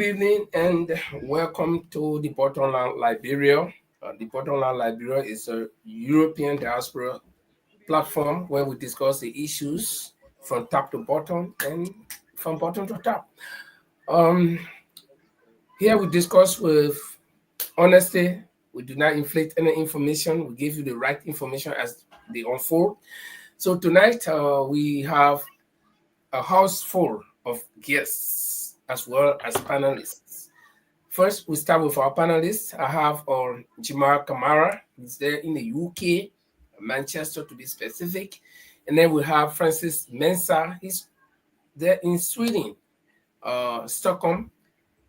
evening and welcome to the Bottomland Liberia. The Bottomland Liberia is a European diaspora platform where we discuss the issues from top to bottom and from bottom to top. Um, Here we discuss with honesty. We do not inflate any information. We give you the right information as they unfold. So tonight we have a house full of guests as well as panelists. First, we start with our panelists. I have Jimar Kamara, he's there in the UK, Manchester to be specific. And then we have Francis Mensah, he's there in Sweden, Stockholm.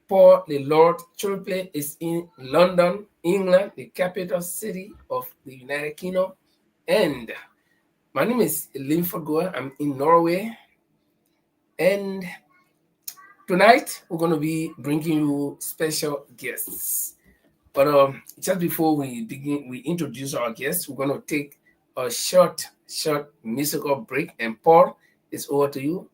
Paul the Lord Triple is in London, England, the capital city of the United Kingdom. And my name is Linford Goa. I'm in Norway. And tonight, we're going to be bringing you special guests. But just before we begin, we introduce our guests, we're going to take a short musical break. And Paul, it's over to you.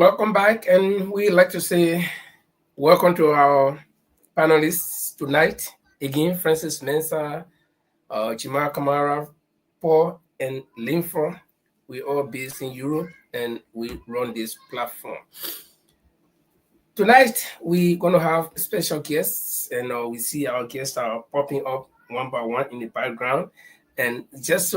Welcome back, and we like to say welcome to our panelists tonight. Again, Francis Mensah, Jimar Kamara, Paul and Linford. We all based in Europe, and we run this platform. Tonight we're gonna have special guests, and we see our guests are popping up one by one in the background. And just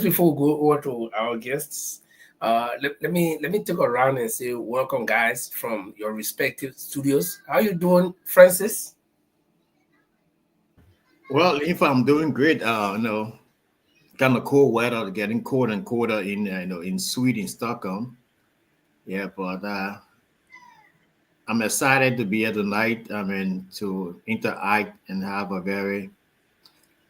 before we go over to our guests, let me take a round and say welcome, guys, from your respective studios. How you doing, Francis? Well, if I'm doing great, kind of cold weather, getting colder and colder in in Sweden, Stockholm. Yeah, but I'm excited to be here tonight. I mean, to interact and have a very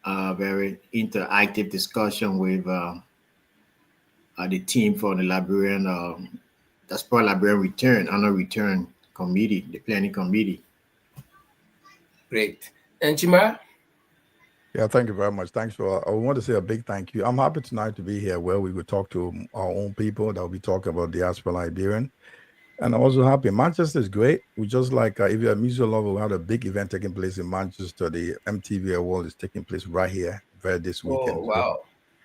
interactive discussion with the team for the Liberian Diaspora Liberia Return Annual Return Committee, the planning committee. Great. And Chima? Yeah, thank you very much. Thanks for. I want to say a big thank you. I'm happy tonight to be here where we will talk to our own people that will be talking about diaspora Liberian. And I'm also happy. Manchester is great. We just like, if you're a music lover, we had a big event taking place in Manchester. The MTV Award is taking place right here, this Oh, weekend. So wow.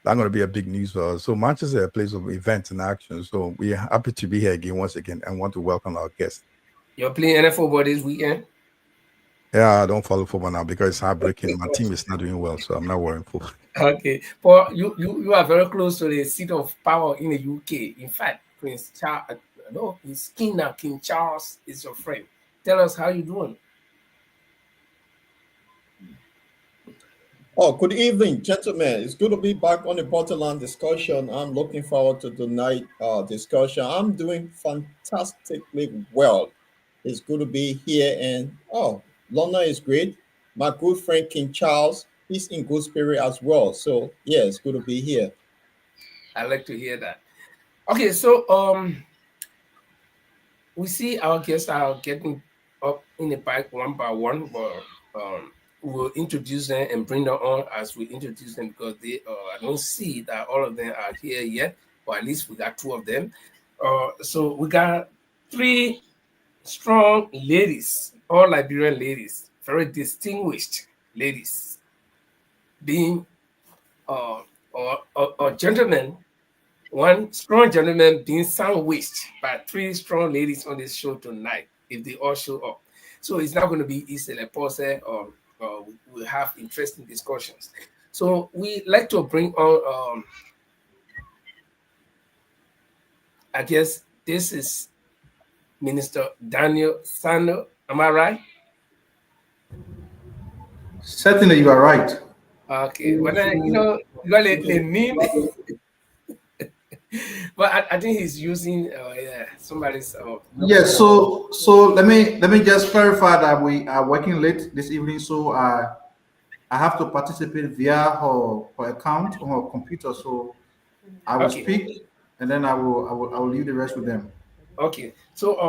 that's going to be a big news for us. So Manchester is a place of events and action. So we're happy to be here again, once again, and want to welcome our guests. You're playing NFL ball this weekend? Yeah, I don't follow football now because it's heartbreaking. My team is not doing well, so I'm not worrying football. Okay. Paul, you are very close to the seat of power in the UK. In fact, Prince Charles, no, his king now, King Charles, is your friend. Tell us how you doing. Oh, good evening, gentlemen. It's good to be back on the Borderland discussion. I'm looking forward to tonight discussion. I'm doing fantastically well. It's good to be here, and London is great. My good friend King Charles, he's in good spirit as well. So yeah, it's good to be here. I like to hear that. Okay, so we see our guests are getting up in the bike one by one, but we'll introduce them and bring them on as we introduce them because they I don't see that all of them are here yet, or at least we got two of them. So we got three strong ladies, all Liberian ladies, very distinguished ladies, being or gentlemen, one strong gentleman being sandwiched by three strong ladies on this show tonight, if they all show up. So it's not going to be easy, like Paul said, we'll have interesting discussions. So we like to bring on, I guess this is Minister Daniel Sano. Am I right? Certainly, you are right. Okay, but then, you got a name, but I think he's using yeah, somebody's. Yes. So let me just clarify that we are working late this evening. So I have to participate via her account on her computer. So I will Okay, speak, and then I will leave the rest with them. okay. So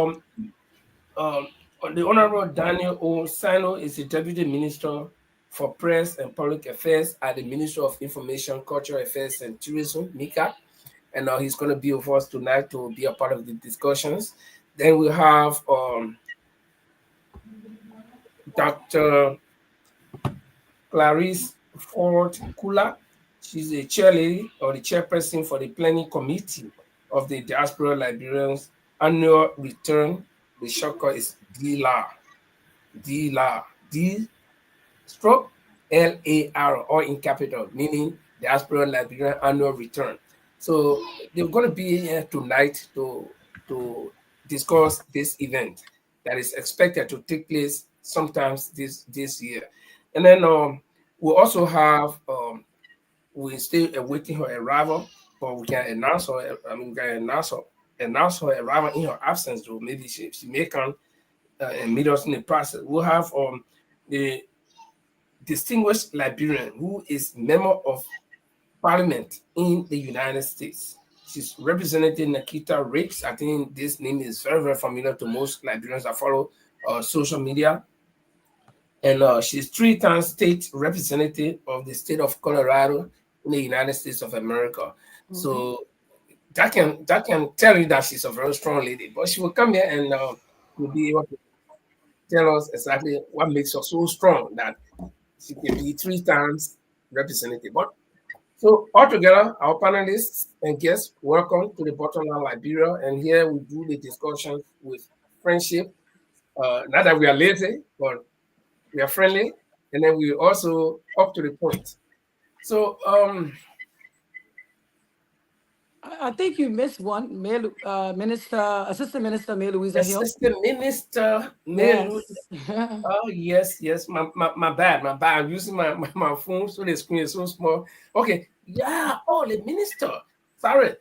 um, the Honorable Daniel O. Sano is the Deputy Minister for Press and Public Affairs at the Ministry of Information, Cultural Affairs and Tourism, MICA. And he's going to be with us tonight to be a part of the discussions. Then we have Dr. Clarice Ford Kula. She's a chairlady or the chairperson for the planning committee of the Diaspora Liberians Annual Return. The shortcut is DLAR. DLAR. D stroke LAR, or in capital, meaning Diaspora Liberian Annual Return. So they're going to be here tonight to discuss this event that is expected to take place sometimes this year. And then we also have we're still awaiting her arrival, but we can announce her. I mean, we can announce her arrival in her absence. Though maybe she may come and meet us in the process. We'll have the distinguished Liberian who is member of parliament in the United States. She's representing Nikita Riggs. I think this name is very, very familiar to most Liberians that follow social media. And she's 3 times state representative of the state of Colorado in the United States of America. So that can tell you that she's a very strong lady. But she will come here and will be able to tell us exactly what makes her so strong that she can be 3 times representative. But So altogether, our panelists and guests, welcome to the Bottom Line Liberia. And here we do the discussion with friendship. Not that we are lazy, but we are friendly, and then we also up to the point. So I think you missed one, Minister, Assistant Minister Mayor Louisa Hill. Assistant Minister Melu. Yes. Oh yes, yes. My bad, my bad. I'm using my phone, so the screen is so small. Okay, yeah. Oh, the minister. Sorry,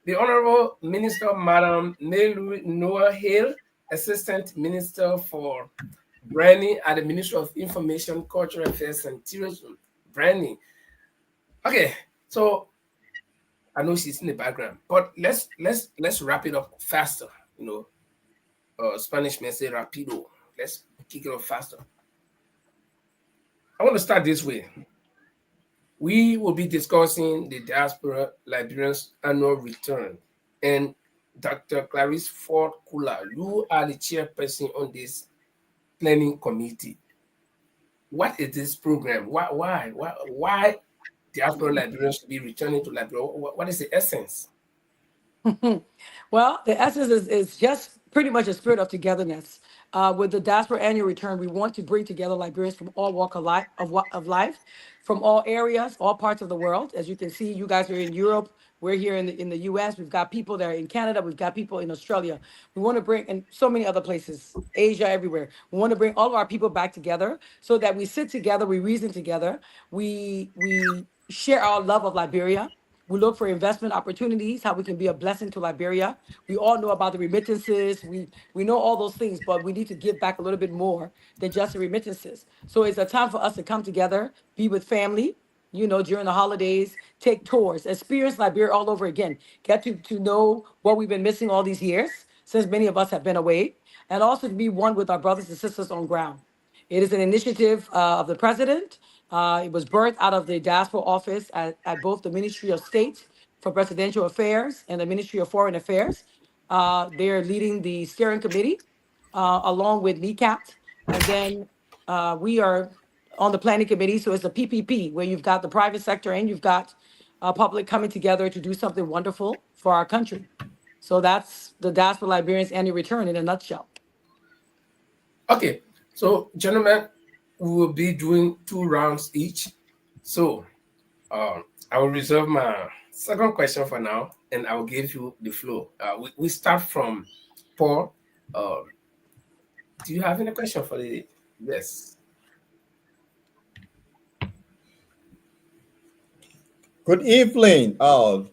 the Honorable Minister, Madam Melu Noah Hill, Assistant Minister for Branding at the Ministry of Information, Cultural Affairs, and Tourism. Branding. Okay, so I know she's in the background, but let's wrap it up faster. You know, Spanish may say rapido. Let's kick it off faster. I want to start this way. We will be discussing the Diaspora Liberia Annual Return. And Dr. Clarice Ford Kula, you are the chairperson on this planning committee. What is this program? Why Diaspora Liberians should be returning to Liberia? What is the essence? Well, the essence is just pretty much a spirit of togetherness. With the Diaspora Annual Return, we want to bring together Liberians from all walk of life, from all areas, all parts of the world. As you can see, you guys are in Europe. We're here in the U.S. We've got people that are in Canada. We've got people in Australia. We want to bring, and so many other places, Asia, everywhere. We want to bring all of our people back together so that we sit together, we reason together, we share our love of Liberia. We look for investment opportunities, how we can be a blessing to Liberia. We all know about the remittances. We know all those things, but we need to give back a little bit more than just the remittances. So it's a time for us to come together, be with family, during the holidays, take tours, experience Liberia all over again, get to know what we've been missing all these years, since many of us have been away, and also to be one with our brothers and sisters on ground. It is an initiative of the president. It was birthed out of the diaspora office at both the Ministry of State for Presidential Affairs and the Ministry of Foreign Affairs. They're leading the steering committee along with NECAT. And then we are on the planning committee. So it's a PPP where you've got the private sector and you've got public coming together to do something wonderful for our country. So that's the Diaspora Liberians Annual Return in a nutshell. Okay, so gentlemen, we will be doing 2 rounds each. So I will reserve my second question for now, and I will give you the floor. We start from Paul. Do you have any question for the yes? Good evening, our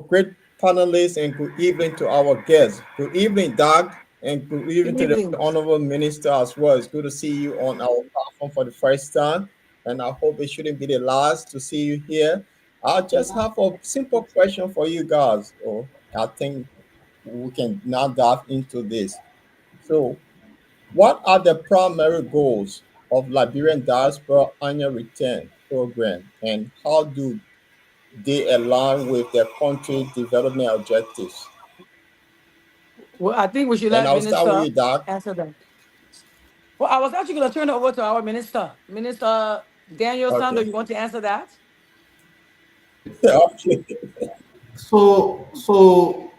great panelists, and good evening to our guests. Good evening, Doug, and good evening Good to the evening. Honorable Minister as well. It's good to see you on our platform for the first time, and I hope it shouldn't be the last to see you here. I just have a simple question for you guys. Oh, I think we can now dive into this. So, what are the primary goals of Liberian Diaspora Annual Return Program, and how do they align with their country development objectives? Well, I think we should And let I'll start with Minister you, Doc. answer that. Well, I was actually going to turn it over to our minister. Minister Daniel Sando, Okay. you want to answer that? Okay. So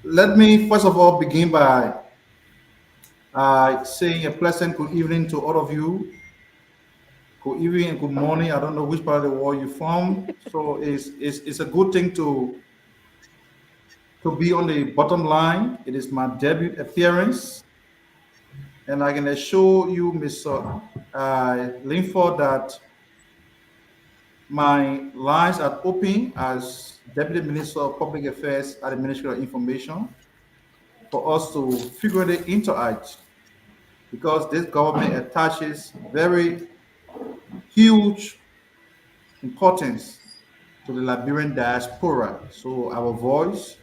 let me first of all begin by saying a pleasant good evening to all of you. Good evening and good morning. I don't know which part of the world you're from. So it's a good thing to be on the bottom line. It is my debut appearance. And I can assure you, Mr. Linford, that my lines are open as Deputy Minister of Public Affairs at the Ministry of Information for us to frequently interact, because this government attaches very huge importance to the Liberian diaspora. So our voice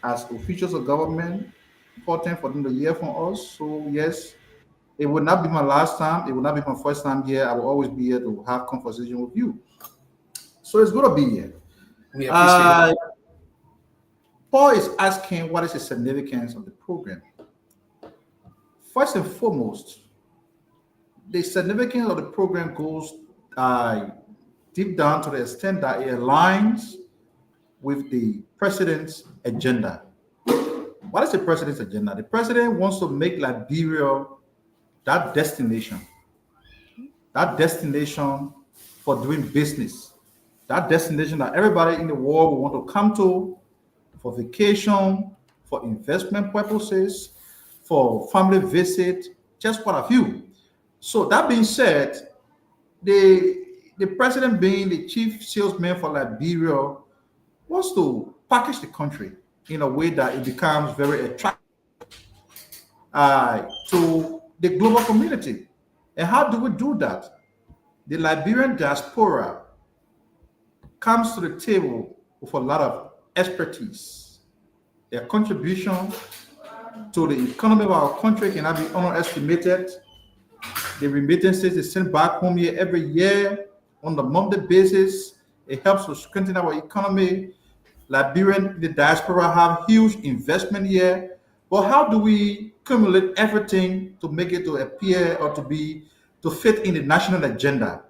as officials of government, important for them to hear from us. So yes, it will not be my last time. It will not be my first time here. I will always be here to have conversation with you. So it's good to be here. We appreciate it. Uh, Paul is asking what is the significance of the program. First and foremost, the significance of the program goes deep down to the extent that it aligns with the president's agenda. What is the president's agenda? The president wants to make Liberia that destination for doing business, that destination that everybody in the world will want to come to for vacation, for investment purposes, for family visit, just what have you. So that being said, the president being the chief salesman for Liberia wants to package the country in a way that it becomes very attractive to the global community. And how do we do that? The Liberian diaspora comes to the table with a lot of expertise. Their contribution to the economy of our country cannot be underestimated. The remittances they send back home here every year on a monthly basis, it helps to strengthen our economy. Liberian, the diaspora have huge investment here. But how do we accumulate everything to make it to appear or to fit in the national agenda?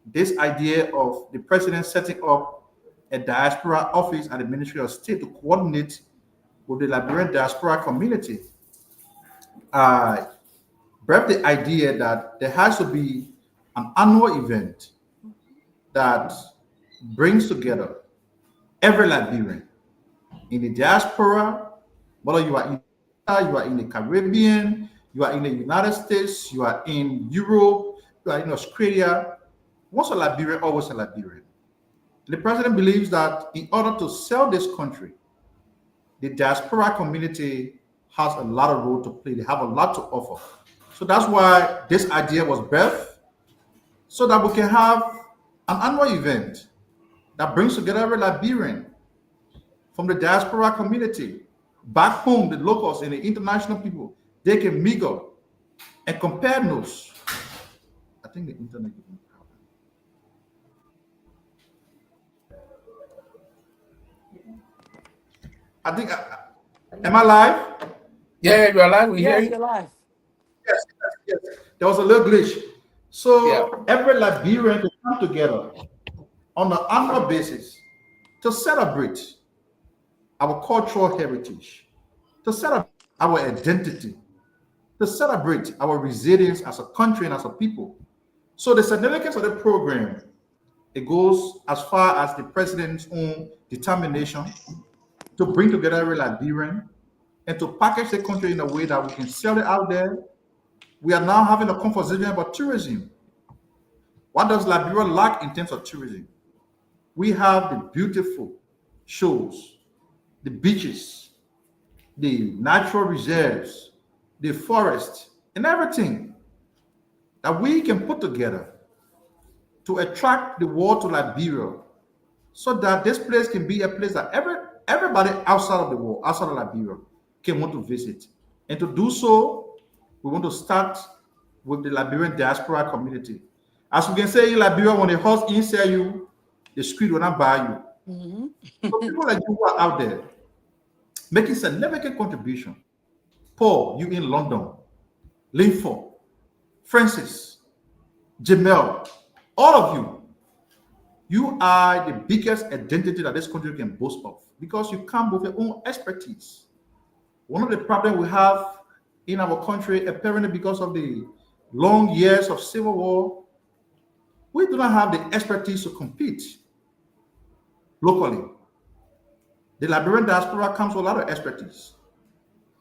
This idea of the president setting up a diaspora office at the Ministry of State to coordinate with the Liberian diaspora community brought the idea that there has to be an annual event that brings together every Liberian in the diaspora, whether you are in the Caribbean, you are in the United States, you are in Europe, you are in Australia. Once a Liberian, always a Liberian. The president believes that in order to sell this country, the diaspora community has a lot of role to play. They have a lot to offer. So that's why this idea was birthed, so that we can have an annual event that brings together every Liberian from the diaspora community back home, the locals and the international people. They can mingle and compare notes. I think the internet is a problem. I think, am I live? Yeah, you're alive. We hear Yes, you. you're live. Yes. There was a little glitch. So Yeah. every Liberian can come together on an annual basis to celebrate our cultural heritage, to celebrate our identity, to celebrate our resilience as a country and as a people. So the significance of the program, it goes as far as the president's own determination to bring together every Liberian and to package the country in a way that we can sell it out there. We are now having a conversation about tourism. What does Liberia lack in terms of tourism? We have the beautiful shows, the beaches, the natural reserves, the forest, and everything that we can put together to attract the world to Liberia, so that this place can be a place that everybody outside of the world, outside of Liberia, can want to visit. And to do so, we want to start with the Liberian diaspora community. As we can say in Liberia, when a horse inside you, the street will not buy you. So people like you who are out there making significant contribution. Paul, you in London, Linford, Francis, Jamel, all of you, you are the biggest identity that this country can boast of because you come with your own expertise. One of the problems we have in our country, apparently because of the long years of civil war, we do not have the expertise to compete locally. The Liberian diaspora comes with a lot of expertise.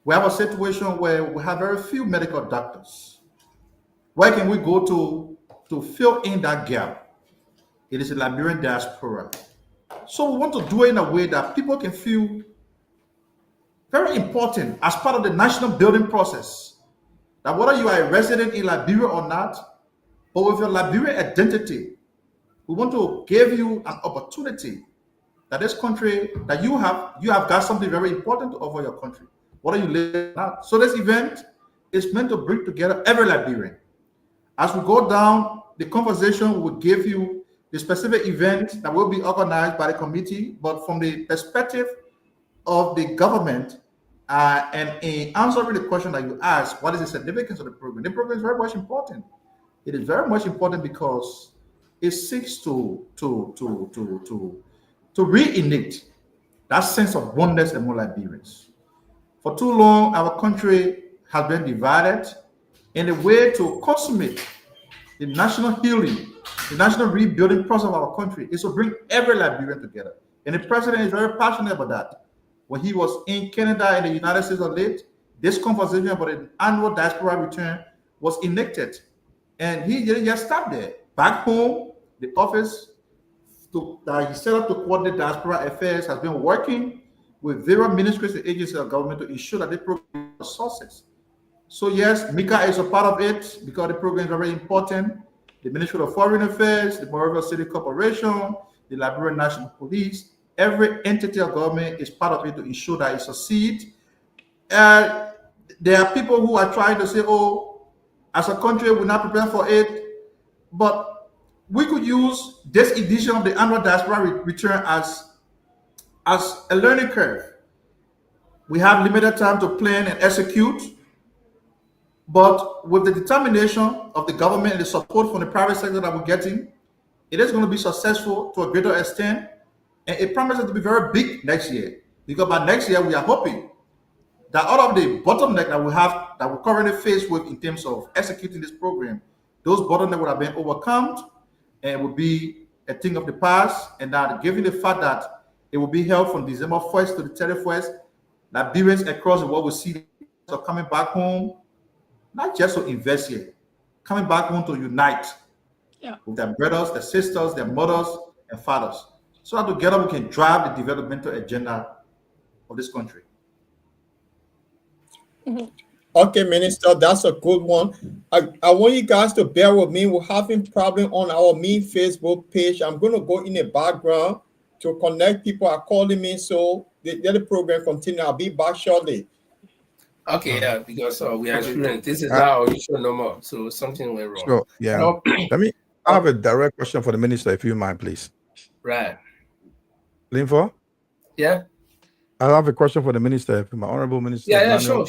We have a situation where we have very few medical doctors. Where can we go to fill in that gap? It is the Liberian diaspora. So we want to do it in a way that people can feel very important as part of the national building process. That whether you are a resident in Liberia or not, but with your Liberian identity, we want to give you an opportunity that this country, that you have got something very important to offer your country. Whether you live or not. So this event is meant to bring together every Liberian. As we go down, the conversation will give you the specific event that will be organized by the committee, but from the perspective of the government, and in answering the question that you asked, what is the significance of the program? The program is very much important. It is very much important because it seeks to reignite that sense of oneness among Liberians. For too long, our country has been divided, and the way to consummate the national healing, the national rebuilding process of our country is to bring every Liberian together. And the president is very passionate about that. When he was in Canada and the United States of late, this conversation about the annual diaspora return was enacted. And he didn't just stop there. Back home, the office that he set up to coordinate diaspora affairs has been working with various ministries and agencies of government to ensure that they provide resources. So yes, Mika is a part of it because the program is very important. The Ministry of Foreign Affairs, the Monrovia City Corporation, the Liberian National Police, every entity of government is part of it to ensure that it succeeds. There are people who are trying to say, oh, as a country, we're not prepared for it. But we could use this edition of the annual diaspora return as a learning curve. We have limited time to plan and execute, but with the determination of the government and the support from the private sector that we're getting, it is going to be successful to a greater extent, and it promises to be very big next year. Because by next year, we are hoping that all of the bottleneck that we have, that we're currently faced with in terms of executing this program, those bottlenecks would have been overcome and would be a thing of the past. And that given the fact that it will be held from December 1st to the 31st, Liberians across the world will see are coming back home, not just to invest here, coming back home to unite with their brothers, their sisters, their mothers, and fathers, so that together we can drive the developmental agenda of this country. Okay, Minister, that's a good one. I want you guys to bear with me. We're having problem on our main Facebook page. I'm going to go in the background to connect. People are calling me, so let the program continue. I'll be back shortly. Okay, yeah, because we are experiencing this is now our usual normal, so something went wrong. Sure, yeah. I have a direct question for the minister, if you mind, please. Right. Linfo? Yeah. I have a question for the minister, my honorable minister. Yeah, sure.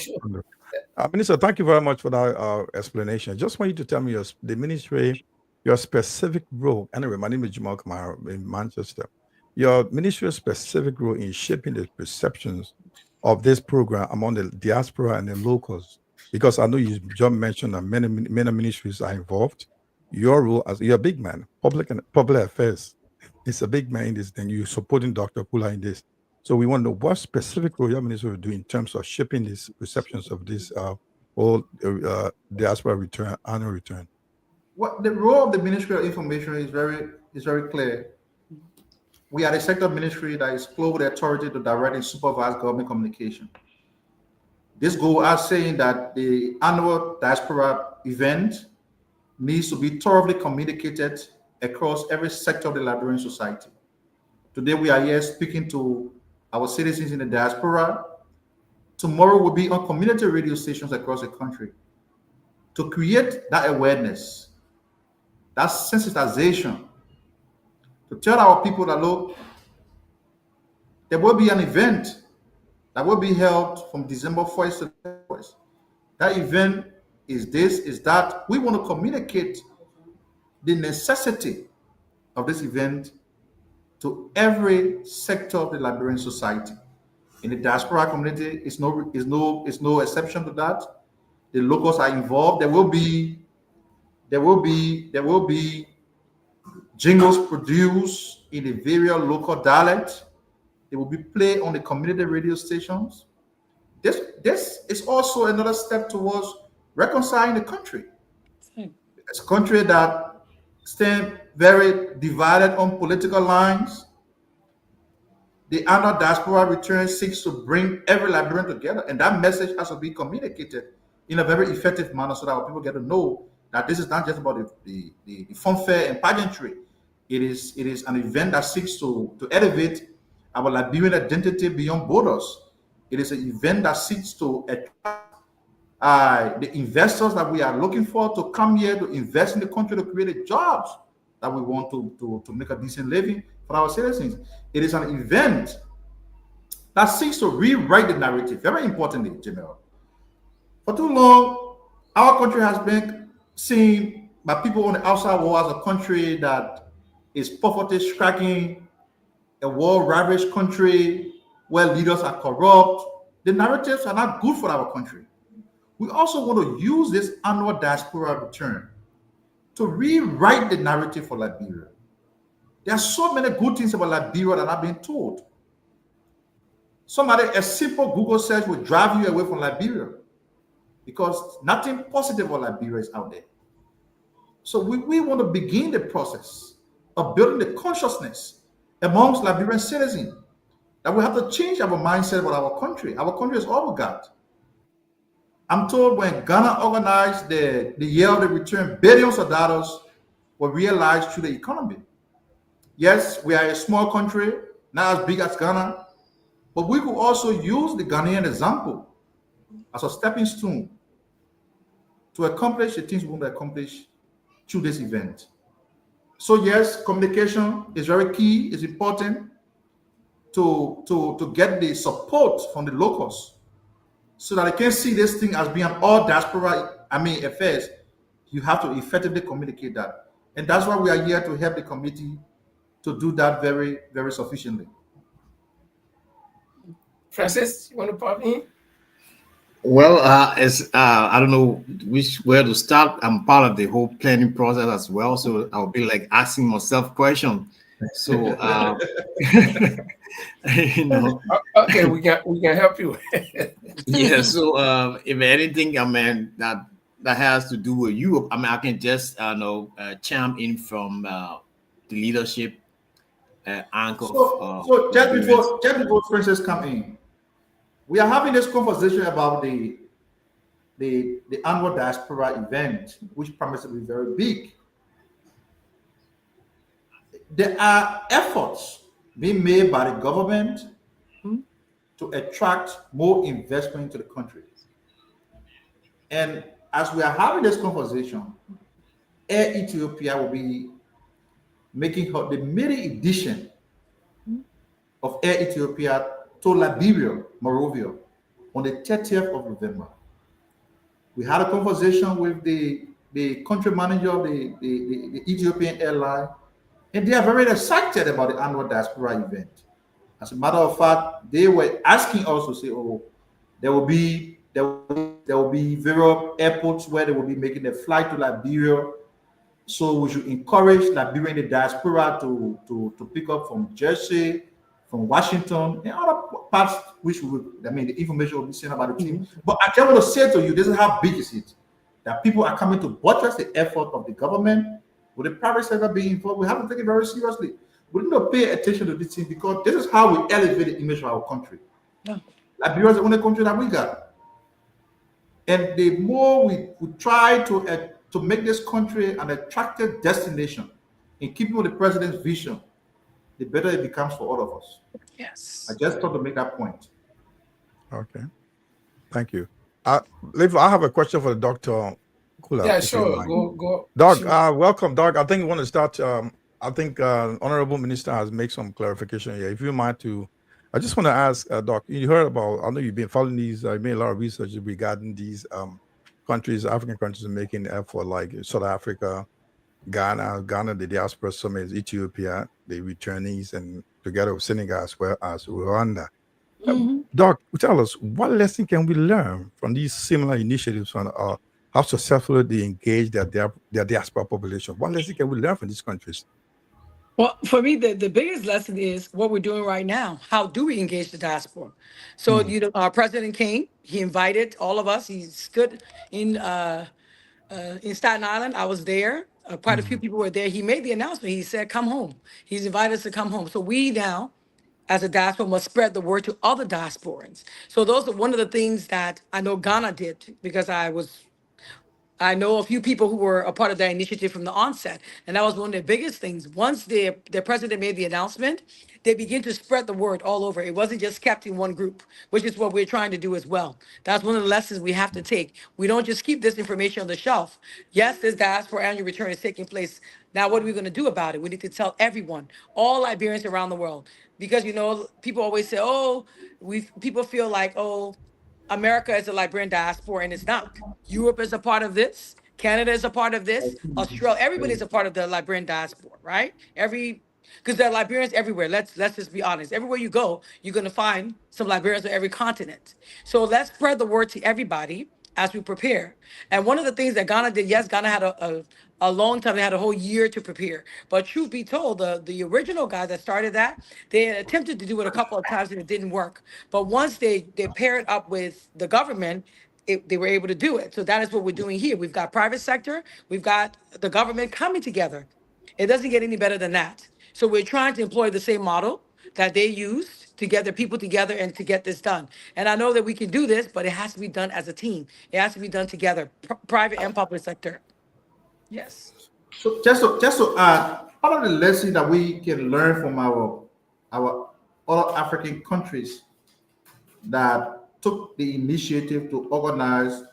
Minister, thank you very much for that explanation. Just want you to tell me the ministry, your specific role. Anyway, my name is Jamal Kamara in Manchester. Your ministry's specific role in shaping the perceptions of this program among the diaspora and the locals, because I know you just mentioned that many ministries are involved. Your role as you're a big man, public affairs, it's a big man in this thing. You're supporting Dr. Pula in this. So we want to know what specific role your ministry will do in terms of shaping these perceptions of this whole diaspora return, annual return. What the role of the Ministry of Information is very clear. We are a sector ministry that is clothed with authority to direct and supervise government communication. This goes as saying that the annual diaspora event needs to be thoroughly communicated across every sector of the Liberian society. Today we are here speaking to our citizens in the diaspora. Tomorrow we'll be on community radio stations across the country to create that awareness, that sensitization, to tell our people that, look, there will be an event that will be held from December 1st to 31st. That event is this, is that. We want to communicate the necessity of this event to every sector of the Liberian society. In the diaspora community, it's no exception to that. The locals are involved. There will be jingles produced in the various local dialects. They will be played on the community radio stations. This is also another step towards reconciling the country. It's a country that stands very divided on political lines. The annual diaspora return seeks to bring every Liberian together, and that message has to be communicated in a very effective manner so that our people get to know that this is not just about the funfair and pageantry. It is an event that seeks to elevate our Liberian identity beyond borders. It is an event that seeks to attract the investors that we are looking for to come here to invest in the country, to create the jobs that we want to make a decent living for our citizens. It is an event that seeks to rewrite the narrative. Very importantly, Jamil. For too long, our country has been seen by people on the outside world as a country that is poverty striking, a war ravaged country where leaders are corrupt. The narratives are not good for our country. We also want to use this annual diaspora return to rewrite the narrative for Liberia. There are so many good things about Liberia that are being told. Somebody, a simple Google search will drive you away from Liberia because nothing positive about Liberia is out there. So we want to begin the process of building the consciousness amongst Liberian citizens that we have to change our mindset about our country. Our country is all we got. I'm told when Ghana organized the year of the return, billions of dollars were realized through the economy. Yes, we are a small country, not as big as Ghana, but we could also use the Ghanaian example as a stepping stone to accomplish the things we want to accomplish through this event. So yes, communication is very key, it's important to get the support from the locals so that they can see this thing as being all diaspora, affairs. You have to effectively communicate that. And that's why we are here to help the committee to do that very, very sufficiently. Francis, you want to pop in? Well, as I don't know where to start. I'm part of the whole planning process as well, so I'll be like asking myself questions. So, you know, Okay, we can help you. yeah. So, if anything, that has to do with Europe, I can just chime in from the leadership angle So, of so Liberians. just before Princess come in, we are having this conversation about the annual diaspora event, which promises to be very big. There are efforts being made by the government to attract more investment into the country. And as we are having this conversation, Air Ethiopia will be making the maiden edition of Air Ethiopia to Liberia, Monrovia, on the 30th of November. We had a conversation with the country manager of the Ethiopian airline, and they are very excited about the annual diaspora event. As a matter of fact, they were asking us to say, "Oh, there will be various airports where they will be making a flight to Liberia. So we should encourage Liberian the diaspora to pick up from Jersey, from Washington, and other parts which the information will be sent about the team. But I just want to say to you, this is how big is it that people are coming to buttress the effort of the government with the private sector being involved. We have to take it very seriously. We need to pay attention to this thing because this is how we elevate the image of our country. Yeah. Liberia is the only country that we got. And the more we try to make this country an attractive destination in keeping with the president's vision, the better it becomes for all of us. Yes. I just thought to make that point. Okay. Thank you. Leif, I have a question for the Dr. Kula. Yeah, if you don't sure. mind. Go. Doc, Shoot. welcome, Doc. I think we want to start. I think Honorable Minister has made some clarification here. If you mind to, I just want to ask, Doc, you heard about, I know you've been following these, you made a lot of research regarding these countries, African countries making the effort, like South Africa, Ghana, the Diaspora Summit, Ethiopia, the returnees, and together with Senegal as well as Rwanda. Doc, tell us, what lesson can we learn from these similar initiatives on how successfully they engage their diaspora population? What lesson can we learn from these countries? Well, for me, the biggest lesson is what we're doing right now. How do we engage the diaspora? So, our President came, he invited all of us. He stood in Staten Island. I was there. Quite a few people were there. He made the announcement. He said, come home. He's invited us to come home. So we now, as a diaspora, must spread the word to other diasporans. So those are one of the things that I know Ghana did because I know a few people who were a part of that initiative from the onset, and that was one of the biggest things. Once the president made the announcement, they began to spread the word all over. It wasn't just kept in one group, which is what we're trying to do as well. That's one of the lessons we have to take. We don't just keep this information on the shelf. Yes, this diaspora annual return is taking place. Now, what are we going to do about it? We need to tell everyone, all Liberians around the world, because people always say, "Oh, people feel like, oh, America is a Liberian diaspora, and it's not. Europe is a part of this. Canada is a part of this. Australia, everybody's a part of the Liberian diaspora, right? Because there are Liberians everywhere. Let's just be honest. Everywhere you go, you're gonna find some Liberians on every continent. So let's spread the word to everybody as we prepare. And one of the things that Ghana did, yes, Ghana had a long time. They had a whole year to prepare. But truth be told, the original guys that started that, they had attempted to do it a couple of times and it didn't work. But once they paired up with the government, they were able to do it. So that is what we're doing here. We've got private sector, we've got the government coming together. It doesn't get any better than that. So we're trying to employ the same model that they used to get their people together and to get this done. And I know that we can do this, but it has to be done as a team. It has to be done together, private and public sector. Yes. So just to add, part of the lesson that we can learn from our other African countries that took the initiative to organize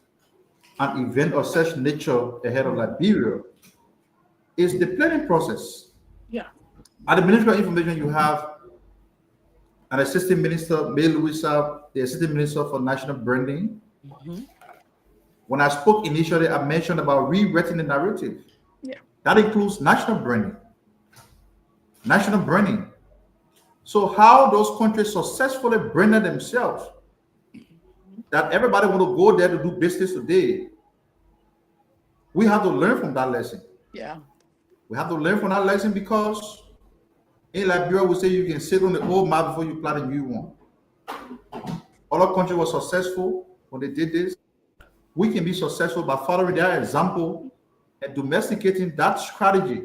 an event of such nature ahead of Liberia is the planning process. Yeah. At the Ministry of Information, you have an assistant minister, May Louisa, the assistant minister for national branding. Mm-hmm. When I spoke initially, I mentioned about rewriting the narrative. Yeah. That includes national branding. National branding. So how those countries successfully branded themselves, that everybody want to go there to do business today. We have to learn from that lesson. Yeah. We have to learn from that lesson because in Liberia, we say you can sit on the old map before you plant a new one. Other countries were successful when they did this. We can be successful by following their example and domesticating that strategy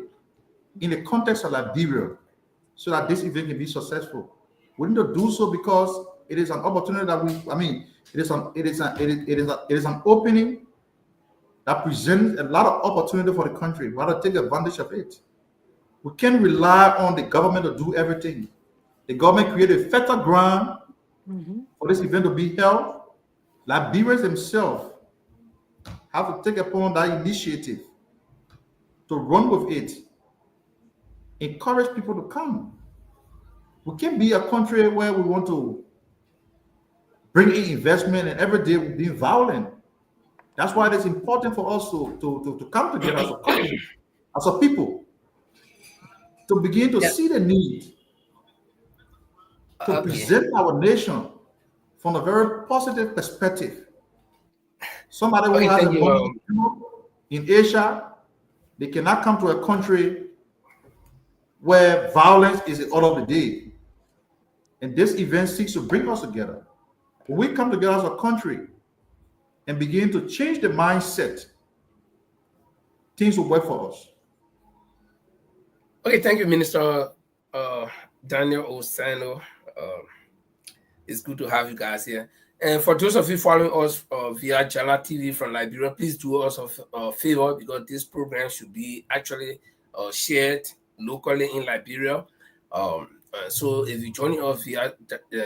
in the context of Liberia so that this event can be successful. We need to do so because it is an opportunity that it is an opening that presents a lot of opportunity for the country. We have to take advantage of it. We can't rely on the government to do everything. The government created a fertile ground for this event to be held. Liberians themselves have to take upon that initiative to run with it, encourage people to come. We can't be a country where we want to bring in investment and every day we're being violent. That's why it is important for us to come together as a country, as a people, to begin to see the need to present our nation from a very positive perspective. Somebody who has a money in Asia, they cannot come to a country where violence is the order of the day. And this event seeks to bring us together. When we come together as a country and begin to change the mindset, things will work for us. Okay, thank you, Minister Daniel Osano. It's good to have you guys here. And for those of you following us via Jala TV from Liberia, please do us a favor because this program should be actually shared locally in Liberia. So if you join us via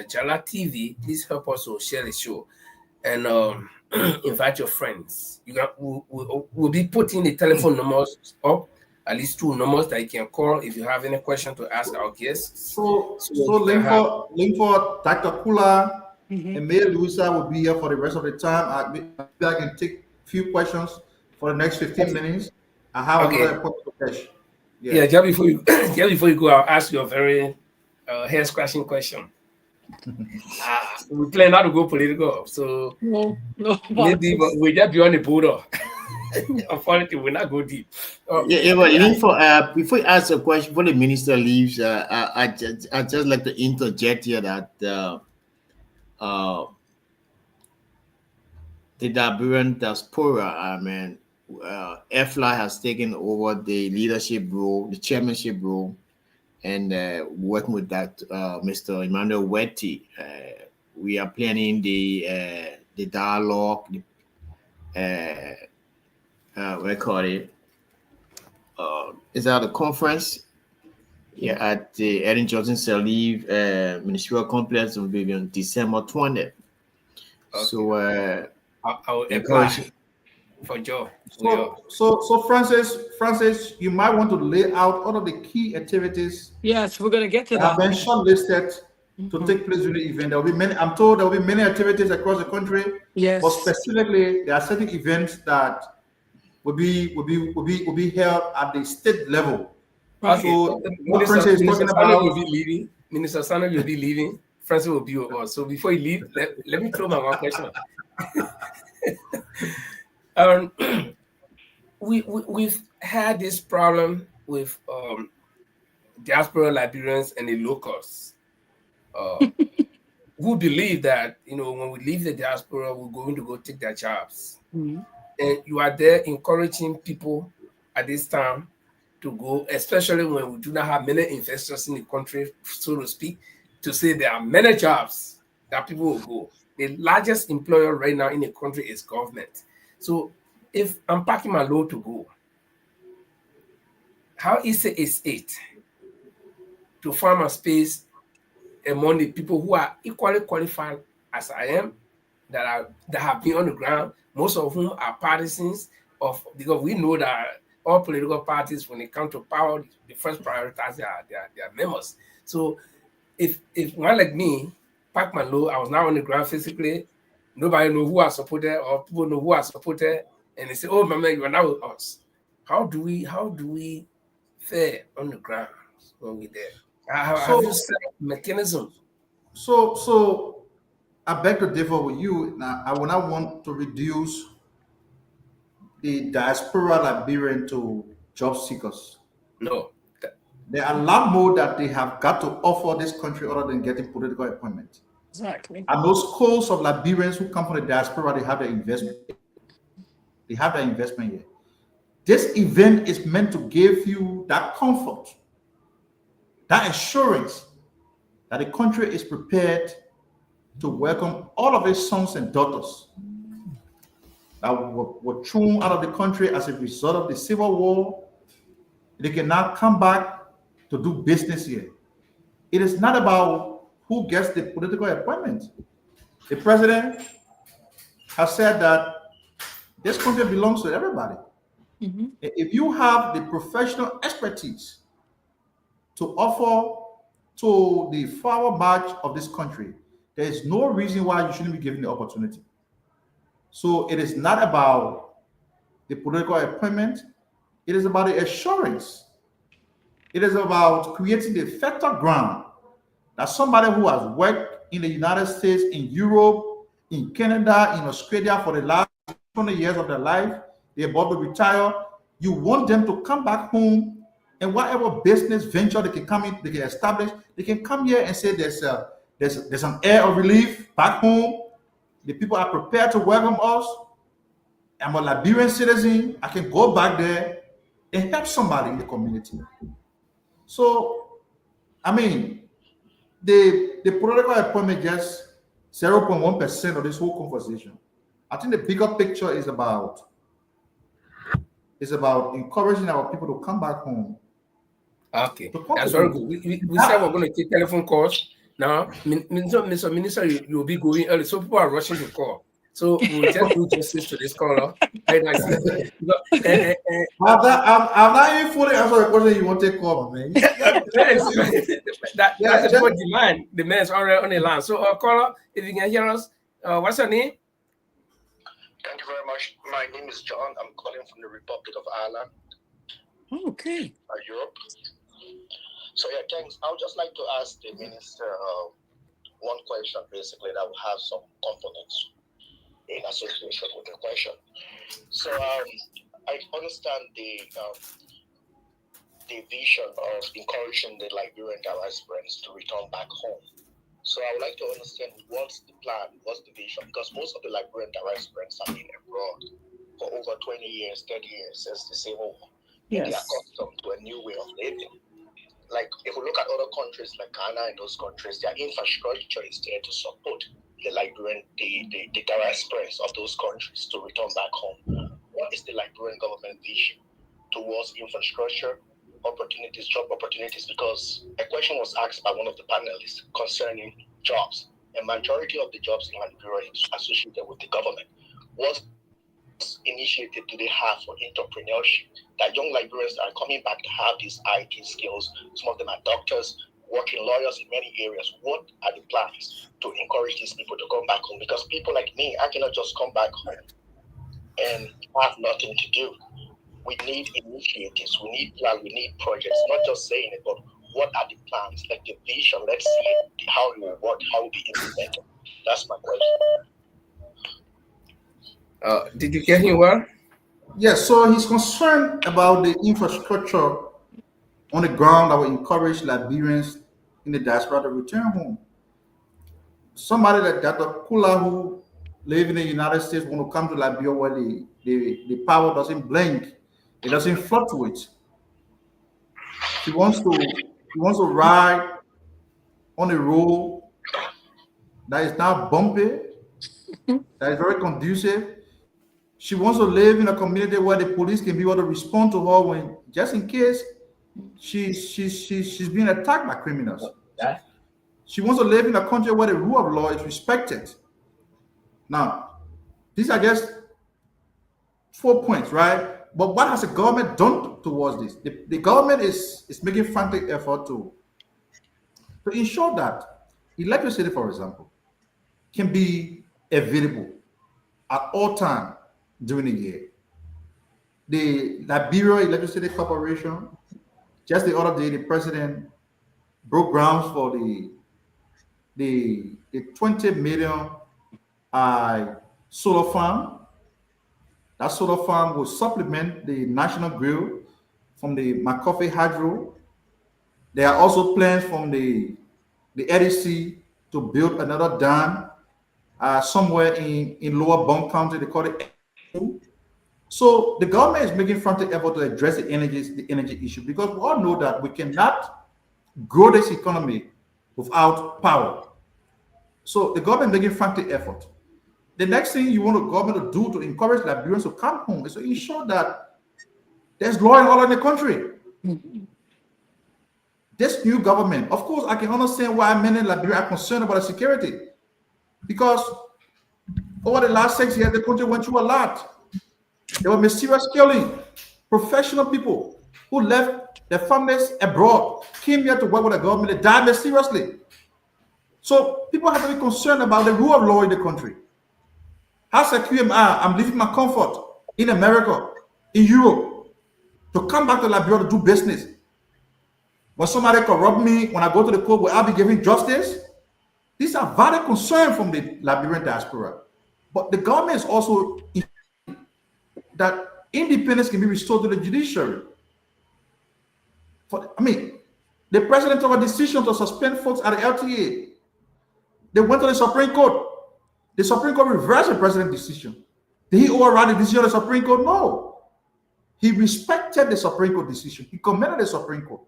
Jala TV, please help us to share the show and invite your friends. We'll be putting the telephone numbers up, at least 2 numbers that you can call if you have any question to ask our guests. So link for Dr. Kula and Mayor Louisa will be here for the rest of the time. I can take a few questions for the next 15 minutes. I have another question. Yeah, just before you go, I'll ask you a very hair-scratching question. We plan not to go political, so maybe we just be on the border. Unfortunately, we're not go deep. But before you ask a question, before the minister leaves, I just like to interject here that the Liberian diaspora, EFLA has taken over the leadership role, the chairmanship role, and working with that Mr. Emmanuel Wetty, we are planning the dialogue, we call it, is that a conference? Yeah, at the Erin Johnson Sirleaf Ministerial Complex will be on December 20th. Okay. So I'll encourage for Joe. So Francis, you might want to lay out all of the key activities. Yes, we're going to get to that. Have been shortlisted to take place during the event. There will be many. I'm told there will be many activities across the country. Yes. But specifically, there are certain events that will be held at the state level. Okay. So what Prince is Minister talking Sano will about. be leaving. Minister Sano will be leaving. Francis will be with us. So before you leave, let me throw my one question. um, we've had this problem with diaspora Liberians and the locals who believe that when we leave the diaspora, we're going to go take their jobs. Mm-hmm. And you are there encouraging people at this time to go, especially when we do not have many investors in the country, so to speak, to say there are many jobs that people will go. The largest employer right now in the country is government. So if I'm packing my load to go, how easy is it to find a space among the people who are equally qualified as I am, that have been on the ground, most of whom are partisans because we know that all political parties, when it comes to power, the first prioritize their members. So if one like me pack my load, I was now on the ground physically, nobody know who I supported or people know who I supported, and they say, "Oh, my man, you are now with us." How do we fare on the ground when we're there? Have you So set up a mechanism? so I beg to differ with you. Now I would not want to reduce the diaspora Liberian to job seekers. No. There are a lot more that they have got to offer this country other than getting political appointment. Exactly. And those calls of Liberians who come from the diaspora, they have their investment. They have their investment here. This event is meant to give you that comfort, that assurance that the country is prepared to welcome all of its sons and daughters that were thrown out of the country as a result of the civil war. They can now come back to do business here. It is not about who gets the political appointment. The president has said that this country belongs to everybody. Mm-hmm. If you have the professional expertise to offer to the forward march of this country, there is no reason why you shouldn't be given the opportunity. So it is not about the political appointment, it is about the assurance. It is about creating the fertile ground that somebody who has worked in the United States, in Europe, in Canada, in Australia for the last 20 years of their life, they're about to retire. You want them to come back home and whatever business venture they can come in, they can establish, they can come here and say there's an air of relief back home. The people are prepared to welcome us. I'm a Liberian citizen. I can go back there and help somebody in the community. So, I mean, the political appointment just 0.1% of this whole conversation. I think the bigger picture is about encouraging our people to come back home. Okay, To that's very contribute. good. We said we're going to take telephone calls now. Mr. Minister, you'll be going early, so people are rushing to call. So we'll just do justice to this caller. Very nicely. I'm not even fully answer the question you want to take over, man. That's the demand. The man is already on the line. So, caller, if you can hear us, what's your name? Thank you very much. My name is John. I'm calling from the Republic of Ireland, Okay. Europe. So yeah, thanks. I would just like to ask the minister one question, basically, that will have some components in association with the question. So I understand the vision of encouraging the Liberian diasporans to return back home. So I would like to understand what's the plan, what's the vision, because most of the Liberian diasporans have been abroad for over 20 years, 30 years since the Civil War. Yes. They are accustomed to a new way of living. Like if we look at other countries like Ghana and those countries, their infrastructure is there to support the Liberian, the diasporans of those countries to return back home. What is the Liberian government vision towards infrastructure, opportunities, job opportunities? Because a question was asked by one of the panelists concerning jobs. A majority of the jobs in Liberia is associated with the government. What initiative do they have for entrepreneurship? That young Liberians are coming back to have these IT skills. Some of them are doctors, working lawyers in many areas. What are the plans to encourage these people to come back home? Because people like me, I cannot just come back home and have nothing to do. we need initiatives, we need plans, we need projects, not just saying it, but what are the plans, like the vision, let's see it, how it will work, how it will be implemented. That's my question. Did you get him well? Yes, so he's concerned about the infrastructure on the ground that will encourage Liberians in the diaspora to return home. Somebody like Dr. Kula who live in the United States want to come to Liberia where the power doesn't blink, it doesn't fluctuate. She wants to ride on a road that is not bumpy, that is very conducive. She wants to live in a community where the police can be able to respond to her when, just in case she's being attacked by criminals. She wants to live in a country where the rule of law is respected. Now, these are just 4 points, right? But what has the government done towards this? The government is making frantic effort to ensure that electricity, for example, can be available at all times during the year. The Liberia Electricity Corporation, just the other day, the president broke grounds for the 20 million solar farm. That solar farm will supplement the national grid from the McCoffey Hydro. There are also plans from the EDC to build another dam somewhere in Lower Bond County. They call it. So the government is making frantic effort to address the energy issue, because we all know that we cannot grow this economy without power. So the government is making frantic effort. The next thing you want the government to do to encourage Liberians to come home is to ensure that there's law and order in the country. This new government, of course, I can understand why many Liberians are concerned about the security, because over the last 6 years, the country went through a lot. There were mysterious killing, professional people who left their families abroad, came here to work with the government, they died mysteriously. So people have to be concerned about the rule of law in the country. As a QMR, I'm leaving my comfort in America, in Europe, to come back to Liberia to do business. When somebody corrupt me, when I go to the court, will I be given justice? These are valid concerns from the Liberian diaspora. But the government is also that independence can be restored to the judiciary. The president took a decision to suspend folks at the LTA. They went to the Supreme Court. The Supreme Court reversed the president's decision. Did he override the decision of the Supreme Court? No. He respected the Supreme Court decision. He commended the Supreme Court.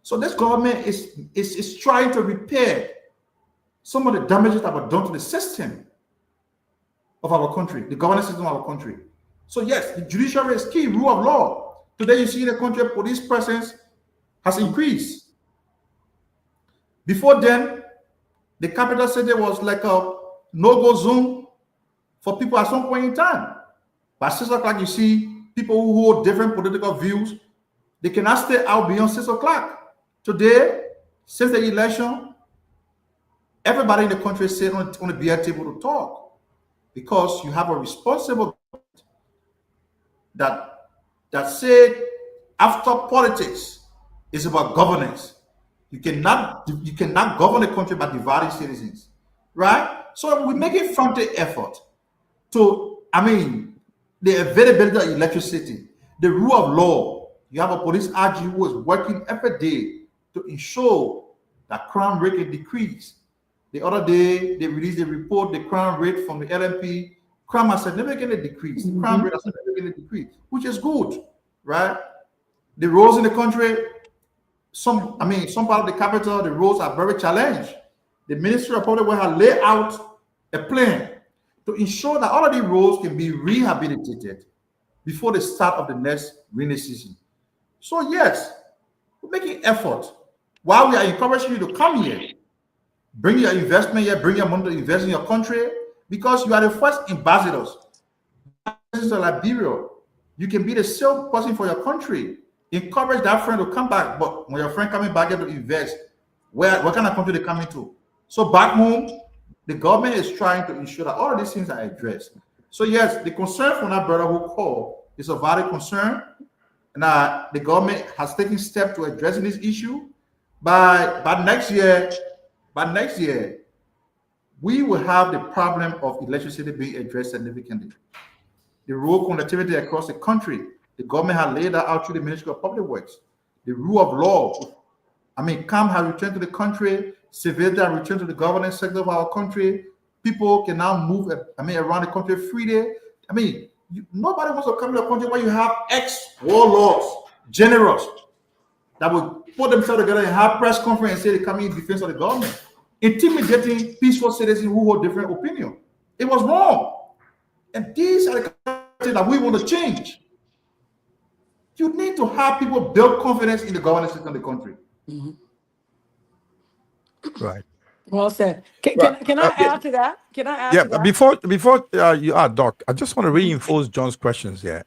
So this government is trying to repair some of the damages that were done to the system of our country, the governance system of our country. So yes, the judiciary is key, rule of law. Today you see in the country, police presence has increased. Before then, the capital city was like a no-go zone for people at some point in time. By 6 o'clock, you see people who hold different political views, they cannot stay out beyond 6 o'clock. Today, since the election, everybody in the country is sitting on the beer table to talk, because you have a responsible that said after politics is about governance. You cannot govern the country by dividing citizens, right? So we're making frantic effort to, the availability of electricity, the rule of law. You have a police RG who is working every day to ensure that crime rate can decrease. The other day, they released a report, the crime rate from the LMP, crime has significantly decreased. The crime rate has significantly decreased, which is good, right? The roads in the country, some part of the capital, the roads are very challenged. The Ministry of Public Works has laid out a plan to ensure that all of these roads can be rehabilitated before the start of the next rainy season. So yes, we're making effort. While we are encouraging you to come here, bring your investment here, bring your money to invest in your country, because you are the first ambassadors. This is Liberia. You can be the salesperson for your country. Encourage that friend to come back. But when your friend coming back here to invest, what kind of country they coming to? So back home, the government is trying to ensure that all of these things are addressed. So yes, the concern from that brother who called It's a valid concern, and the government has taken steps to addressing this issue. By next year, we will have the problem of electricity being addressed significantly. The road connectivity across the country, the government has laid that out through the Ministry of Public Works. The rule of law, calm has returned to the country, civility has returned to the governance sector of our country. People can now move, around the country freely. Nobody wants to come to a country where you have ex-warlords, generals that will put themselves together and have press conference and say they come in defense of the government, intimidating peaceful citizens who hold different opinion. It was wrong. And these are the things that we want to change. You need to have people build confidence in the governance system of the country. Right. Well said. Right. Can I add to that? Can I add Yeah, to that? before you add, Doc, I just want to reinforce John's questions here.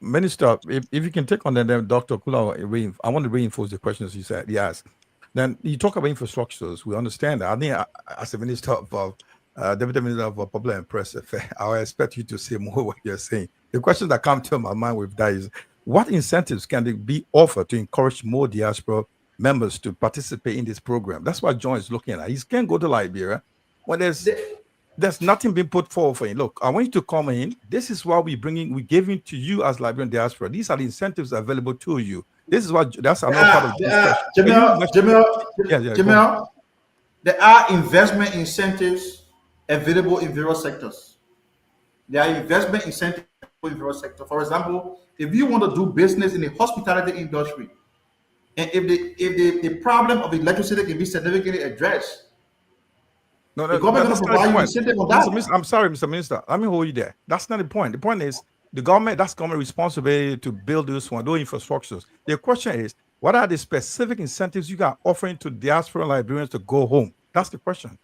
Minister, if you can take on them, then Dr. Kula, I want to reinforce the questions you said. Yes. Then you talk about infrastructures. We understand that. I think as a minister of Deputy Minister of Public and Press Affairs, I expect you to say more what you're saying. The question that comes to my mind with that is, what incentives can be offered to encourage more diaspora members to participate in this program? That's what John is looking at. He can't go to Liberia when there's nothing being put forward for him. Look, I want you to come in. This is what we're giving to you as Liberian diaspora. These are the incentives available to you. This is that's another part of the discussion. Jamil, there are investment incentives available in various sectors. There are investment incentives in various sectors. For example, if you want to do business in the hospitality industry, and if the problem of electricity can be significantly addressed, the government is going to provide you incentive on that. I'm sorry, Mr. Minister. Let me hold you there. That's not the point. The point is that's government responsibility to build those infrastructures. The question is, what are the specific incentives you got offering to diaspora Liberians to go home? That's the question.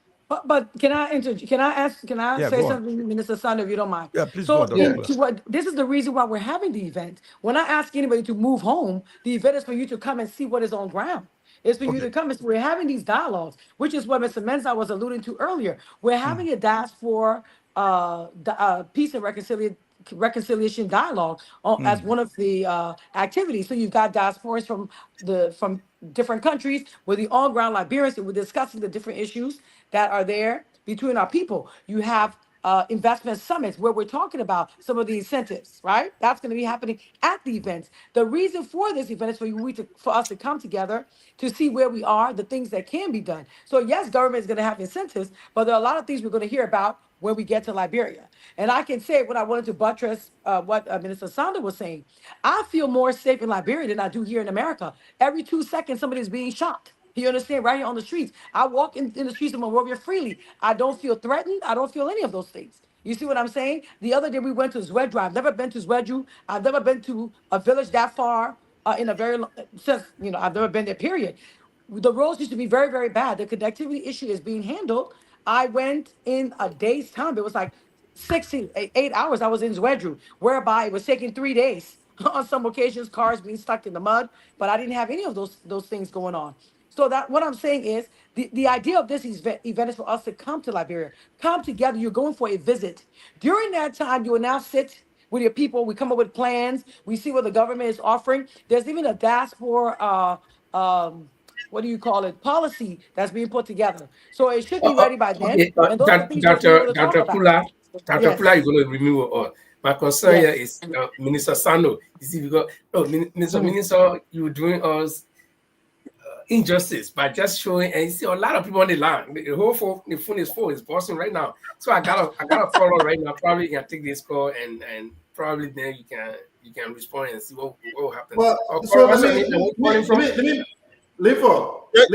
But can I say something, Minister Sanders, if you don't mind? Yeah, please so go on. This is the reason why we're having the event. When I ask anybody to move home, the event is for you to come and see what is on ground. It's for you to come. We're having these dialogues, which is what Mr. Mensah was alluding to earlier. We're having a diaspora peace and reconciliation dialogue as one of the activities. So you've got diasporas from different countries with the on-ground Liberians, and we're discussing the different issues that are there between our people. You have investment summits where we're talking about some of the incentives, right? That's going to be happening at the events. The reason for this event is for us to come together to see where we are, the things that can be done. So yes, government is going to have incentives, but there are a lot of things we're going to hear about when we get to Liberia. And I can say what I wanted to buttress what Minister Sanda was saying. I feel more safe in Liberia than I do here in America. Every 2 seconds, somebody's being shot. You understand? Right here on the streets. I walk in the streets of Monrovia freely. I don't feel threatened. I don't feel any of those things. You see what I'm saying? The other day we went to Zwedru. I've never been to Zwedru. I've never been to a village that far in a very long, since, I've never been there, period. The roads used to be very, very bad. The connectivity issue is being handled. I went in a day's time. It was like 8 hours. I was in Zwedru, whereby it was taking 3 days. On some occasions, cars being stuck in the mud, but I didn't have any of those things going on. So that what I'm saying is the idea of this event is for us to come to Liberia, come together. You're going for a visit. During that time, you will now sit with your people. We come up with plans. We see what the government is offering. There's even a diaspora, what do you call it, policy that's being put together. So it should be ready by then. Okay, And those are the things that we're going to talk about. Dr. Kula is going to remove all. My concern here is Minister Sano. You see, because Minister, you're doing us injustice by just showing, and you see a lot of people on the line. The whole phone is full, it's busting right now. So I gotta follow right now. Probably you can take this call and probably then you can respond and see what will happen. Well, so let me leave for. Let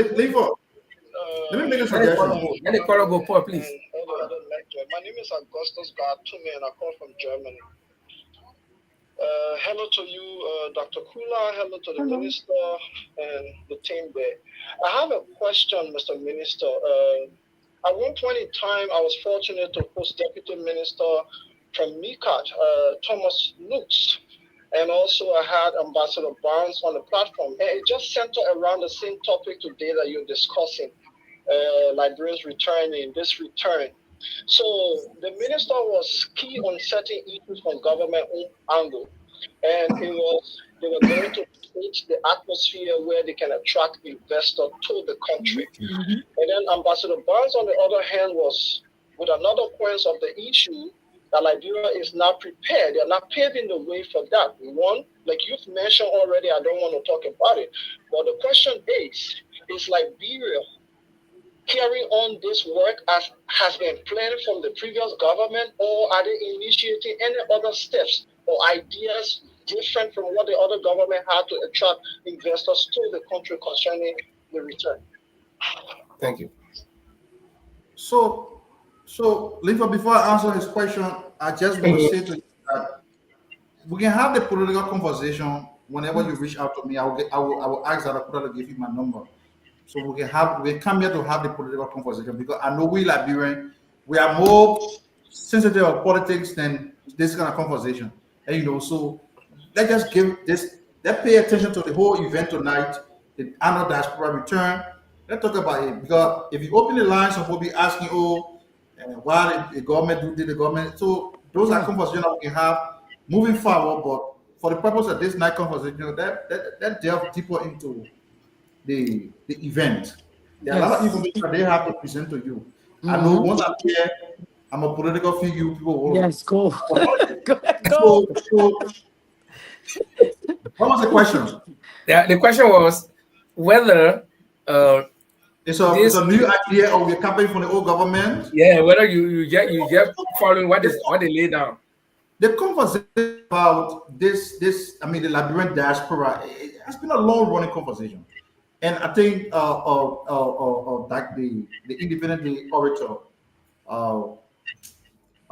me make a suggestion. Let the caller go, Paul, please. My name is Augustus Gartume, and I call from Germany. Hello to you, Dr. Kula. Hello to the minister and the team there. I have a question, Mr. Minister. At one point in time, I was fortunate to host Deputy Minister from MICAT, Thomas Lutz. And also I had Ambassador Barnes on the platform. And it just centered around the same topic today that you're discussing, Liberians returning, this return. So the minister was key on certain issues from government angle. and they were going to create the atmosphere where they can attract investors to the country. And then Ambassador Barnes, on the other hand, was with another point of the issue that Liberia is not prepared. They're not paving the way for that. One, like you've mentioned already, I don't want to talk about it, but the question is Liberia carrying on this work as has been planned from the previous government, or are they initiating any other steps or ideas different from what the other government had to attract investors to the country concerning the return? Thank you. So, Liva, before I answer his question, I just want to say to you that we can have the political conversation whenever you reach out to me. I will ask that I to give you my number. So we come here to have the political conversation, because I know we Liberian, we are more sensitive of politics than this kind of conversation. And so let's just let's pay attention to the whole event tonight, the annual diaspora return. Let's talk about it, because if you open the lines, some will be asking, why the government did the government. So those are conversations that we can have moving forward. But for the purpose of this night conversation, that delve deeper into the event. There are a lot of information they have to present to you. I know once I'm here, I'm a political figure. People will. Yes, go. So, what was the question? The question was whether it's a new idea, or we're campaigning for the old government. Yeah, whether you just following what they lay down. The conversation about this, I mean, the Liberian diaspora, it has been a long-running conversation. And I think like the independent orator, I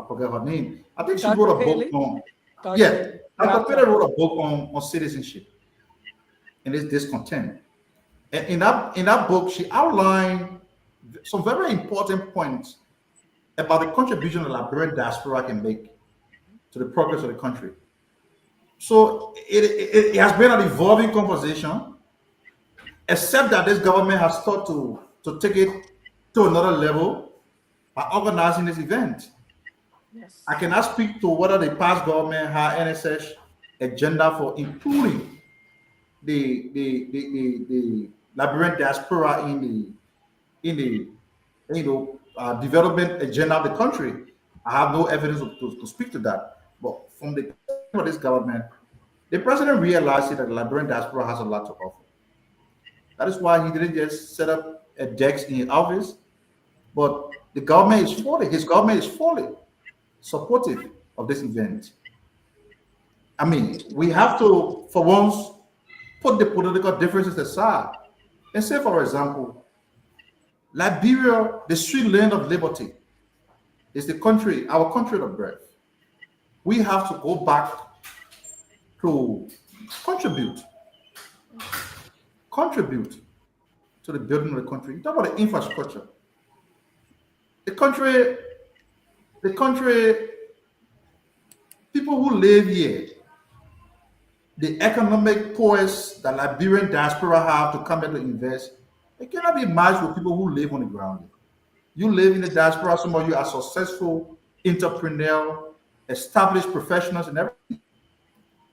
forget her name. I think she wrote a book on. Dr. Peter wrote a book on citizenship and its discontent. And in that book, she outlined some very important points about the contribution the Liberian diaspora can make to the progress of the country. So it has been an evolving conversation, except that this government has thought to take it to another level by organizing this event. Yes. I cannot speak to whether the past government had NSS agenda for including the Liberian diaspora in the development agenda of the country. I have no evidence to speak to that. But from the of this government, the president realized that the Liberian diaspora has a lot to offer. That is why he didn't just set up a desk in his office, but the government is his government is fully supportive of this event. I mean, we have to, for once, put the political differences aside and say, for example, Liberia, the sweet land of liberty, is our country of birth. We have to go back to contribute to the building of the country. You talk about the infrastructure. The country, people who live here, the economic poise that Liberian diaspora have to come here to invest, it cannot be matched with people who live on the ground. You live in the diaspora, some of you are successful, entrepreneurial, established professionals and everything.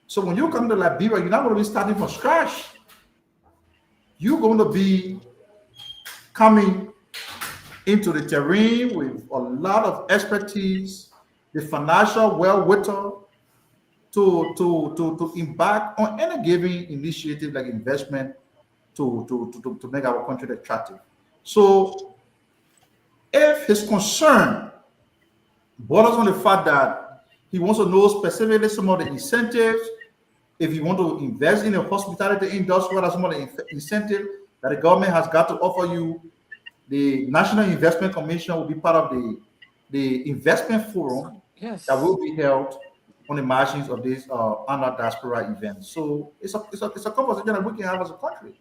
So when you come to Liberia, you're not going to be starting from scratch. You're going to be coming into the terrain with a lot of expertise, the financial wherewithal to embark on any given initiative like investment to make our country attractive. So if his concern borders on the fact that he wants to know specifically some of the incentives, if you want to invest in a hospitality industry, what are some of the incentives that the government has got to offer you? The National Investment Commission will be part of the investment forum that will be held on the margins of this annual diaspora event. So it's a conversation that we can have as a country.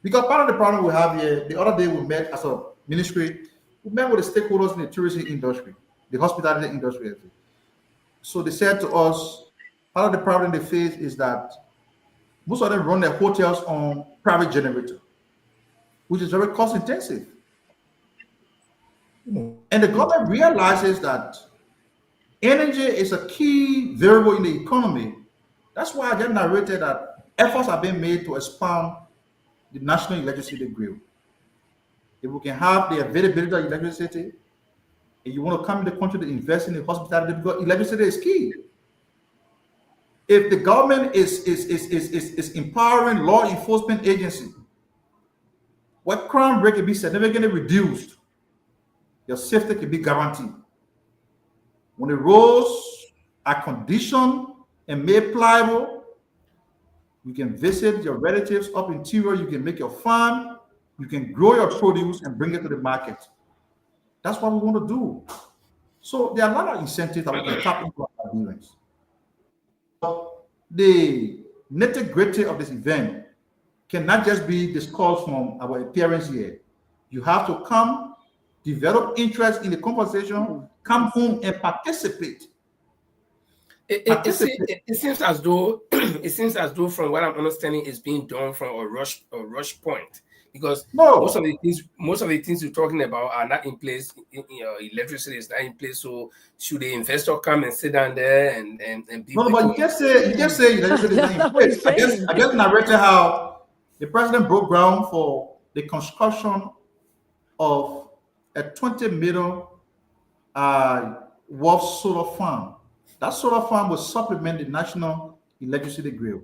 Because part of the problem we have here, the other day we met as a ministry, we met with the stakeholders in the tourism industry, the hospitality industry. So they said to us, part of the problem they face is that most of them run their hotels on private generator, which is very cost intensive. And the government realizes that energy is a key variable in the economy That's why I just narrated that efforts are being made to expand the national electricity grid. If we can have the availability of electricity, and you want to come in the country to invest in the hospitality, because electricity is key. If the government is empowering law enforcement agency, what crime rate can be significantly reduced, your safety can be guaranteed. When the roads are conditioned and made pliable, you can visit your relatives up interior, you can make your farm, you can grow your produce and bring it to the market. That's what we want to do. So there are a lot of incentives that we can tap into our Liberians. The nitty-gritty of this event cannot just be discussed from our appearance here. You have to come, develop interest in the conversation, come home and participate. It seems as though it seems as though, from what I'm understanding, is being done from a rush point, because most No, of the things you're talking about are not in place. Electricity is not in place. So should the investor come and sit down there and be no, but waiting? you just say electricity is not That's in not what place. he's saying. I just narrated how the president broke ground for the construction of a 20 million worth solar farm. That solar farm will supplement the national electricity grid.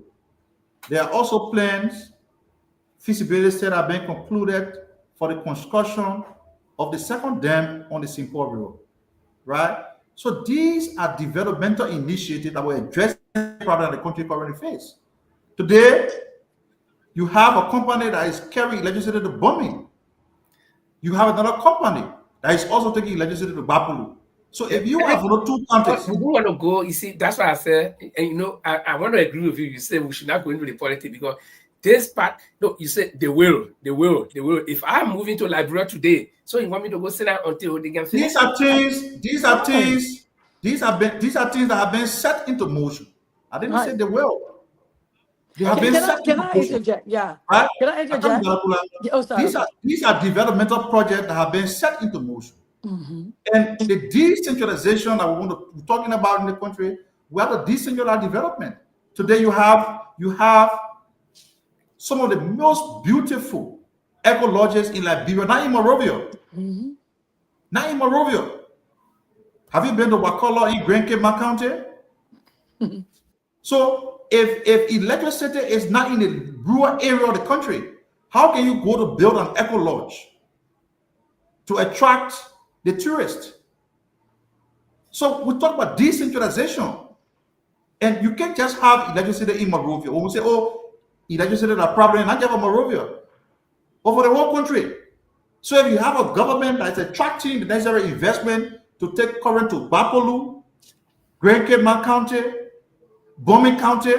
There are also plans, feasibility studies are being concluded for the construction of the second dam on the Simcoe River, right? So these are developmental initiatives that will address the problem that the country currently faces. Today, you have a company that is carrying electricity to Bombing. You have another company that is also taking electricity to Bapulu. So if you have two But countries, we don't want to go. You see, that's why I said, and I want to agree with you. You said we should not go into the politics, because this part, no, you said they will. If I'm moving to Liberia today, so you want me to go sit down until they can finish? these are things, Right. these are things that have been set into motion. I didn't say Right. they will. They have been set Can into I motion, interject? Yeah. right? Can I I come to interject? Galapula. Yeah, oh, sorry. Okay. These are developmental projects that have been set into motion. Mm-hmm. And the decentralization that we're talking about in the country, we have a decentralized development. Today you have some of the most beautiful eco lodges in Liberia, not in Monrovia. Mm-hmm. Not in Monrovia. Have you been to Wakala in Grand Cape County? So if electricity is not in the rural area of the country, how can you go to build an eco lodge to attract the tourists? So we talk about decentralization, and you can't just have electricity in Monrovia. When we say, oh, electricity is a problem, not just for Monrovia, but for the whole country. So if you have a government that's attracting the necessary investment to take current to Bapolu, Grand Cape County, Bombing County,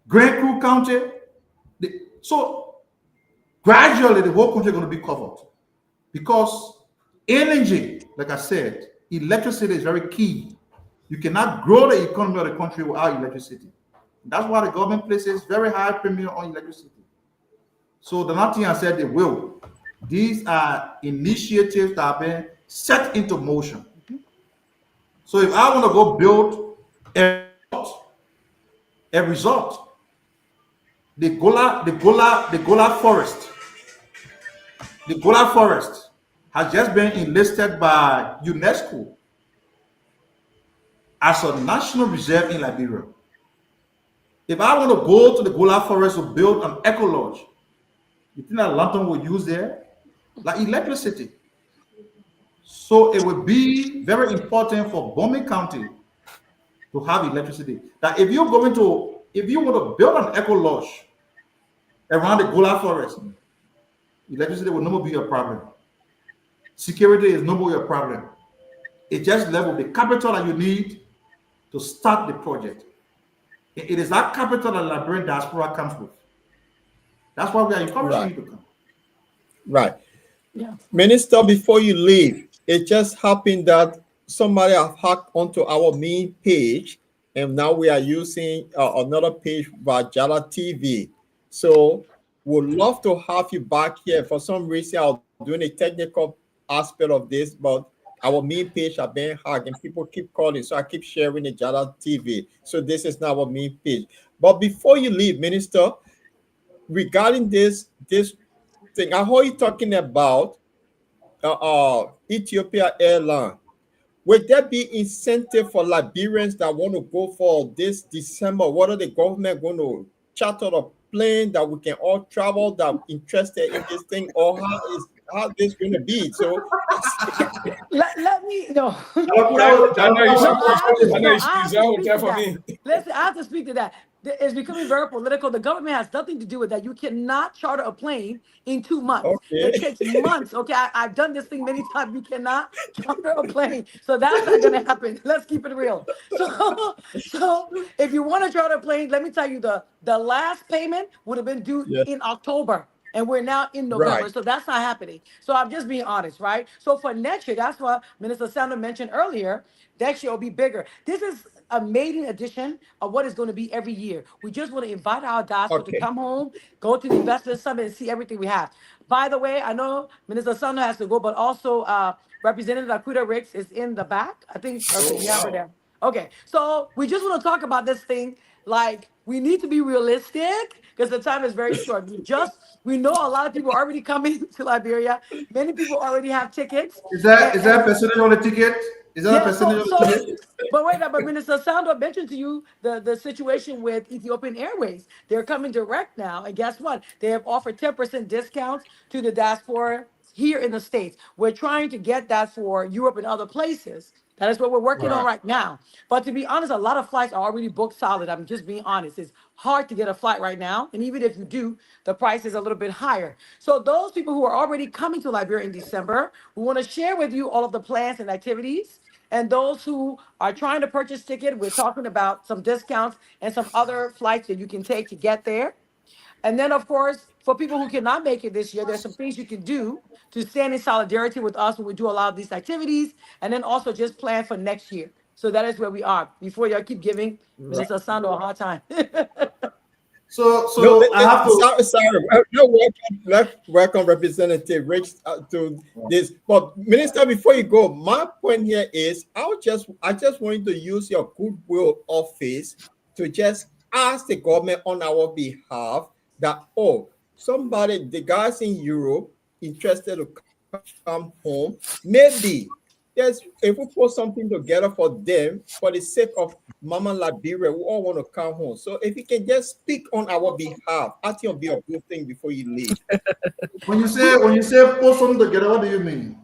Grand Crew County, so gradually the whole country is going to be covered, because energy, like I said, electricity is very key. You cannot grow the economy of the country without electricity. That's why the government places very high premium on electricity. So the nothing I said they will. These are initiatives that have been set into motion. So if I want to go build a resort, the Gola forest, has just been enlisted by UNESCO as a national reserve in Liberia. If I want to go to the Gola forest to build an eco lodge, you think that lantern will use there? Like electricity. So it would be very important for Bombing County to have electricity. That if you want to build an eco lodge around the Gola forest, electricity will no more be a problem. Security is no more your problem. It just level the capital that you need to start the project. It is that capital that Liberian diaspora comes with. That's why we are encouraging you to come. Right. Yeah. Minister, before you leave, it just happened that somebody have hacked onto our main page, and now we are using another page, Vajala TV. So would love to have you back here. For some reason, I was doing a technical aspect of this, but our main page are being hacked and people keep calling. So I keep sharing the Jada TV. So this is not our main page. But before you leave, Minister, regarding this thing, I heard you talking about Ethiopia Airline. Would there be incentive for Liberians that want to go for this December? What are the government going to charter a plane that we can all travel that are interested in this thing, or how this going to be? So Let me no. I know you No, should. I have to. I know No, you I should. have That to was speak there to for that. me. Listen, I have to speak to that. It's becoming very political. The government has nothing to do with that. You cannot charter a plane in 2 months. It okay, takes months. Okay, I've done this thing many times. You cannot charter a plane, so that's not gonna happen. Let's keep it real. So, so if you want to charter a plane, let me tell you, the last payment would have been due yeah, in October. And we're now in November, right, so that's not happening. So I'm just being honest, right? So for next year, that's what Minister Sanders mentioned earlier. Next year will be bigger. This is a maiden edition of what is going to be every year. We just want to invite our diaspora to okay, come home, go to the Investors Summit, and see everything we have. By the way, I know Minister Sanders has to go, but also Representative Akuta Ricks is in the back. I think, okay, Oh we have her wow. there. Okay, so we just want to talk about this thing. Like, we need to be realistic because the time is very short. We know a lot of people are already coming to Liberia. Many people already have tickets. Is that a percentage on the ticket? Is that a Yeah, percentage so on the so ticket? but wait, but Minister Sando mentioned to you the situation with Ethiopian Airways. They're coming direct now, and guess what? They have offered 10% discounts to the diaspora here in the States. We're trying to get that for Europe and other places. That is what we're working on Right. right now. But to be honest, a lot of flights are already booked solid. I'm just being honest. It's hard to get a flight right now. And even if you do, the price is a little bit higher. So those people who are already coming to Liberia in December, we want to share with you all of the plans and activities. And those who are trying to purchase ticket, we're talking about some discounts and some other flights that you can take to get there. And then, of course, for people who cannot make it this year, there's some things you can do to stand in solidarity with us when we do a lot of these activities, and then also just plan for next year. So that is where we are. Before y'all keep giving right. Minister Sando a hard time. No, So I have to. sorry. No, welcome Representative Rich to this. But Minister, before you go, my point here is I just want you to use your goodwill office to just ask the government on our behalf that the guys in Europe interested to come home, maybe if we put something together for them for the sake of Mama Liberia, we all want to come home. So if you can just speak on our behalf, I think it'll be a good thing before you leave. When you say put something together, what do you mean?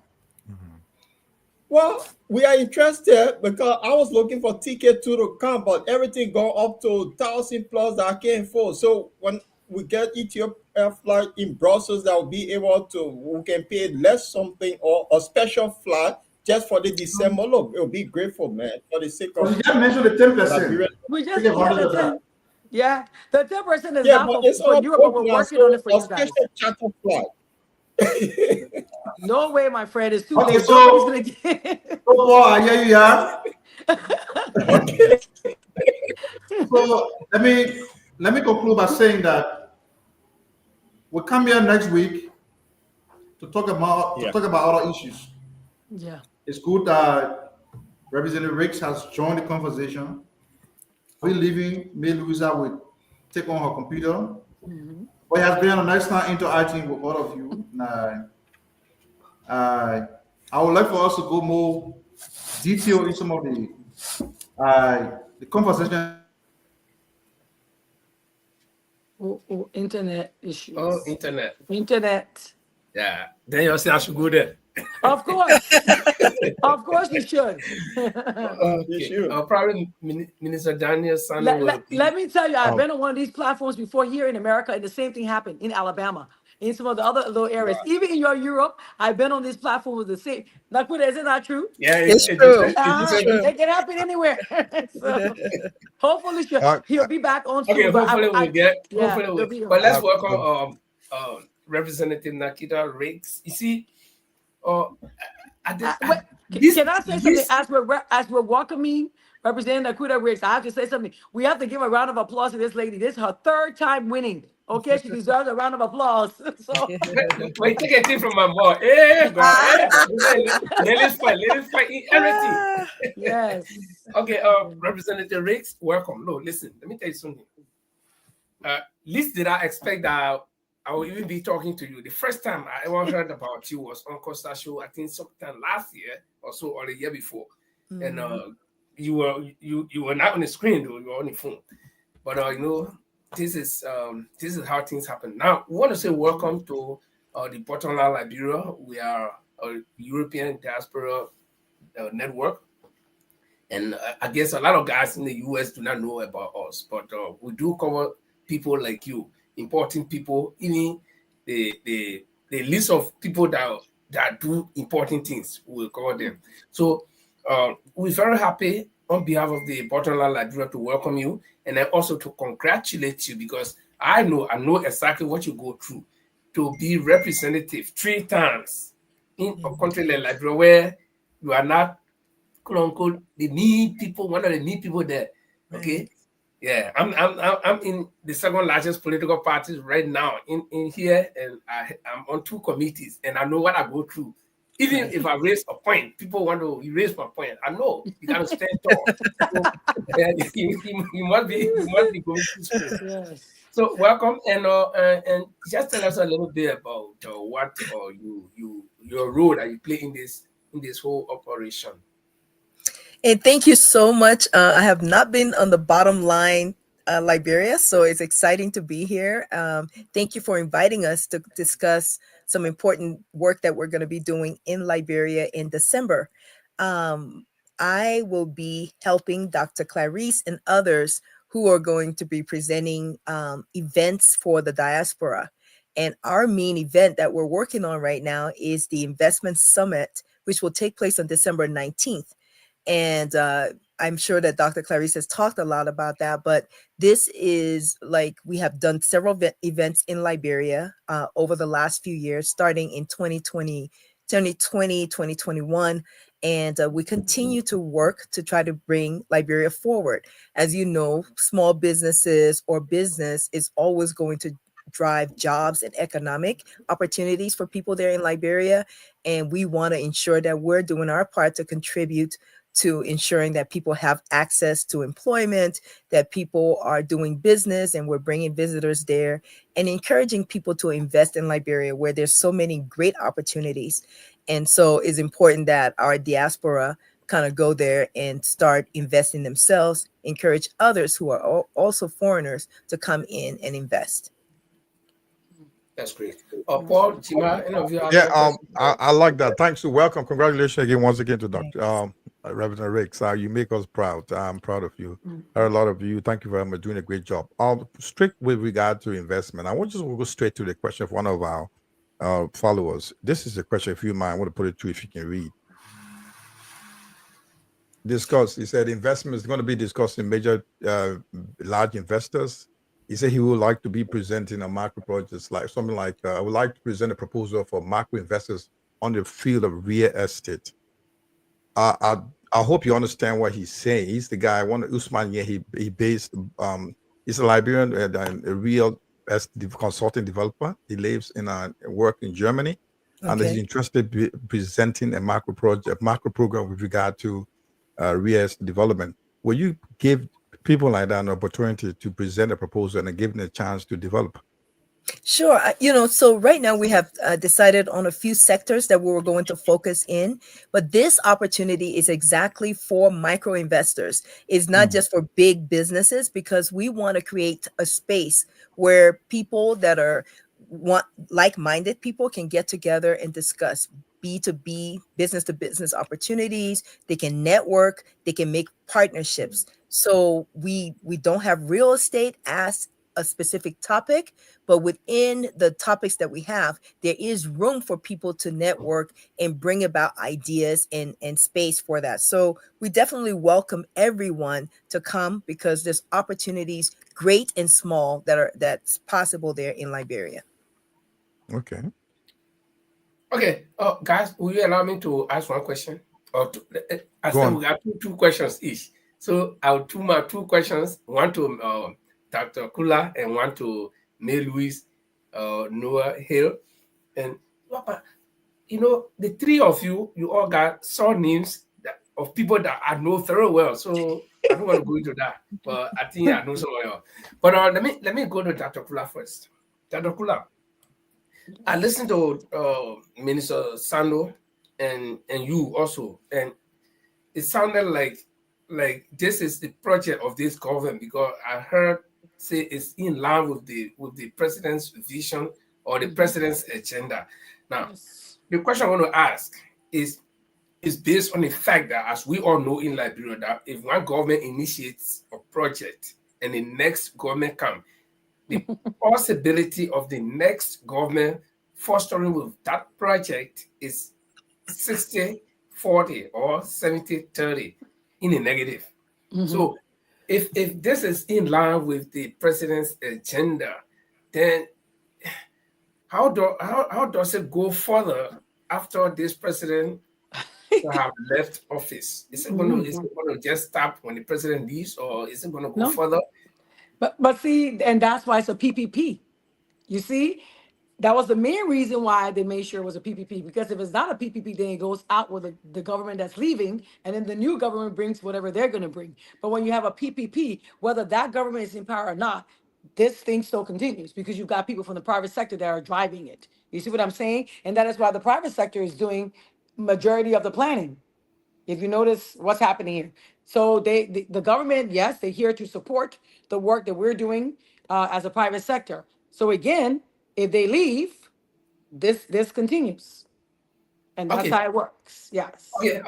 Well, we are interested because I was looking for ticket to come, but everything go up to 1,000 plus that I can't afford. So when we get Ethiopia flight in Brussels, that will be able to, we can pay less something or a special flight just for the December. Look, it'll be grateful, man, for the sake Because of you just mentioned the 10%. Liberia. We Take just, yeah, advantage the of that. 10. Yeah, the 10% is Yeah, not but it's for all Europe, but booked we're now, working on so it for a you guys. special charter flight. No way, my friend. It's too Okay, late. Nobody's so going to get so far, I hear you are. Okay. So let me conclude by saying that we'll come here next week to talk Yeah. about other issues. Yeah. It's good that Representative Riggs has joined the conversation. We leaving, May Louisa will take on her computer. Mhm. But it has been a nice time interacting with all of you. I would like for us to go more detail in some of the conversation. Internet Oh, issues. internet. Internet. Yeah. Then you say I should go there. Of course. Of course you should. You Okay. should. Probably Minister Daniel Sano let, will let, be. let me tell you, I've Um, been on one of these platforms before here in America, and the same thing happened in Alabama, in some of the other little areas. Right. Even in your Europe, I've been on this platform with the same. Nakuda, is it not true? Yeah, It's it just true. said it just It's said true. It can happen anywhere. So hopefully I, he'll be back on okay, soon. But hopefully he'll we'll be but on. let's I, welcome the, Representative Nakita Riggs. You see, uh I did Wait, this can I say something this as we're welcoming Representative Akuda Riggs, I have to say something. We have to give a round of applause to this lady. This is her third time winning. Okay, she deserves a round of applause. So Wait, take a tip from my boy. Hey, God. Hey, ladies fight in everything. yes. Okay, Representative Riggs, welcome. No, listen, let me tell you something. Least did I expect that I will even be talking to you. The first time I ever heard about you was on Costa Show, I think sometime last year or so, or the year before. And you were not on the screen though, you were on the phone. But this is how things happen. Now we want to say welcome to the Bottom Line Liberia. We are a European diaspora network. And I guess a lot of guys in the US do not know about us, but we do cover people like you, important people, even the list of people that do important things, we'll cover them. So we're very happy on behalf of the Bottom Line Liberia to welcome you and then also to congratulate you because I know exactly what you go through to be representative 3 times in a country like Liberia where you are not quote unquote the need people, one of the need people there. Okay. Right. Yeah, I'm in the second largest political parties right now in here, and I'm on 2 committees, and I know what I go through. Even if I raise a point, people want to erase my point. I know you got to stand tall. So, you must be going through school. Yes. So welcome, and just tell us a little bit about what your role that you play in this whole operation. And thank you so much. I have not been on the Bottom Line Liberia, so it's exciting to be here. Thank you for inviting us to discuss some important work that we're going to be doing in Liberia in December. I will be helping Dr. Clarice and others who are going to be presenting events for the diaspora. And our main event that we're working on right now is the Investment Summit, which will take place on December 19th. And I'm sure that Dr. Clarice has talked a lot about that, but this is like we have done several events in Liberia over the last few years, starting in 2020, 2021. And we continue to work to try to bring Liberia forward. As you know, small businesses or business is always going to drive jobs and economic opportunities for people there in Liberia. And we want to ensure that we're doing our part to contribute to ensuring that people have access to employment, that people are doing business and we're bringing visitors there and encouraging people to invest in Liberia where there's so many great opportunities. And so it's important that our diaspora kind of go there and start investing themselves, encourage others who are also foreigners to come in and invest. That's great. Paul, Jima, any of you have Yeah, any I like that. Thanks. Welcome. Congratulations again, once again, to Dr. Reverend Riggs. You make us proud. I'm proud of you. A lot of you. Thank you very much. Doing a great job. Strict with regard to investment. I want you to go straight to the question of one of our followers. This is a question, if you mind, I want to put it to you if you can read. Discuss. He said investment is going to be discussing major large investors. He said he would like to be presenting a macro project, like something like I would like to present a proposal for macro investors on the field of real estate. I hope you understand what he's saying. He's the guy. One Usman. Yeah, he based. He's a Liberian, a real consulting developer. He lives in work in Germany, and he's interested in presenting a macro project, macro program with regard to real estate development. Will you give people like that an opportunity to present a proposal and give them a chance to develop? Sure. So right now we have decided on a few sectors that we were going to focus in, but this opportunity is exactly for micro investors. It's not just for big businesses, because we want to create a space where people that are like-minded people can get together and discuss B2B, business to business opportunities. They can network, they can make partnerships. So we don't have real estate as a specific topic, but within the topics that we have, there is room for people to network and bring about ideas and space for that. So we definitely welcome everyone to come, because there's opportunities, great and small, that's possible there in Liberia. Okay. Okay, guys, will you allow me to ask one question? I Go said on. we got two questions each. So I'll do my two questions, one to Dr. Kula and one to May Louise Noah Hill. And Papa, the three of you, you all got surnames of people that I know very well. So I don't want to go into that, but I think I know some of you. But let me go to Dr. Kula first. Dr. Kula, I listened to Minister Sando and you also, and it sounded like this is the project of this government because I heard say it's in line with the president's vision or the president's agenda. Now, Yes. the question I want to ask is based on the fact that, as we all know in Liberia, that if one government initiates a project and the next government comes, the possibility of the next government fostering with that project is 60-40 or 70-30 in a negative. Mm-hmm. So if this is in line with the president's agenda, then how does it go further after this president have left office? Is Mm-hmm. it going to just stop when the president leaves, or is it going to go No, further? but see, and that's why it's a PPP. You see, that was the main reason why they made sure it was a PPP. Because if it's not a PPP, then it goes out with the government that's leaving, and then the new government brings whatever they're going to bring. But when you have a PPP, whether that government is in power or not, this thing still continues because you've got people from the private sector that are driving it. You see what I'm saying? And that is why the private sector is doing majority of the planning. If you notice what's happening here. So the government, yes, they're here to support the work that we're doing as a private sector. So again, if they leave, this continues. And that's Okay, how it works. Yes. okay.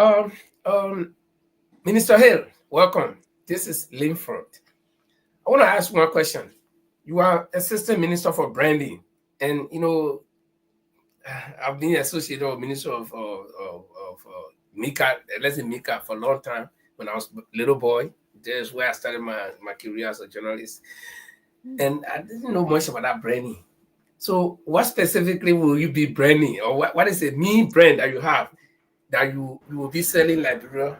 Minister Hill, welcome. This is Linford. I want to ask one question. You are assistant minister for branding, and I've been associated with minister of Mika, let's say Mika, for a long time. When I was a little boy, that's where I started my career as a journalist, and I didn't know much about that branding. So, what specifically will you be branding, or what is the main brand that you have that you will be selling Liberia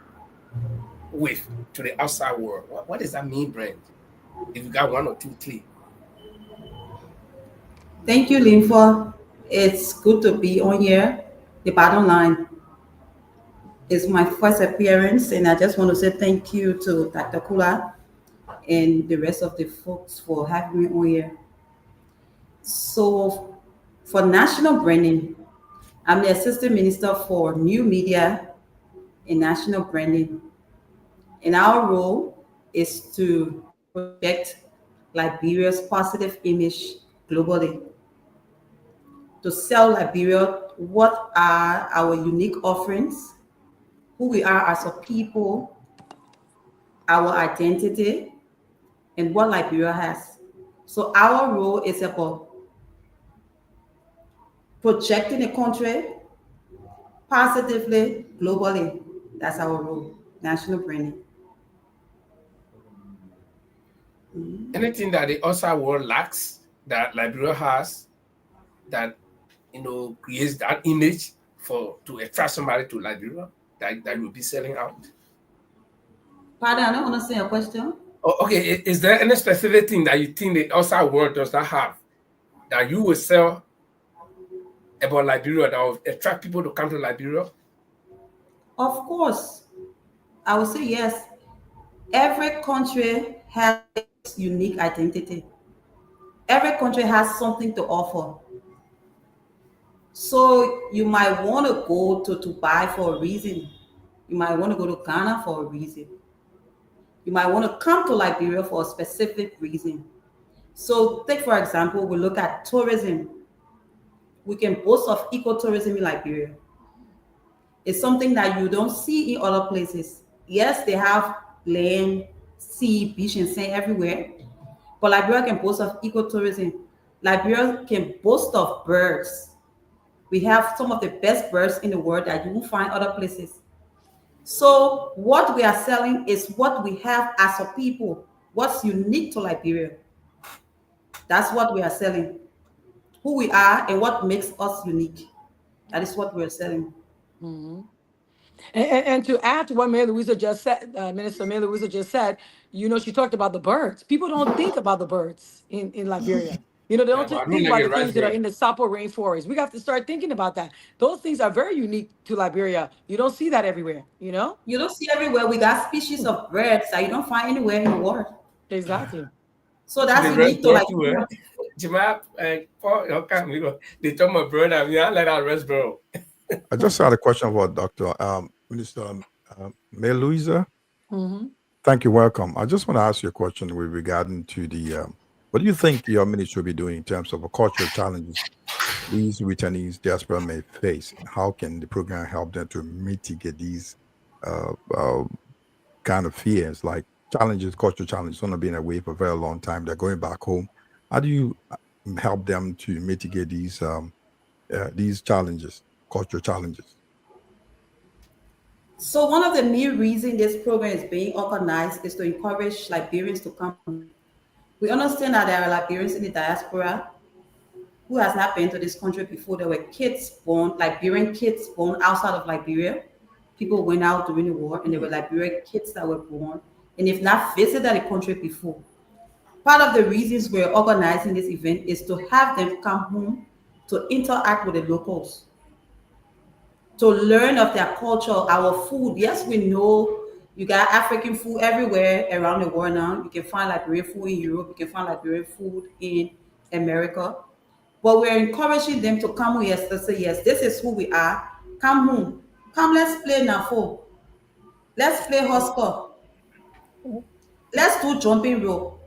with to the outside world? What is that main brand? If you got one or two, three. Thank you, Linford. It's good to be on here. The bottom line is my first appearance, and I just want to say thank you to Dr. Kula and the rest of the folks for having me on here. So, for national branding, I'm the Assistant Minister for New Media and National Branding. And our role is to project Liberia's positive image globally, to sell Liberia what are our unique offerings, who we are as a people, our identity, and what Liberia has. So our role is about projecting the country positively globally. That's our role, national branding. Anything that the outside world lacks that Liberia has that creates that image for to attract somebody to Liberia that will be selling out. Pardon, I don't understand your question. Oh, okay, is there any specific thing that you think the outside world does not have that you will sell about Liberia that will attract people to come to Liberia? Of course, I would say yes. Every country has its unique identity. Every country has something to offer. So you might want to go to Dubai for a reason. You might want to go to Ghana for a reason. You might want to come to Liberia for a specific reason. So take for example, we look at tourism. We can boast of ecotourism in Liberia. It's something that you don't see in other places. Yes, they have land, sea, beach, and sand everywhere, but Liberia can boast of ecotourism. Liberia can boast of birds. We have some of the best birds in the world that you won't find other places. So what we are selling is what we have as a people, what's unique to Liberia. That's what we are selling. Who we are and what makes us unique. That is what we're selling. Mhm. And to add to what Mayor Louisa just said, Minister Mayor Louisa just said, she talked about the birds. People don't think about the birds in Liberia. They don't I just don't think like about a the things that are raspberry. in the Sapo rainforest. We have to start thinking about that. Those things are very unique to Liberia. You don't see that everywhere. You don't see everywhere. We got species of birds that you don't find anywhere in the world. Exactly. So The that's unique to raspberry like. too, eh? Jima, Paul, okay, they told my brother, I like that raspberry. I just had a question for Dr. Minister Mayor Louisa. Hmm. Thank you. Welcome. I just want to ask you a question with regarding to the what do you think your ministry will be doing in terms of cultural challenges these returnees diaspora may face? How can the program help them to mitigate these uh, uh, kind of fears, like challenges, cultural challenges, going to be away for a very long time? They're going back home. How do you help them to mitigate these challenges, cultural challenges? So one of the main reasons this program is being organized is to encourage Liberians to come home. We understand that there are Liberians in the diaspora who has not been to this country before. There were kids born, Liberian kids born outside of Liberia. People went out during the war, and there were Liberian kids that were born, and they've not visited the country before. Part of the reasons we're organizing this event is to have them come home to interact with the locals, to learn of their culture, our food. Yes, we know you got African food everywhere around the world now. You can find Liberian food in Europe, you can find Liberian food in America. But we're encouraging them to come here to say, yes, this is who we are. Come home. Come, let's play Nafo. Let's play hopscotch. Let's do jumping rope.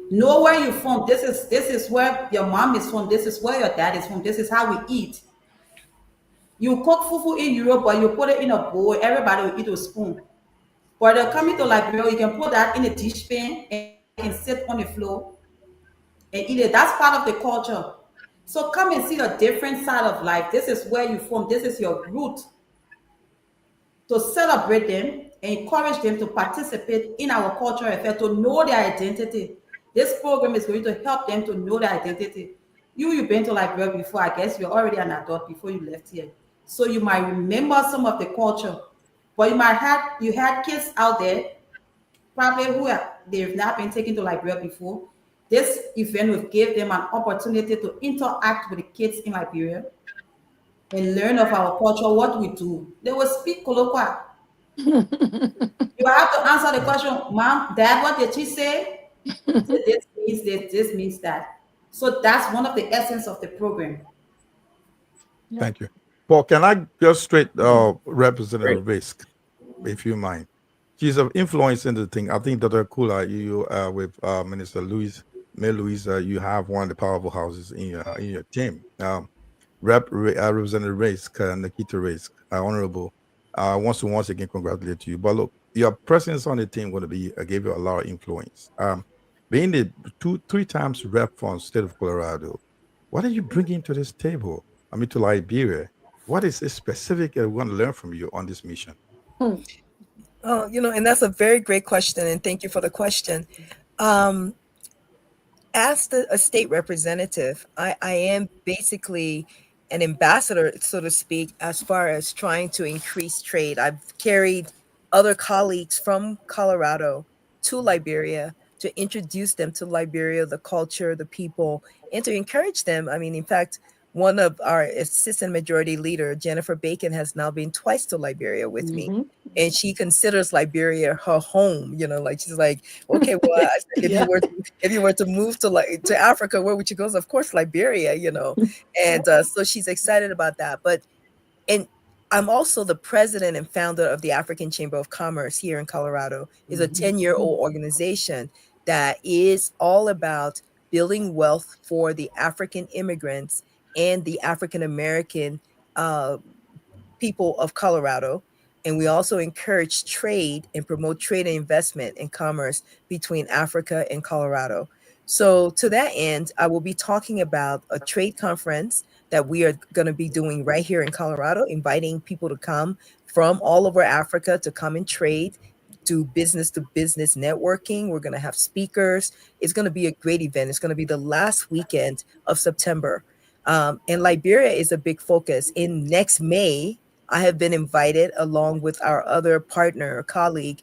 Know where you're from. This is where your mom is from. This is where your dad is from. This is how we eat. You cook fufu in Europe, but you put it in a bowl. Everybody will eat with a spoon. But they're coming to Liberia, you can put that in a dish pan and you can sit on the floor and eat it. That's part of the culture. So come and see the different side of life. This is where you're from. This is your root. To celebrate them and encourage them to participate in our cultural affair, to know their identity. This program is going to help them to know their identity. You've been to Liberia before. I guess you're already an adult before you left here. So you might remember some of the culture. But you had kids out there probably they've not been taken to Liberia before. This event will give them an opportunity to interact with the kids in Liberia and learn of our culture, what we do. They will speak colloquial. You have to answer the question, Mom, Dad, what did she say? Say, this means this means that. So that's one of the essence of the program. Thank you. Paul, can I just straight Great. Representative Risk, if you mind? She's of influence in the thing. I think Dr. Kula, you with Minister Mayor Louisa, you have one of the powerful houses in your team. Representative Risk, Nikita Risk, Honorable. I want to once again congratulate you. But look, your presence on the team going to be gave you a lot of influence. Being the 3 times rep from state of Colorado, what are you bringing to this table? I mean, to Liberia. What is it specific we want to learn from you on this mission? Oh, and that's a very great question, and thank you for the question. As a state representative, I am basically an ambassador, so to speak, as far as trying to increase trade. I've carried other colleagues from Colorado to Liberia to introduce them to Liberia, the culture, the people, and to encourage them. I mean, in fact, one of our assistant majority leader, Jennifer Bacon, has now been twice to Liberia with me. And she considers Liberia her home, like she's like, okay, well, I said, if you were to move to Africa, where would you go? Of course, Liberia, and so she's excited about that. And I'm also the president and founder of the African Chamber of Commerce here in Colorado. It's a 10-year-old organization that is all about building wealth for the African immigrants and the African American people of Colorado. And we also encourage trade and promote trade and investment and commerce between Africa and Colorado. So to that end, I will be talking about a trade conference that we are going to be doing right here in Colorado, inviting people to come from all over Africa to come and trade, do business to business networking. We're going to have speakers. It's going to be a great event. It's going to be the last weekend of September. And Liberia is a big focus. In next May, I have been invited along with our other partner, colleague,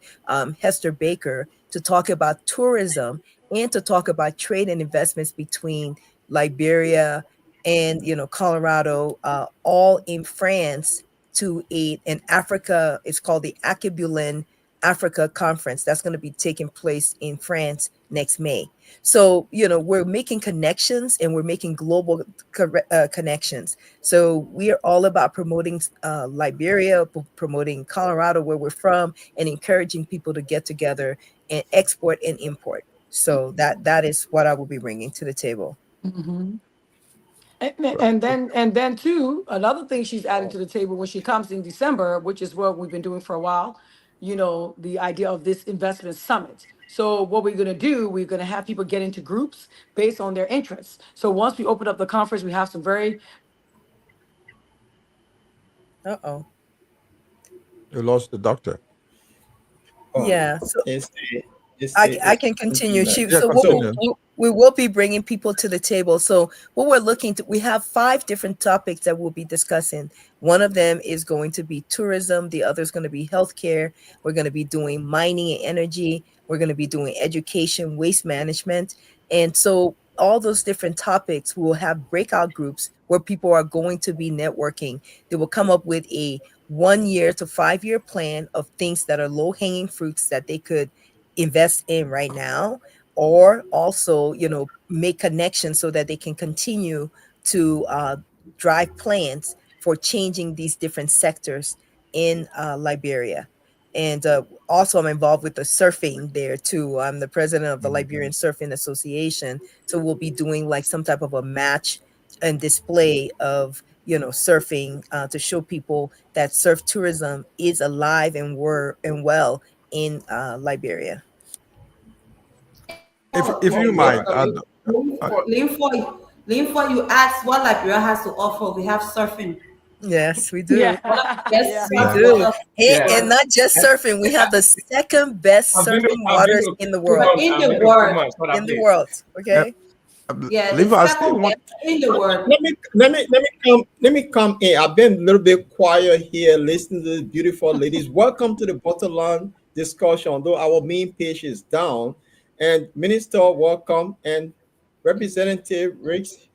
Hester Baker, to talk about tourism and to talk about trade and investments between Liberia and Colorado, all in France to an Africa. It's called the Acabulin Africa Conference. That's going to be taking place in France next May. So, we're making connections and we're making global connections. So we are all about promoting Liberia, promoting Colorado, where we're from, and encouraging people to get together and export and import. So that is what I will be bringing to the table. Mhm. And then too, another thing she's adding to the table when she comes in December, which is what we've been doing for a while, the idea of this investment summit. So what we're going to do, we're going to have people get into groups based on their interests. So once we open up the conference, we have some very Uh-oh. You lost the doctor. Yeah. So I can continue. Internet. Yeah, So continue. we will be bringing people to the table. So what we're looking to, we have 5 different topics that we'll be discussing. One of them is going to be tourism. The other is going to be healthcare. We're going to be doing mining and energy. We're going to be doing education, waste management. And so all those different topics, we will have breakout groups where people are going to be networking. They will come up with a 1 year to 5 year plan of things that are low hanging fruits that they could invest in right now, or also make connections so that they can continue to drive plans for changing these different sectors in Liberia. And also I'm involved with the surfing there too. I'm the president of the Liberian Surfing Association, so we'll be doing like some type of a match and display of surfing to show people that surf tourism is alive and well in Liberia. If you Yeah. might add, uh, Linford, you asked what Liberia has to offer. We have surfing. Yes, we do. yeah. One of the best Yeah. We surf yeah. do. waters in And, the Yeah. and world. not just And surfing, we have the second best I've been to, surfing I've been waters to in the world. Cuba. In I've the been to world. Cuba for that In the place. world. Uh, Okay. Yeah, the Liva, I still second want. best in the world. Let me come in. I've been a little bit quiet here, listening to the beautiful ladies. Welcome to the Butterland discussion. Although our main page is down, and Minister, welcome, and Representative Riggs,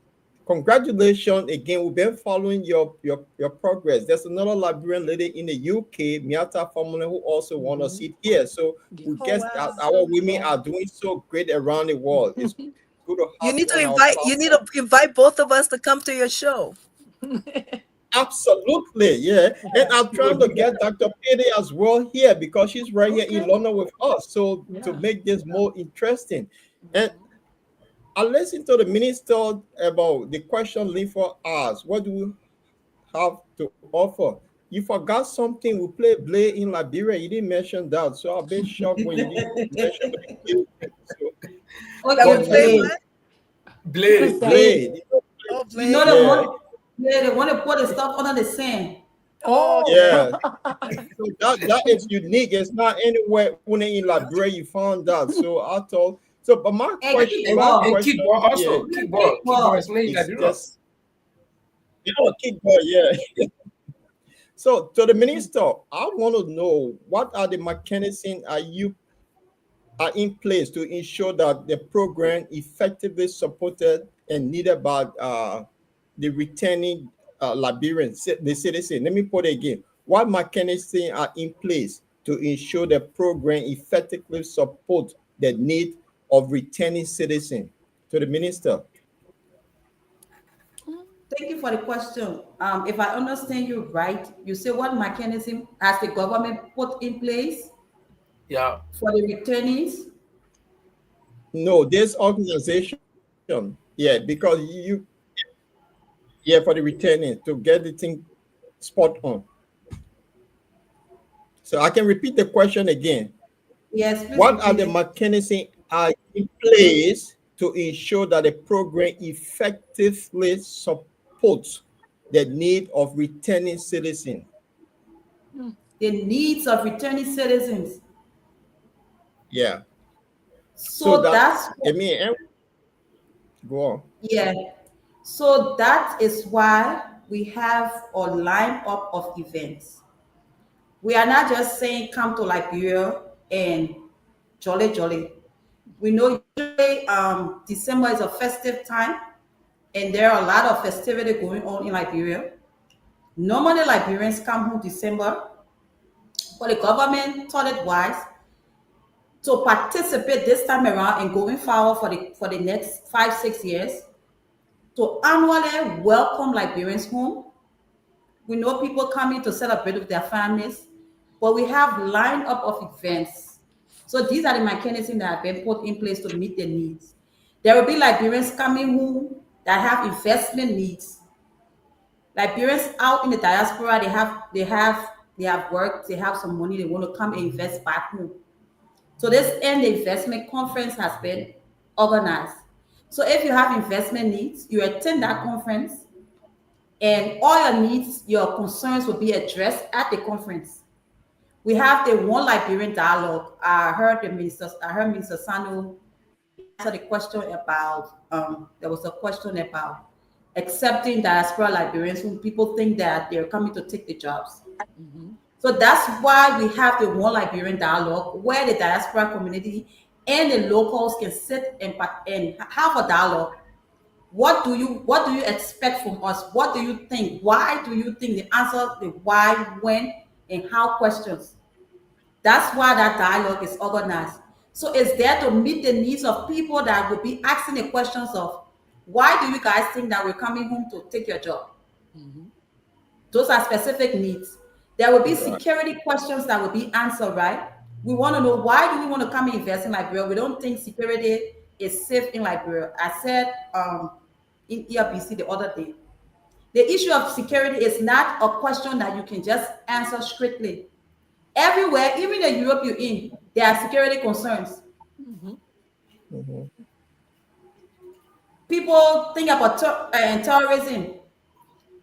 congratulations again. We've been following your progress. There's another Liberian lady in the UK, Miata Family, who also want a Mhm. seat here. So we Oh guess that wow. our women Yeah. are doing so great around the world. It's good to You have need you to on our invite you need platform. to invite both of us to come to your show. Absolutely, yeah. And Yeah. I'm We will trying to do that. get Dr. Pede as well here because she's right here in Okay. London with us. So to Yeah. make this more interesting. And Mhm. I listened to the minister about the question Linford asked. What do we have to offer? You forgot something. We play Blay in Liberia. You didn't mention that. So I've been shocked when you didn't mention the so That we What Okay, play play? Blade. what? What is Blade. that? Blade. Blade. Oh, You know Blade. they Yeah, want they want to put the stuff under the sand. Oh, Oh, okay. yeah. So that is unique. It's not anywhere only in Liberia you found that. So I thought so. But my And question, And, my kickball. and question kickball here also. Kickball Kickball. is made in is Liberia. just kickball. Yeah. So to the minister, I want to know what are the mechanisms are in place to ensure that the program effectively supported and needed by the returning Liberians, the citizen. Let me put it again. What mechanisms are in place to ensure the program effectively support the need of returning citizen? To the minister. Thank you for the question. If I understand you right, you say what mechanism has the government put in place Yeah. for the returnees? No, this organization, yeah, because yeah, for the returning to get the thing spot on. So I can repeat the question again. Yes, please What are repeat the it. mechanisms are in place to ensure that the program effectively supports the need of returning citizens? The needs of returning citizens. Yeah. So So that that's I mean, go on. yeah. So that is why. we have a lineup of events. We are not just saying come to Liberia and jolly jolly. We know usually December is a festive time, and there are a lot of festivity going on in Liberia. Normally, Liberians come home December, but the government thought it wise to participate this time around and going forward for the next 5 6 years to annually welcome Liberians home. We know people coming to celebrate with their families, but we have lineup of events. So these are the mechanisms that have been put in place to meet the needs. There will be Liberians coming home that have investment needs. Liberians out in the diaspora, they have work, they have some money, they want to come and invest back home. So this end investment conference has been organized. So if you have investment needs, you attend that conference, and all your needs, your concerns will be addressed at the conference. We have the One Liberian Dialogue. I heard Minister Sano answer the question about there was a question about accepting diaspora Liberians when people think that they're coming to take the jobs. So that's why we have the One Liberian Dialogue, where the diaspora community and the locals can sit and have a dialogue. What do you expect from us? What do you think? Why do you think? The answer, the why, when, and how questions. That's why that dialogue is organized. So it's there to meet the needs of people that will be asking the questions of, why do you guys think that we're coming home to take your job? Those are specific needs. There will be security questions that will be answered, right? We want to know, why do we want to come and invest in Liberia? We don't think security is safe in Liberia. I said in ERBC the other day, the issue of security is not a question that you can just answer strictly. Everywhere, even in Europe you're in, there are security concerns. People think about terrorism.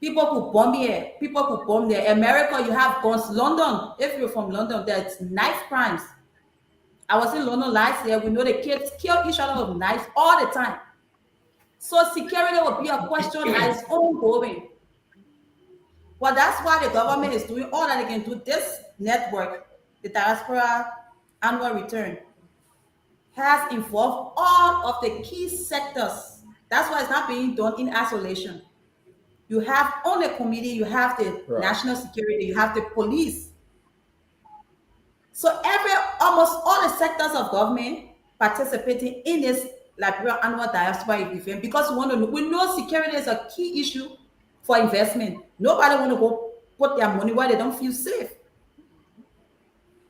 People could bomb here. People could bomb there. America, you have guns. London, if you're from London, there's knife crimes. I was in London last year. We know the kids kill each other with knives all the time. So security will be a question that is ongoing. Well, that's why the government is doing all that they can do. This network, the Diaspora Annual Return, has involved all of the key sectors. That's why it's not being done in isolation. You have on the committee, you have the national security, you have the police. So almost all the sectors of government participating in this Liberia Annual Diaspora event, because we know security is a key issue for investment. Nobody want to go put their money where they don't feel safe.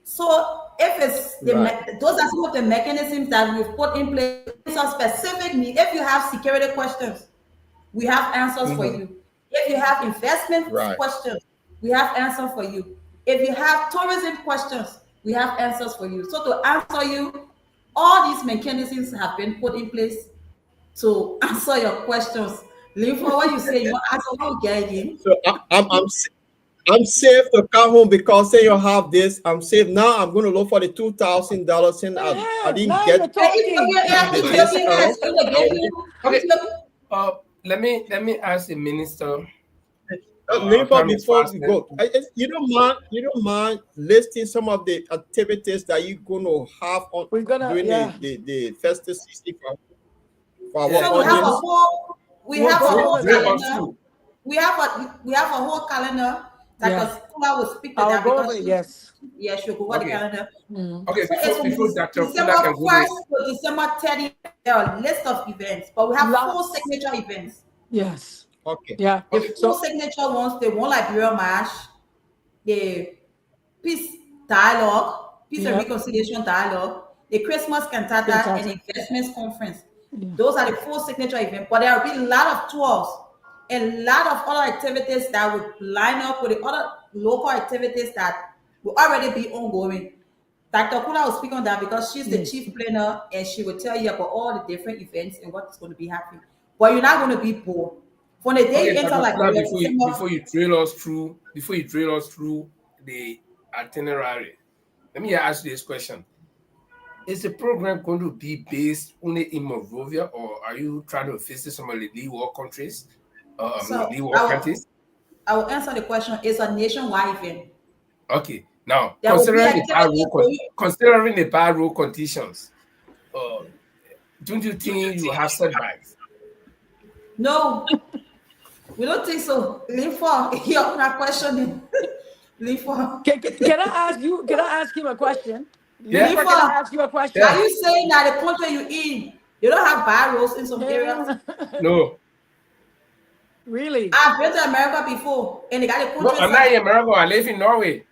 So if it's those are some of the mechanisms that we've put in place. Some specific need. If you have security questions, we have answers for you. If you have investment questions, we have answers for you. If you have tourism questions, we have answers for you. So to answer you, all these mechanisms have been put in place to answer your questions. Leave for what you say. You want to answer what you get again. So I'm safe to come home because say you have this. I'm safe now. I'm going to look for the $2,000 and I didn't get let me ask the minister. Before we go, you don't mind listing some of the activities that you're going to have on during the festive season for our audience. We have a whole calendar. We have a whole calendar that Kula will speak to that because she'll go over the calendar. Okay, so before Dr. December 1st to December 30th, there are a list of events, but we have 4 signature events. Yes. Okay. Yeah. The 4 signature ones, the One Liberia March, the Peace Dialogue, Peace and Reconciliation Dialogue, the Christmas Cantata, and Investments Conference. Those are the 4 signature events, but there will be a lot of tours and a lot of other activities that would line up with the other local activities that will already be ongoing. Dr. Kula will speak on that because she's the chief planner and she will tell you about all the different events and what's going to be happening. But you're not going to be bored. From the day you enter Liberia, before you trail us through the itinerary, let me ask you this question. Is the program going to be based only in Monrovia, or are you trying to visit some of the leeward countries? Leeward countries? I will answer the question. It's a nationwide event. Okay. Now, There will be activity going. considering the bad road conditions, don't you think you have setbacks? No, we don't think so. Leave for you're not questioning. Leave for. Can I ask you? Can I ask him a question? Yeah. Leave Lisa, for. can I ask you a question? Are Yeah. you saying that the country you in, you don't have bad roads in some areas? No. Really? I've been to America before, and they got the No, I'm not countryside. in America. I live in Norway.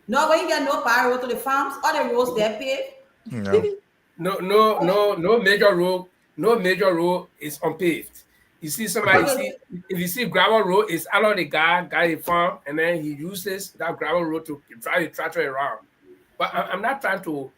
No, when you get no bad road to the farms, all the roads they're paved. No. No major road. No major road is unpaved. You see somebody Okay. see if you see gravel road, it's along the guy got a farm and then he uses that gravel road to drive the tractor around. But I'm not trying to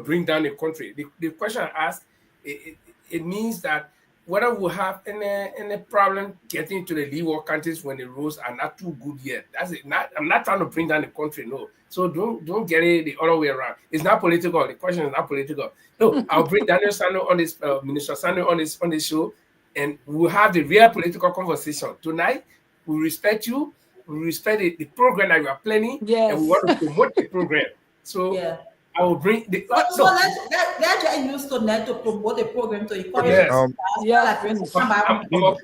bring down the country. The question I asked, it means that whether we have any problem getting to the leeward countries when the roads are not too good yet. That's it. I'm not trying to bring down the country, no. So don't get it the other way around. It's not political. The question is not political. No, I'll bring Daniel Sando on this Minister Sando on this show, and we'll have the real political conversation tonight. We respect you. We respect the program that you are planning, and we Yes. want to promote the program. So Yeah. I will bring the So let's just use tonight to promote the program to encourage yes. Yes, Liberians to please. come back.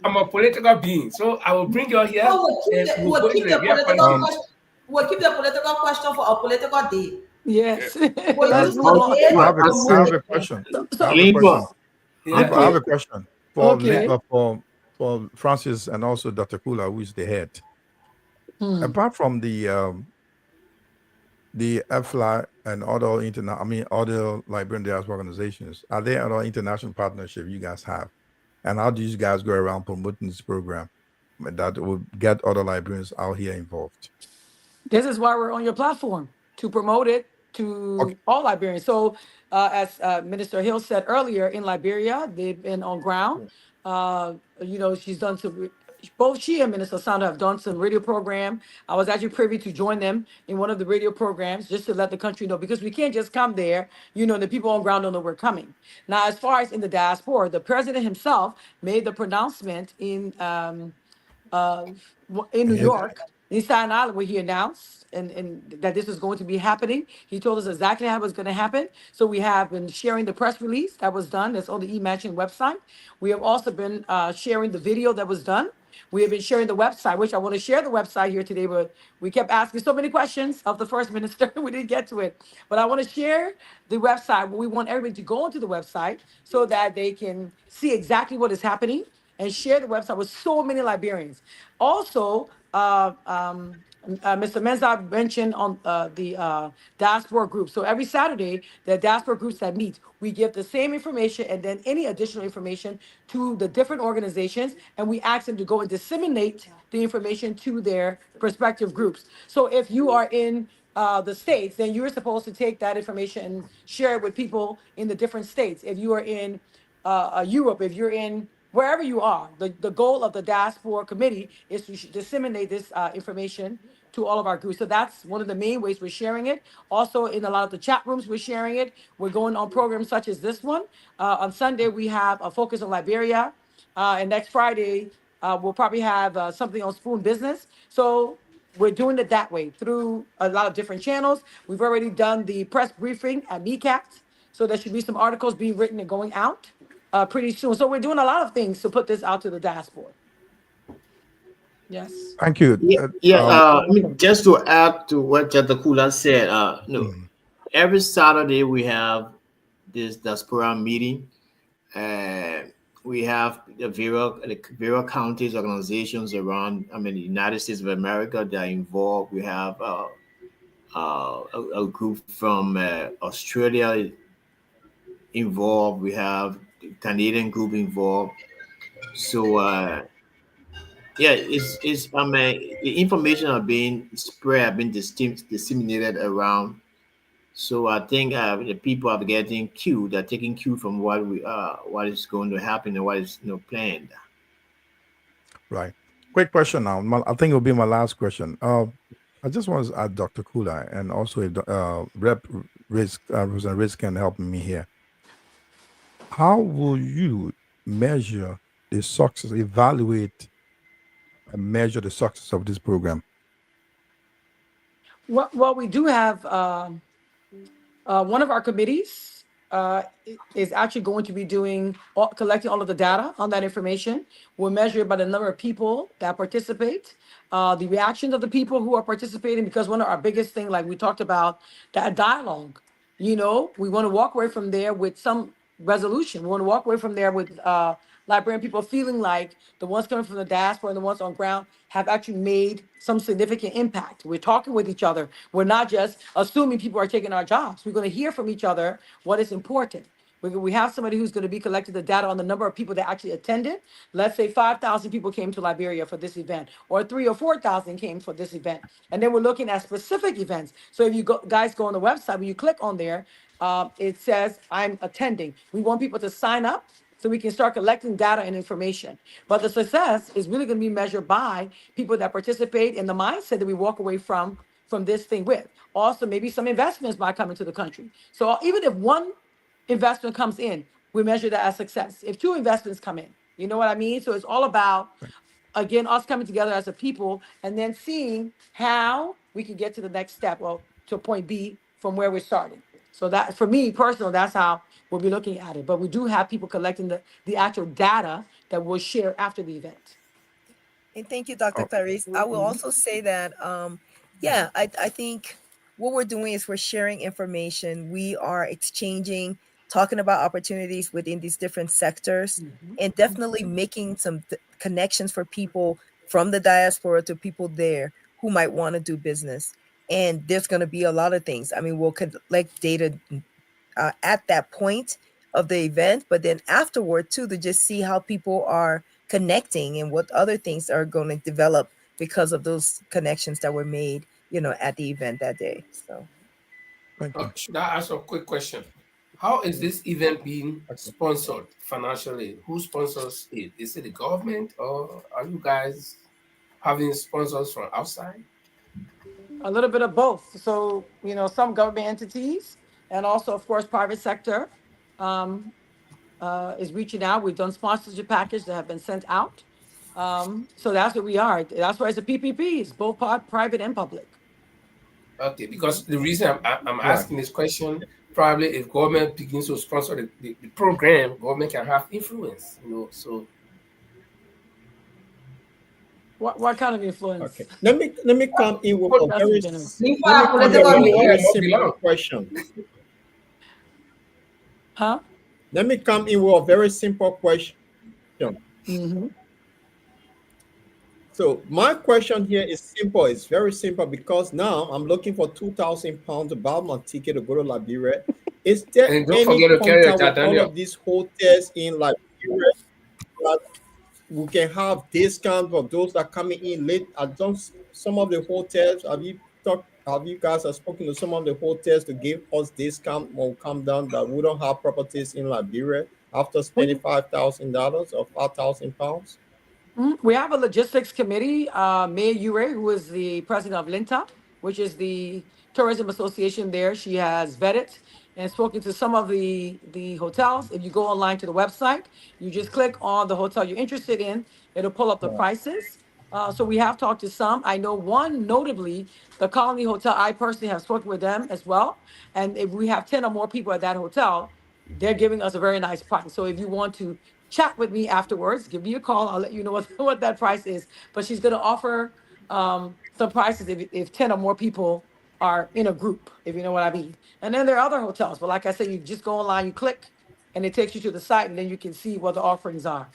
I'm a political being, so I will bring you here So and we'll go into the real politics. we'll keep the political question for a political day. Yes. We'll Let's use move on. today to I have promote a it. question. So- I have a question. Yeah. I have a question for Okay. for Francis and also Dr. Kula, who is the head. Apart from the FLI and other Liberian diaspora organizations, are there other international partnerships you guys have? And how do you guys go around promoting this program that will get other Liberians out here involved? This is why we're on your platform, to promote it to Okay. all Liberians. So, as Minister Hill said earlier, in Liberia, they've been on ground. She's done some. Both she and Minister Sandra have done some radio program. I was actually privy to join them in one of the radio programs just to let the country know, because we can't just come there. The people on ground don't know we're coming. Now, as far as in the diaspora, the president himself made the pronouncement in New Yes. York, in Staten Island, where he announced and that this was going to be happening. He told us exactly how it was going to happen. So we have been sharing the press release that was done. That's on the eMatching website. We have also been sharing the video that was done. We have been sharing the website, which I want to share the website here today, but we kept asking so many questions of the first minister. We didn't get to it. But I want to share the website. We want everybody to go onto the website so that they can see exactly what is happening and share the website with so many Liberians. Also, Mr. Mensah mentioned on the diaspora group. So every Saturday, the diaspora groups that meet, we give the same information and then any additional information to the different organizations, and we ask them to go and disseminate the information to their respective groups. So if you are in the states, then you're supposed to take that information and share it with people in the different states. If you are in Europe, if you're in wherever you are, the goal of the diaspora committee is to disseminate this information to all of our groups. So that's one of the main ways we're sharing it. Also, in a lot of the chat rooms, we're sharing it. We're going on programs such as this one. On Sunday, we have a focus on Liberia. And next Friday, we'll probably have something on spoon business. So we're doing it that way through a lot of different channels. We've already done the press briefing at MeCat. So there should be some articles being written and going out pretty soon. So we're doing a lot of things to put this out to the diaspora. Yes. Thank you. I mean, just to add to what Jatakula said, every Saturday we have this diaspora meeting. We have the various counties, organizations around, the United States of America that are involved. We have a group from Australia involved. We have the Canadian group involved. So the information are being spread, being disseminated around. So I think the people are getting cue. They're taking cue from what is going to happen and what is planned. Right. Quick question now. I think it will be my last question. I just want to add Dr. Kula and also if Rep Risk, Representative Risk can help me here. How will you measure the success, evaluate measure the success of this program? Well, we do have one of our committees is actually going to be collecting all of the data on that information. We'll measure it by the number of people that participate, the reactions of the people who are participating, because one of our biggest thing, like we talked about, that dialogue. We want to walk away from there with some resolution. We want to walk away from there with Liberian people feeling like the ones coming from the diaspora and the ones on ground have actually made some significant impact. We're talking with each other. We're not just assuming people are taking our jobs. We're going to hear from each other what is important. We have somebody who's going to be collecting the data on the number of people that actually attended. Let's say 5,000 people came to Liberia for this event, or 3 or 4,000 came for this event. And then we're looking at specific events. So if you guys go on the website, when you click on there, it says, I'm attending. We want people to sign up so we can start collecting data and information. But the success is really going to be measured by people that participate in the mindset that we walk away from this thing with. Also, maybe some investments might come into the country. So even if one investment comes in, we measure that as success. If 2 investments come in, you know what I mean? So it's all about, again, us coming together as a people and then seeing how we can get to the next step, or to point B from where we're starting. So that, for me personally, that's how we'll be looking at it. But we do have people collecting the actual data that we'll share after the event. And thank you, Dr. Oh, Clarice. I will also say that, yeah, I think what we're doing is we're sharing information. We are exchanging, talking about opportunities within these different sectors, and definitely making some connections for people from the diaspora to people there who might want to do business. And there's going to be a lot of things. I mean, we'll collect data at that point of the event, but then afterward too, to just see how people are connecting and what other things are going to develop because of those connections that were made, at the event that day. So thank you. Should I ask a quick question? How is this event being sponsored financially? Who sponsors it? Is it the government, or are you guys having sponsors from outside? A little bit of both. So, some government entities and also, of course, private sector is reaching out. We've done sponsorship packages that have been sent out. So that's what we are. That's why it's a PPP. It's both private and public. Okay, because the reason I'm asking this question, probably if government begins to sponsor the program, government can have influence, so. What kind of influence? Okay. Let me come in with a That's very generous. Being for let me a come in political with a very Where meeting. simple question. Huh? Let me come in with a very simple question. Mm-hmm. So my question here is simple. It's very simple because now I'm looking for 2,000 pounds to buy my ticket to go to Liberia. Is there And don't any forget to carry your contact with Jack all Daniel. of these hotels in Liberia that we can have discount for those that are coming in late? I don't. Some of the hotels, have you guys have spoken to some of the hotels to give us discount when we come down that we don't have properties in Liberia after spending $5,000 or 5,000 pounds? We have a logistics committee, Mayor Ure, who is the president of LINTA, which is the tourism association there. She has vetted and spoken to some of the hotels. If you go online to the website, you just click on the hotel you're interested in, it'll pull up the prices. So we have talked to some. I know one notably, the Colony Hotel, I personally have spoken with them as well. And if we have 10 or more people at that hotel, they're giving us a very nice price. So if you want to chat with me afterwards, give me a call. I'll let you know what that price is. But she's going to offer some prices if 10 or more people are in a group, if you know what I mean. And then there are other hotels. But like I said, you just go online, you click, and it takes you to the site, and then you can see what the offerings are.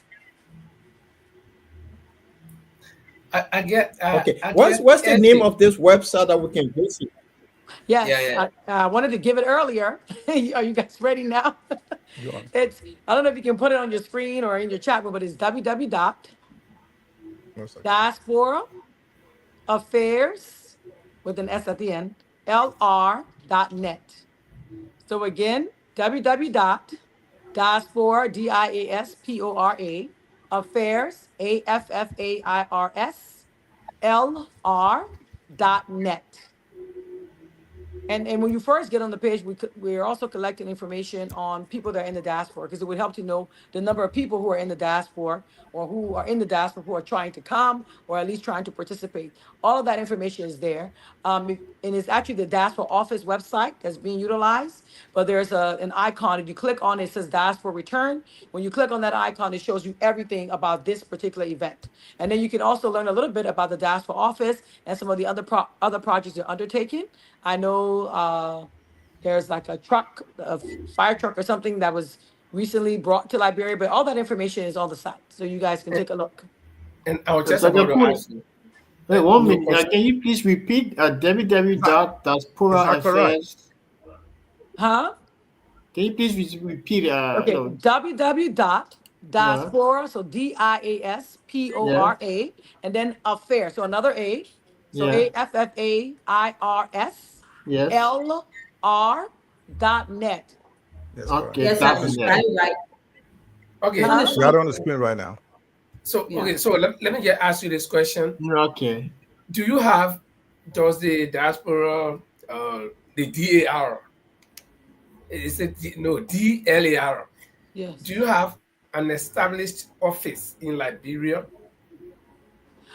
I get. Okay. I get What's the name Eddie. of this website that we can visit? Yeah, Yes, yeah. I wanted to give it earlier. Are you guys ready now? Go on. I don't know if you can put it on your screen or in your chat room, but it's One second. www.diasporaaffairs with an S at the end, lr.net. So again, www.diaspora, diaspora, affairs, affairs, lr.net. And when you first get on the page, we're also collecting information on people that are in the diaspora, because it would help to know the number of people who are in the diaspora, or who are in the diaspora who are trying to come, or at least trying to participate. All of that information is there. And it's actually the diaspora office website that's being utilized. But there's an icon. If you click on it, it says Diaspora Return. When you click on that icon, it shows you everything about this particular event. And then you can also learn a little bit about the diaspora office and some of the other projects you're undertaking. I know there's like a truck, a fire truck or something that was recently brought to Liberia, but all that information is on the site, so you guys can And, take a look. and I was just Dr. about to Poole, ask you. wait one No minute. concern. Can you please repeat Is that correct? www.diasporaaffairs? Huh? Can you please repeat? Okay, Yeah, www.diaspora, so yeah, diaspora, and then affair, so another A, so yeah. AFFAIRS Yes. LR.net. Yes, correct. Okay. Yes, Dot I net. got it right. Okay, It's on the Huh? We got screen. it on the screen right now. so Yeah. let me just ask you this question. Okay. Do you have, does the diaspora, the DAR, is it no DLAR? Do Yes. you have an established office in Liberia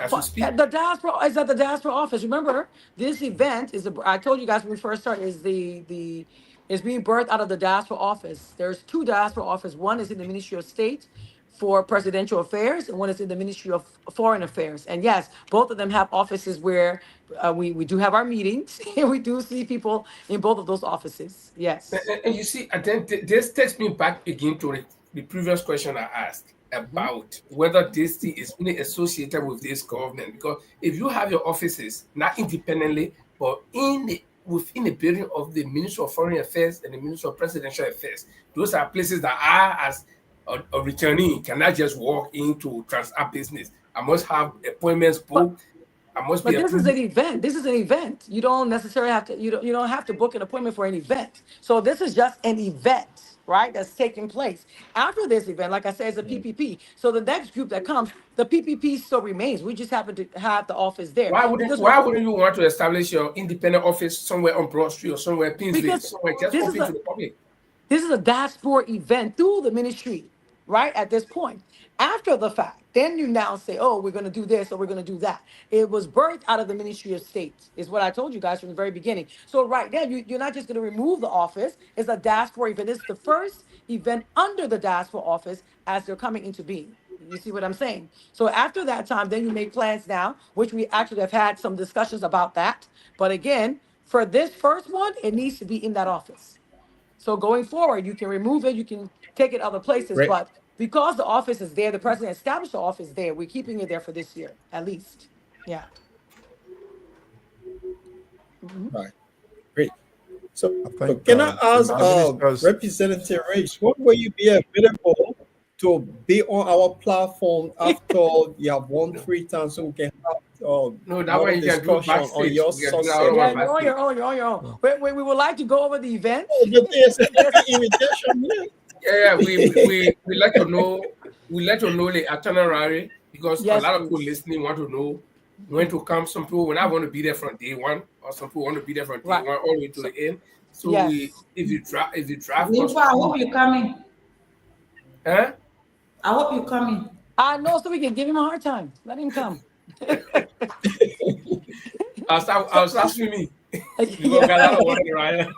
as we Well, speak? the diaspora is at the diaspora office. Remember, this event is I told you guys when we first started, is the is being birthed out of the diaspora office. There's two diaspora offices. One is in the Ministry of State for Presidential Affairs, and one is in the Ministry of Foreign Affairs. And yes, both of them have offices where we do have our meetings, and we do see people in both of those offices. Yes. And you see, and then this takes me back again to the previous question I asked Mhm. about whether this thing is really associated with this government. Because if you have your offices not independently, but within the building of the Ministry of Foreign Affairs and the Ministry of Presidential Affairs, those are places that I, as a returnee, cannot just walk in to transact business. I must have appointments But booked. I must be But this is approved. an event. This is an event. You don't necessarily have to, you don't have to book an appointment for an event. So this is just an event, right? That's taking place. After this event, like I said, it's a PPP. So the next group that comes, the PPP still remains. We just happen to have the office there. Because Why wouldn't you want to establish your independent office somewhere on Broad Street or somewhere Paisley, because somewhere just this is open a to the public? This is a diaspora event through the ministry, right? At this point. After the fact, then you now say, oh, we're going to do this or we're going to do that. It was birthed out of the Ministry of State, is what I told you guys from the very beginning. So, right there, you're not just going to remove the office. It's a diaspora event. It's the first event under the diaspora office as they're coming into being. You see what I'm saying? So, after that time, then you make plans now, which we actually have had some discussions about that. But again, for this first one, it needs to be in that office. So going forward, you can remove it, you can take it other places, Great. but because the office is there, the president established the office there, we're keeping it there for this year, at least. Yeah. Mhm. Right. Great. So I think can I ask the ministers. Representative Riggs, when will you be available to be on our platform after you have won No, 3 times so we can have no, that another one you can do discussion on backstage. your We can do that other Yeah, one success? you're on backstage. your own, you're on your own. We would like to go over the event. Oh, but there's an Yes, invitation here. Yeah, we let you know. We let you know the itinerary because a yes, lot of people please. listening want to know when to come. Some people will not want to be there from day one, or some people want to be there from day Right. one all the way to So, the end. So yes. if you drive us Nipa, I hope through, you're coming. huh? I hope you're coming. I know, so we can give him a hard time. Let him come. I'll start swimming because we got a lot Yeah. of water right.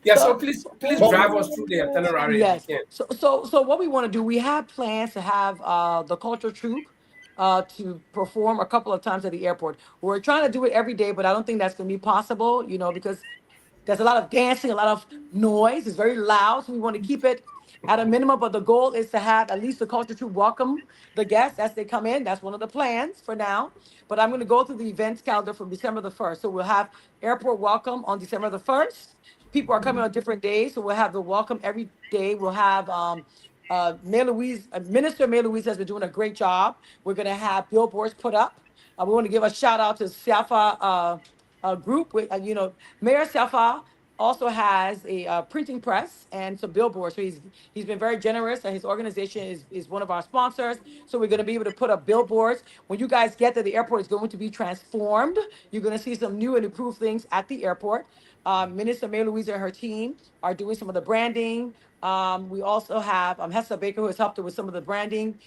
Yeah, so So, please But drive us through the itinerary if you yes. can. So what we want to do, we have plans to have the culture troupe to perform a couple of times at the airport. We're trying to do it every day, but I don't think that's going to be possible, because there's a lot of dancing, a lot of noise. It's very loud, so we want to keep it at a minimum. But the goal is to have at least the culture troupe welcome the guests as they come in. That's one of the plans for now. But I'm going to go through the events calendar from December the 1st. So we'll have airport welcome on December the 1st. People are coming on different days, so we'll have the welcome every day. We'll have Mayor Louise, Minister Mayor Louise has been doing a great job. We're going to have billboards put up. We want to give a shout out to Safa group with, Mayor Safa also has a printing press and some billboards. So he's been very generous, and his organization is one of our sponsors. So we're going to be able to put up billboards. When you guys get there, the airport is going to be transformed. You're going to see some new and improved things at the airport. Minister May Louise and her team are doing some of the branding. We also have Hessa Baker, who has helped her with some of the branding.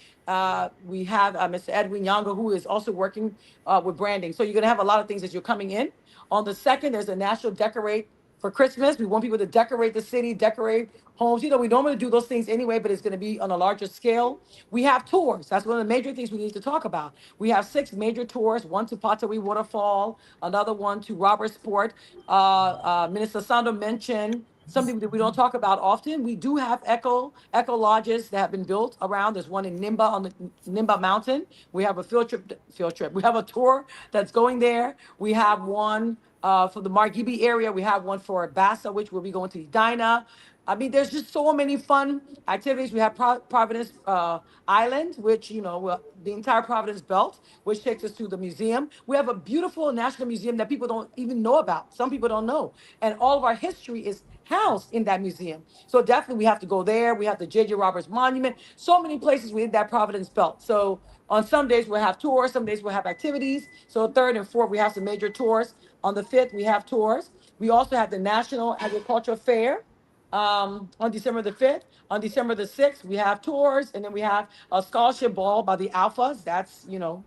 We have Mr. Edwin Yanga, who is also working with branding. So you're going to have a lot of things as you're coming in. On the second, there's a National Decorate for Christmas. We want people to decorate the city, decorate homes. You know, we normally do those things anyway, but it's going to be on a larger scale. We have tours. That's one of the major things we need to talk about. We have 6 major tours, one to Patawi Waterfall, another one to Robertsport. Minister Sando mentioned something that we don't talk about often. We do have eco lodges that have been built around. There's one in Nimba on the Nimba Mountain. We have a field trip. We have a tour that's going there. We have one for the Margibi area. We have one for Bassa, which will be going to Edina. I mean, there's just so many fun activities. We have Providence Island, which, you know, the entire Providence Belt, which takes us to the museum. We have a beautiful national museum that people don't even know about. Some people don't know. And all of our history is housed in that museum. So definitely we have to go there. We have the J.J. Roberts Monument. So many places within that Providence Belt. So on some days we'll have tours, some days we'll have activities. So 3rd and 4th, we have some major tours. On the 5th, we have tours. We also have the National Agricultural Fair on December the 5th. On December the 6th, we have tours, and then we have a scholarship ball by the Alphas. That's, you know,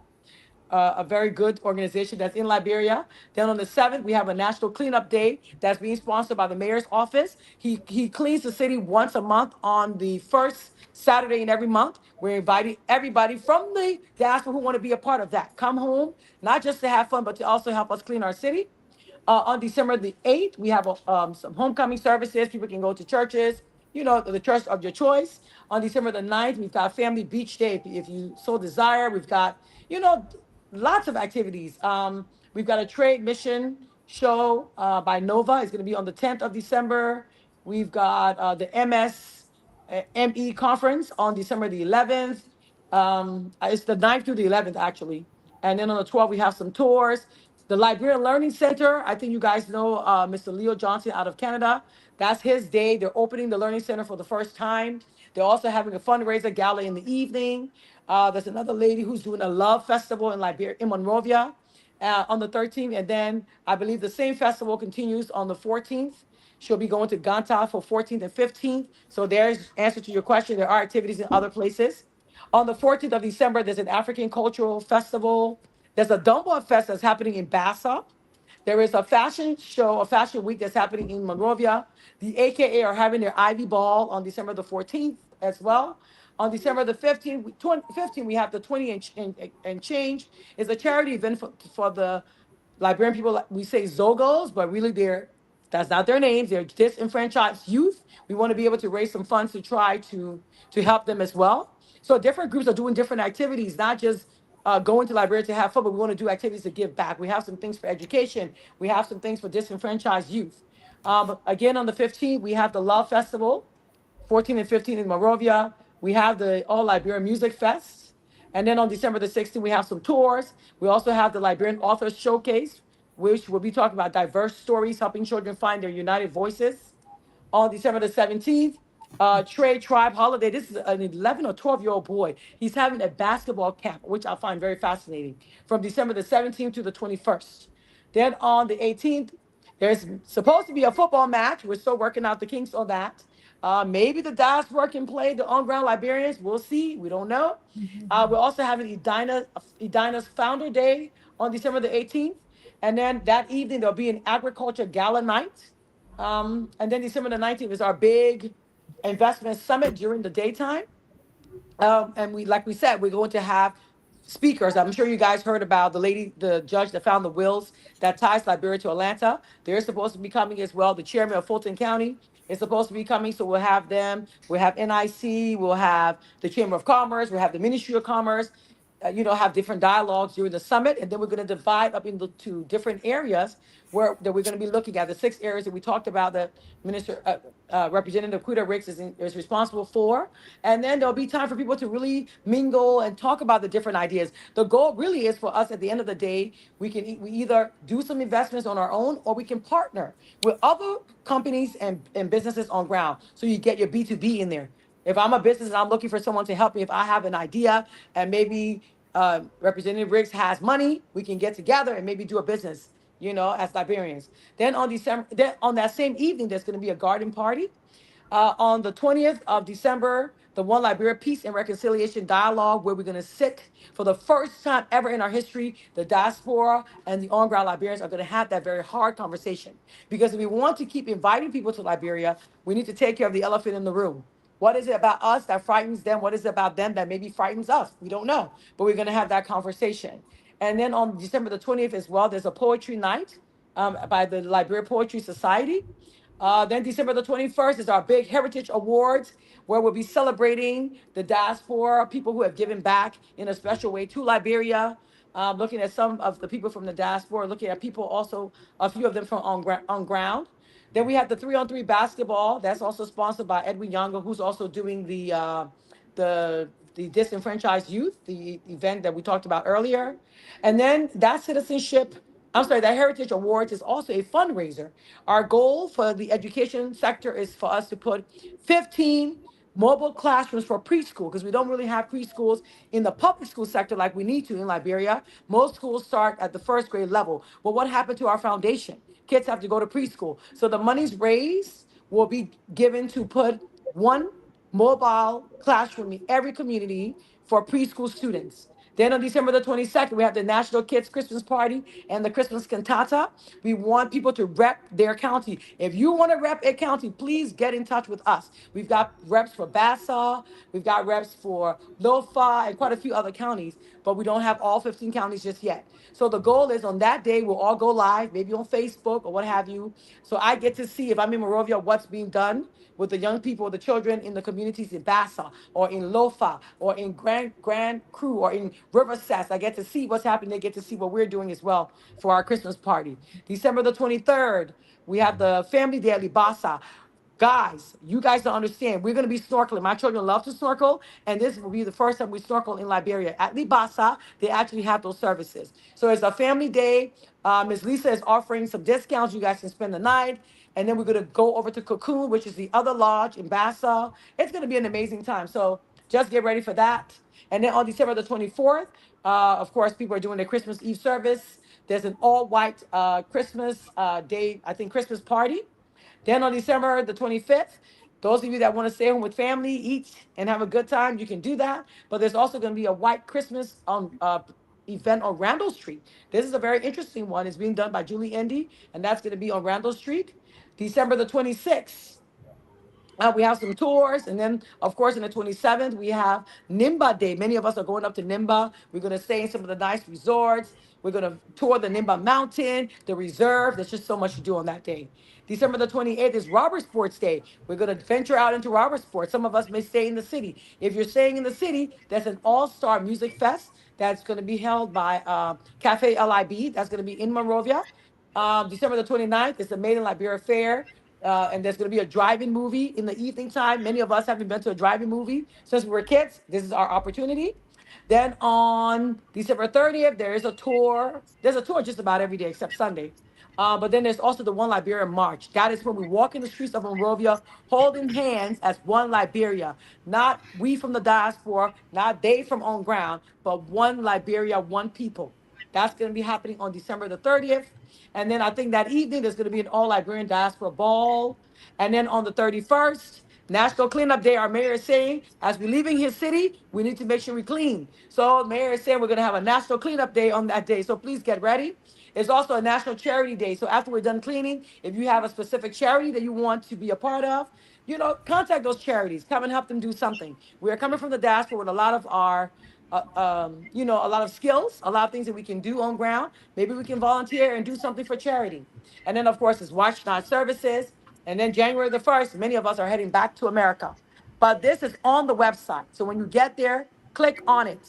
a very good organization that's in Liberia. Then on the 7th, we have a National Cleanup Day that's being sponsored by the mayor's office. He cleans the city once a month on the first Saturday in every month. We're inviting everybody from the diaspora who want to be a part of that. Come home, not just to have fun, but to also help us clean our city. On December the 8th, we have some homecoming services. People can go to churches, you know, the church of your choice. On December the 9th, we've got Family Beach Day. If you so desire, we've got, you know, lots of activities. We've got a trade mission show by Nova. It's going to be on the 10th of December. We've got the ME conference on December the 11th. It's the 9th through the 11th, actually. And then on the 12th, we have some tours. The Liberian Learning Center, I think you guys know Mr. Leo Johnson out of Canada. That's his day. They're opening the Learning Center for the first time. They're also having a fundraiser gala in the evening. There's another lady who's doing a love festival in Liberia, in Monrovia, on the 13th. And then I believe the same festival continues on the 14th. She'll be going to Ganta for 14th and 15th. So there's answer to your question. There are activities in other places. On the 14th of December, there's an African Cultural Festival. There's a Dunbar Fest that's happening in Bassa. There is a fashion show, a fashion week that's happening in Monrovia. The AKA are having their Ivy Ball on December the 14th as well. On December the 15th, 15th, we have the 20 and change. It's a charity event for the Liberian people. We say Zogos, but really that's not their names. They're disenfranchised youth. We want to be able to raise some funds to try to help them as well. So different groups are doing different activities, not just going to Liberia to have fun, but we want to do activities to give back. We have some things for education. We have some things for disenfranchised youth. Again, on the 15th, we have the Love Festival, 14 and 15 in Monrovia. We have the All Liberian Music Fest. And then on December the 16th, we have some tours. We also have the Liberian Authors Showcase, which will be talking about diverse stories, helping children find their united voices. On December the 17th, Trey Tribe Holiday. This is an 11 or 12-year-old boy. He's having a basketball camp, which I find very fascinating, from December the 17th to the 21st. Then on the 18th, there's supposed to be a football match. We're still working out the kinks on that. Maybe the diaspora can play the on-ground Liberians. We'll see. We don't know. We're also having Edina's Founder Day on December the 18th. And then that evening, there'll be an agriculture gala night. And then December the 19th is our big investment summit during the daytime. And like we said, we're going to have speakers. I'm sure you guys heard about the judge that found the wills that ties Liberia to Atlanta. They're supposed to be coming as well. The chairman of Fulton County is supposed to be coming. So we'll have them. We'll have NIC. We'll have the Chamber of Commerce. We'll have the Ministry of Commerce. have different dialogues during the summit, and then we're going to divide up into different areas where that we're going to be looking at the 6 areas that we talked about that Minister Representative Quita Ricks is responsible for, and then there'll be time for people to really mingle and talk about the different ideas. The goal really is for us at the end of the day, we either do some investments on our own or we can partner with other companies and businesses on ground. So you get your B2B in there. If I'm a business and I'm looking for someone to help me, if I have an idea and maybe Representative Riggs has money, we can get together and maybe do a business, as Liberians. Then on that same evening, there's going to be a garden party. On the 20th of December, the One Liberia Peace and Reconciliation Dialogue, where we're going to sit for the first time ever in our history, the diaspora and the on-ground Liberians are going to have that very hard conversation. Because if we want to keep inviting people to Liberia, we need to take care of the elephant in the room. What is it about us that frightens them? What is it about them that maybe frightens us? We don't know, but we're going to have that conversation. And then on December the 20th as well, there's a poetry night by the Liberia Poetry Society. Then December the 21st is our big Heritage Awards, where we'll be celebrating the diaspora, people who have given back in a special way to Liberia, looking at some of the people from the diaspora, looking at people also, a few of them from on ground. Then we have the 3-on-3 basketball. That's also sponsored by Edwin Younger, who's also doing the disenfranchised youth, the event that we talked about earlier. And then that Heritage Awards is also a fundraiser. Our goal for the education sector is for us to put 15 mobile classrooms for preschool, because we don't really have preschools in the public school sector like we need to in Liberia. Most schools start at the first grade level. But what happened to our foundation? Kids have to go to preschool. So the monies raised will be given to put one mobile classroom in every community for preschool students. Then on December the 22nd, we have the National Kids Christmas Party and the Christmas Cantata. We want people to rep their county. If you want to rep a county, please get in touch with us. We've got reps for Bassa, we've got reps for Lofa, and quite a few other counties, but we don't have all 15 counties just yet. So the goal is on that day, we'll all go live, maybe on Facebook or what have you. So I get to see, if I'm in Monrovia, what's being done with the young people, the children in the communities in Bassa or in Lofa or in Grand Cru or in River Sass. I get to see what's happening. They get to see what we're doing as well for our Christmas party. December the 23rd, we have the Family Day at Libasa. Guys, you guys don't understand. We're going to be snorkeling. My children love to snorkel, and this will be the first time we snorkel in Liberia. At Libasa, they actually have those services. So it's a family day. Ms. Lisa is offering some discounts. You guys can spend the night. And then we're going to go over to Cocoon, which is the other lodge in Bassa. It's going to be an amazing time. So just get ready for that. And then on December the 24th, of course, people are doing their Christmas Eve service. There's an all-white Christmas day, I think, Christmas party. Then on December the 25th, those of you that want to stay home with family, eat, and have a good time, you can do that. But there's also going to be a white Christmas event on Randall Street. This is a very interesting one. It's being done by Julie Indy, and that's going to be on Randall Street. December the 26th, we have some tours. And then, of course, on the 27th, we have Nimba Day. Many of us are going up to Nimba. We're going to stay in some of the nice resorts. We're going to tour the Nimba Mountain, the reserve. There's just so much to do on that day. December the 28th is Robert Sports Day. We're going to venture out into Robert Sports. Some of us may stay in the city. If you're staying in the city, there's an all-star music fest that's going to be held by Cafe LIB. That's going to be in Monrovia. December the 29th is the Made in Liberia Fair. And there's going to be a drive-in movie in the evening time. Many of us haven't been to a drive-in movie since we were kids. This is our opportunity. Then on December 30th, there is a tour. There's a tour just about every day except Sunday. But then there's also the One Liberia March. That is when we walk in the streets of Monrovia holding hands as one Liberia. Not we from the diaspora, not they from on ground, but one Liberia, one people. That's going to be happening on December the 30th. And then I think that evening there's going to be an all Liberian diaspora ball. And then on the 31st, National Cleanup Day, our mayor is saying, as we're leaving his city, we need to make sure we clean. So the mayor is saying we're going to have a National Cleanup Day on that day. So please get ready. It's also a National Charity Day. So after we're done cleaning, if you have a specific charity that you want to be a part of, contact those charities. Come and help them do something. We're coming from the diaspora with a lot of our a lot of skills, a lot of things that we can do on ground. Maybe we can volunteer and do something for charity. And then, of course, it's Watch Not Services. And then January the 1st, many of us are heading back to America. But this is on the website. So when you get there, click on it,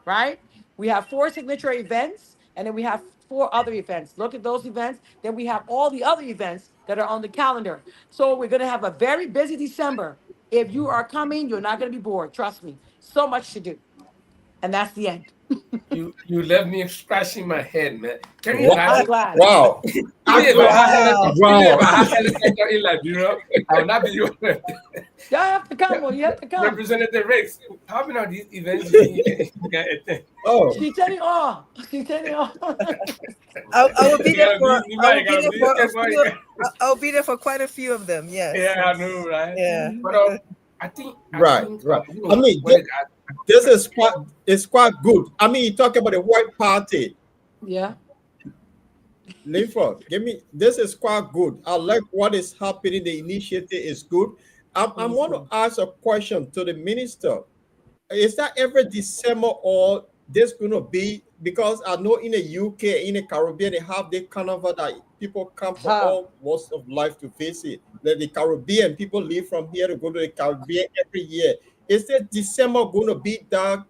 right? We have 4 signature events, and then we have 4 other events. Look at those events. Then we have all the other events that are on the calendar. So we're going to have a very busy December. If you are coming, you're not going to be bored. Trust me. So much to do. And that's the end. You left me scratching my head, man. Can you Wow. I'm imagine? glad. Wow. Even if I had Wow. helicopter in Liberia, I would not be the one You have to come. Well, you have to come. Representative Rex. How many of these events you can attend? Oh, She's telling all. She's telling all. I will be You there gotta for. be- I will you be gotta there be for a careful, you few. gotta- I'll be there for quite a few of them. Yes. Yeah, I know, right? Yeah. But I think, right. you know, I mean, when this is quite good. I mean, you talk about the white party. Yeah. Linford, this is quite good. I like what is happening. The initiative is good. I want to ask a question to the minister. Is that every December or this going to be? Because I know in the UK, in the Caribbean, they have the carnival that people come from all walks of life to visit. The Caribbean people leave from here to go to the Caribbean every year. Is it December going to be that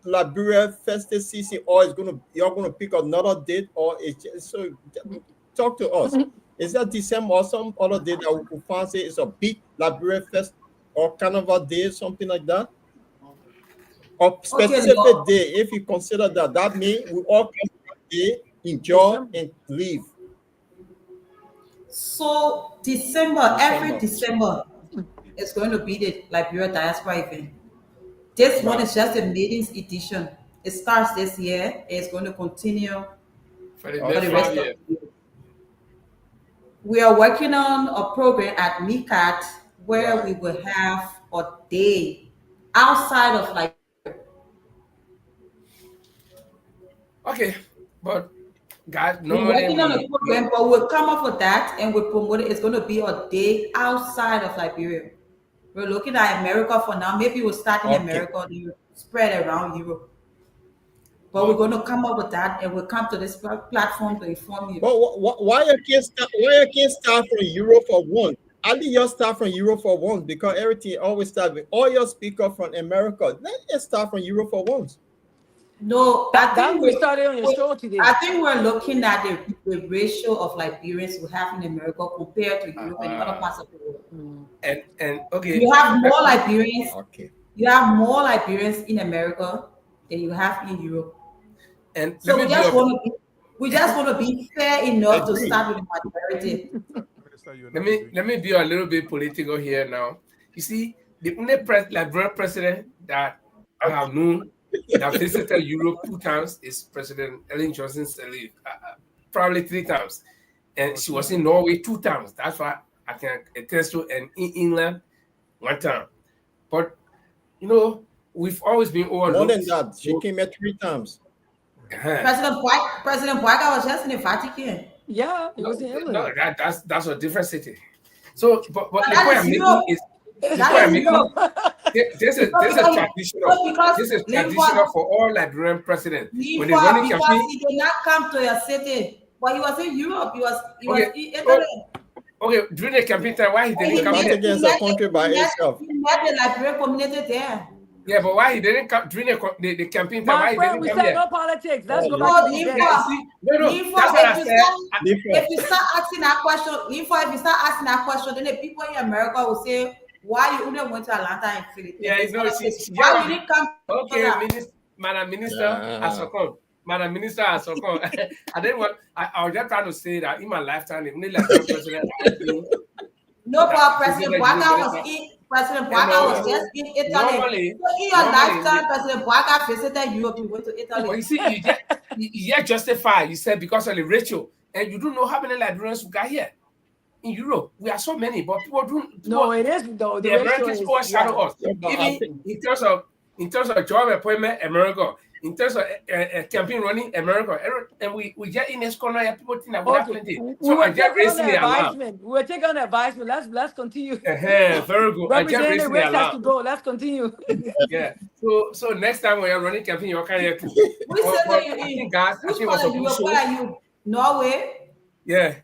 Liberia festive season, or you're going to pick another date, or it's just, so talk to us. Is that December or some other day that we could fancy is a big Liberia fest or carnival day, something like that? Or specific Lord. day, if you consider that means we all come that day, enjoy and leave. So December, every December is going to be the Liberia Diaspora event. This one is just a meetings edition. It starts this year. It's going to continue for the for next the rest 5 of years. the year. We are working on a program at MICAT where we will have a day outside of Liberia. Okay, but guys, We're normally working on a program, but we'll come up with that and we'll promote it. It's going to be a day outside of Liberia. We're looking at America for now. Maybe we'll start in America and we'll spread around Europe. But we're going to come up with that and we'll come to this platform to inform you. But why you can't start from Europe for one? I think you start from Europe for once because everything always start with all your speakers from America. Let's start from Europe for once. No, That we started on your show today. I think we're looking at the ratio of Liberians we have in America compared to Europe and other parts of the world. And okay, you have more Liberians. Okay. You have more Liberians in America than you have in Europe. And so we just want to be fair enough to start with the majority. Let me be a little bit political here now. You see, the only Liberian president that I have known that visited Europe 2 times is President Ellen Johnson Sirleaf, probably 3 times, and she was in Norway 2 times. That's why I can attest to, and in England 1 time. But you know, we've always been overlooked. More than that, she came here 3 times. President Boaga was just in the Vatican. Yeah, it was in Italy. No, that's a different city. So, but the that point is I'm Europe. making is this is traditional for all Liberian presidents. When they running because campaign, he did not come to your city, but he was in Europe. He was in Italy. Okay, during the campaign time, why he didn't come here? Against a country by itself. He met the Liberian community there. Yeah, but why he didn't come during the campaign time? My why friend, he we didn't come said here? no politics. Let's go back to the event. That's what I said. If you start asking that question, then the people in America will say, "Why you only went to Atlanta and Philippines? Yeah, you know, why you didn't come?" Okay, Madam Minister, I succumb. Madam Minister, I succumb. I was just trying to say that in my lifetime, the only Liberian president I've been. No, but President Boaga was just in Italy. Normally, so in your lifetime, President Boaga visited Europe. You went to Italy. But you see, you get justified. You said because of the ratio, and you don't know how many Liberians we got here in Europe. We are so many, but people don't. No, it is though. The Americans overshadow us. Even in terms of job appointment, America. In terms of campaign running, America, and we get in this corner, people think that we have plenty. So I just raising the alarm. We're taking on advisement. Let's continue. Very good. I just raising the alarm. Has to go. Let's continue. Yeah. So next time when you're running campaign, you're kind of. Which city are you in? Which part of Europe? Where are you? Norway. Yeah.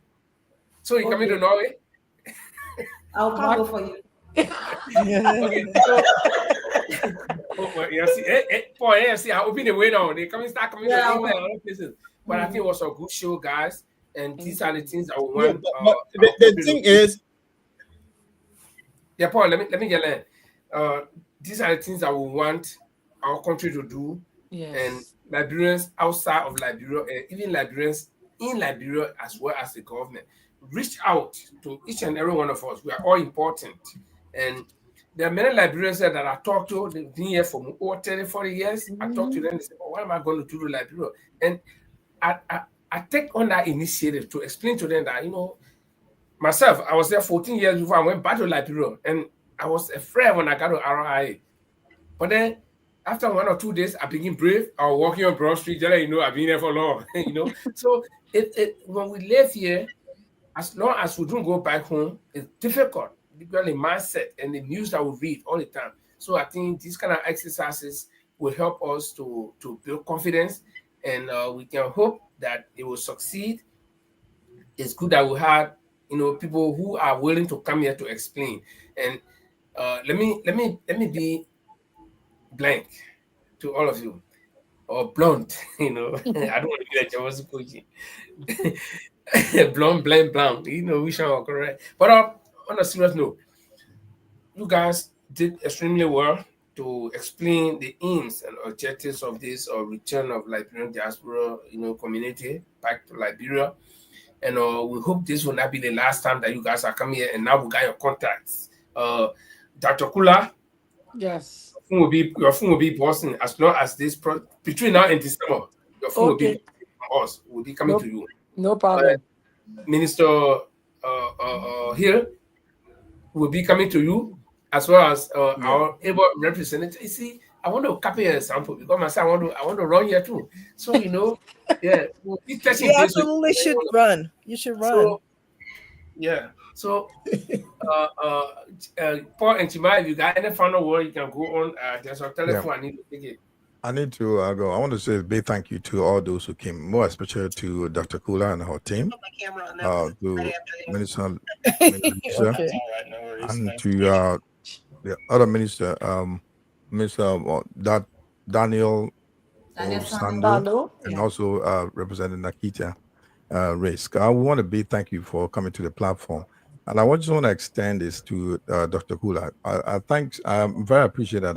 So you coming to Norway? I'll come over for you. Okay. Oh, well, yeah, see, boy, yeah, see, I open the way now. They start coming to Yeah, England and other places. But I think it was a good show, guys. And these Thank are the you. things I Yeah, want but our the country to thing do. is, Yeah, Paul, let me get in. These are the things I would want our country to do, and Yes. Liberians outside of Liberia, and even Liberians in Liberia as well as the government, reach out to each and every one of us. We are all important, and there are many Liberians that I talk to. They've been here for over 30, 40 years. I talk to Mhm. them. They say, "Oh, what am I going to do to Liberia?" And I, I, I take on that initiative to explain to them that myself, I was there 14 years before I went back to Liberia, and I was afraid when I got to RI. But then after 1 or 2 days, I became brave. I was walking on Broad Street, just like, I've been here for long, So when we live here, as long as we don't go back home, it's difficult because the mindset and the news that we read all the time. So I think these kind of exercises will help us to build confidence, and we can hope that it will succeed. It's good that we had people who are willing to come here to explain. And let me be blank to all of you, or blunt. I don't want to be like Jawas coaching. Blunt, blank, blank. Which one are correct. But on a serious note, you guys did extremely well to explain the aims and objectives of this return of Liberian diaspora, community back to Liberia. And we hope this will not be the last time that you guys are coming here. And now we got your contacts. Dr. Kula, Yes. your phone will be Boston as long as between now and December. Your phone will be Okay. from us. We'll be coming to No, you. no problem. Minister Hill will be coming to you, as well as yeah. our able representative. You see, I want to copy an example because myself I want to run here too. So yeah, we'll be touching You base with absolutely should everyone. run. You should run. So yeah, so Paul and Chima, if you got any final word, you can go on. There's a Yeah. telephone. I need to take it. I need to go. I want to say a big thank you to all those who came, more especially to Dr. Kula and her team, to Minister, Minister Okay. and to the other minister, Mr. Daniel Daniel Sanders. Osando, Hello. and Yeah. also Representative Nakita Risk. I want to be thank you for coming to the platform. And I just want to extend this to Dr. Kula. I'm very appreciative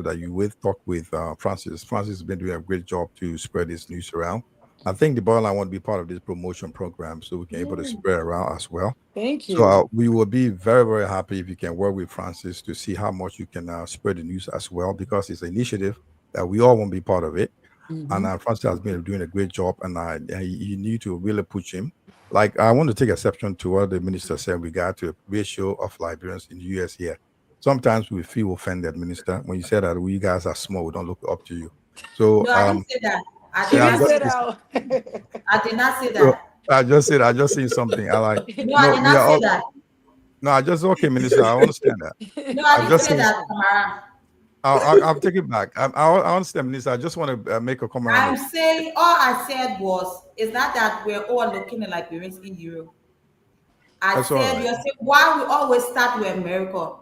that you talk with Francis. Francis has been doing a great job to spread this news around. I think the bottom line want to be part of this promotion program so we can able to spread around as well. Thank So you. we will be very, very happy if you can work with Francis to see how much you can spread the news as well, because it's an initiative that we all want to be part of it. And Mhm. Francis has been doing a great job, and you need to really push him. Like, I want to take exception to what the minister said regard to the ratio of Liberians in the US here. Sometimes we feel offended, Minister, when you say that we guys are small, we don't look up to you. So No, I didn't say that. I She did yeah, not didn't say say that. that. I did not say so that. I just seen something. I like No, I no, did we not are say all that. no, I just okay, Minister. I understand that. No, I I didn't just say seen that, Tamara. I'll take it back. I understand, Minister. I just want to make a comment on I'm it. saying all I said was it's not that we're all looking at Liberians in Europe. I That's all said right. you said why we always start with America.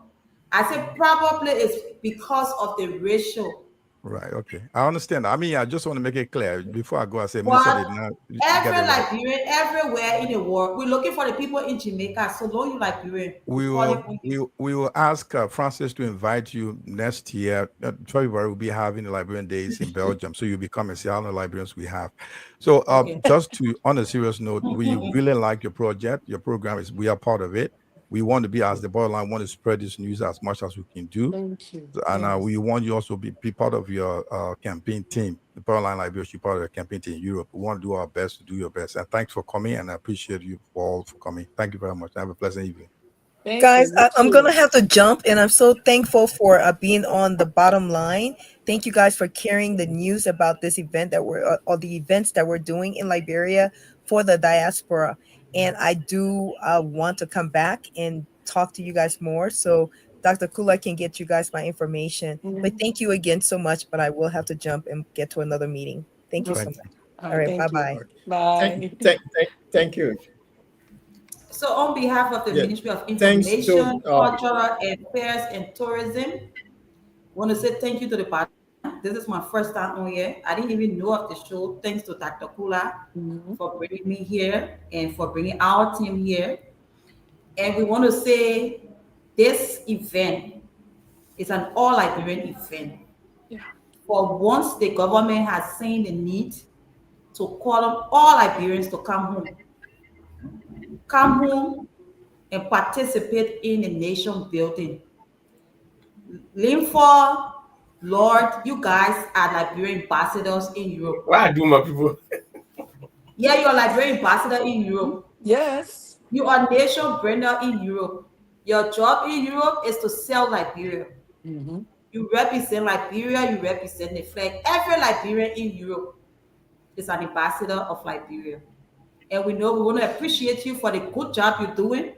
I said probably it's because of the ratio. Right. Okay. I understand. I mean, I just want to make it clear before I go. I say, Minister But did not get every it right. Liberian, everywhere in the world, we're looking for the people in Jamaica. So don't you Liberian? We We call it will we will ask Francis to invite you next year. February we'll be having the Liberian Days in Belgium, so you'll be coming and see how many Liberians we have. So, okay. just to on a serious note, we really like your project. Your program we are part of it. We want to be, as the borderline, want to spread this news as much as we can do. Thank you. And Yes. we want you also be part of your campaign team. The Powerline Liberia should be part of the campaign team in Europe. We want to do our best to do your best. And thanks for coming, and I appreciate you all for coming. Thank you very much. Have a pleasant evening. Thank you. Guys, You I'm gonna too. have to jump, and I'm so thankful for being on the bottom line. Thank you guys for carrying the news about this event that we're or the events that we're doing in Liberia for the diaspora. And I do want to come back and talk to you guys more. So Dr. Kula can get you guys my information. But Mhm. thank you again so much. But I will have to jump and get to another meeting. Thank you No so Thank much. you. All All right. right, bye Thank you. bye. Bye. Thank you. So on behalf of the Yeah. Ministry of Thanks to Information, Cultural Affairs and Tourism, Want to say thank you to the partner. This is my first time on here. I didn't even know of the show. Thanks to Dr. Kula for bringing me here and for bringing our team here. And we want to say this event is an all Liberian event. Yeah. For once, the government has seen the need to call on all Liberians to come home and participate in the nation building. Linford, Lord, you guys are Liberian ambassadors in Europe. Why do my people? Yeah, you're Liberian ambassador in Europe. Yes. You are nation brander in Europe. Your job in Europe is to sell Liberia. You represent Liberia, you represent the flag. Every Liberian in Europe is an ambassador of Liberia. And we know we want to appreciate you for the good job you're doing,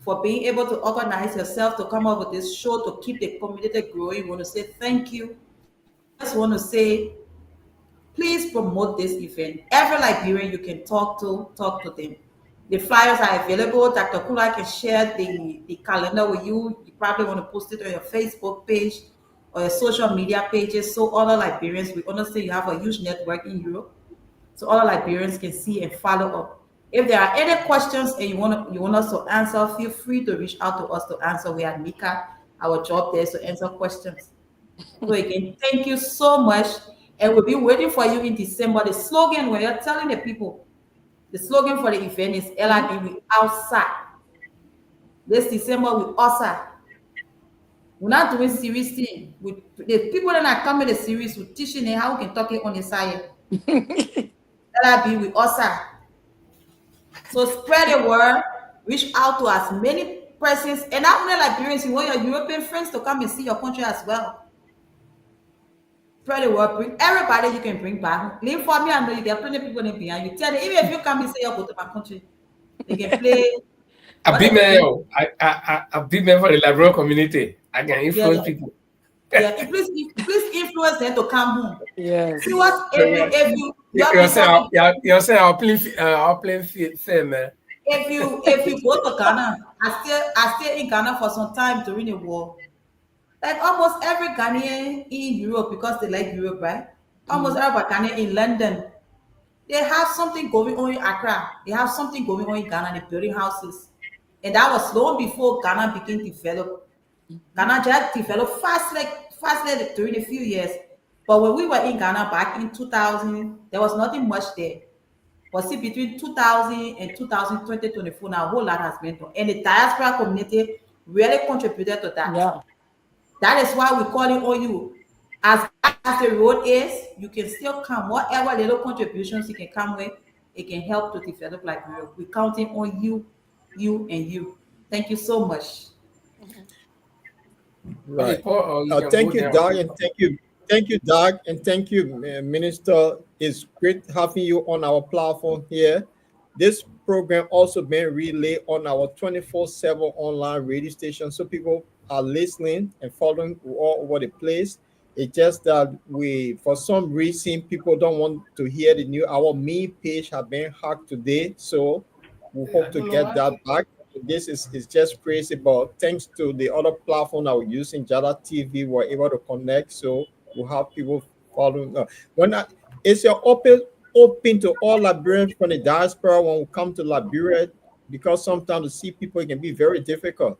for being able to organize yourself to come up with this show to keep the community growing. We want to say thank you. And we just want to say, please promote this event. Every Liberian you can talk to them. The flyers are available. Dr. Kula can share the calendar with you. You probably want to post it on your Facebook page or your social media pages so other Liberians, we understand you have a huge network in Europe, so other Liberians can see and follow up. If there are any questions and you want us to answer, feel free to reach out to us to answer. We are Nika. Our job there is to answer questions. So again, thank you so much. And we'll be waiting for you in December. The slogan, when you're telling the people, the slogan for the event is LIB, we outside. This December, we outside. We're not doing serious thing. The people that are coming to the series, we're teaching them how we can talk it on the side. LIB, we outside. So spread the word, reach out to as many persons, and not only Liberians, you want your European friends to come and see your country as well. Spread the word, bring everybody you can bring back. Leave for me, I know there are plenty of people in behind you. Tell them, even if you come and say you go to my country, they can play. A big man for the Liberian community. I can influence people. Yeah, please influence them to come home. Yes. See what if you you're saying I'll play fair, man. If you go to Ghana, I stay in Ghana for some time during the war. Like almost every Ghanaian in Europe, because they like Europe, right? Almost every Ghanaian in London, they have something going on in Accra. They have something going on in Ghana. They're building houses, and that was long before Ghana became developed. Ghana just developed fastly during a few years. But when we were in Ghana back in 2000, there was nothing much there. But see, between 2000 and 2024, now a whole lot has been done. And the diaspora community really contributed to that. Yeah. That is why we call it on you. As the road is, you can still come. Whatever little contributions you can come with, it can help to develop Liberia. We're counting on you, and you. Thank you so much. Right. Okay, Paul, Thank you, Doug, and thank you, Doug, and thank you, Minister. It's great having you on our platform here. This program also being relayed on our 24/7 online radio station, so people are listening and following all over the place. It's just that for some reason, people don't want to hear the new. Our main page has been hacked today, so we hope to get that back. This is just crazy, but thanks to the other platform I was using, Jada TV, we're able to connect, so we'll have people following. It's your open to all Liberians from the diaspora when we come to Liberia, because sometimes to see people, it can be very difficult.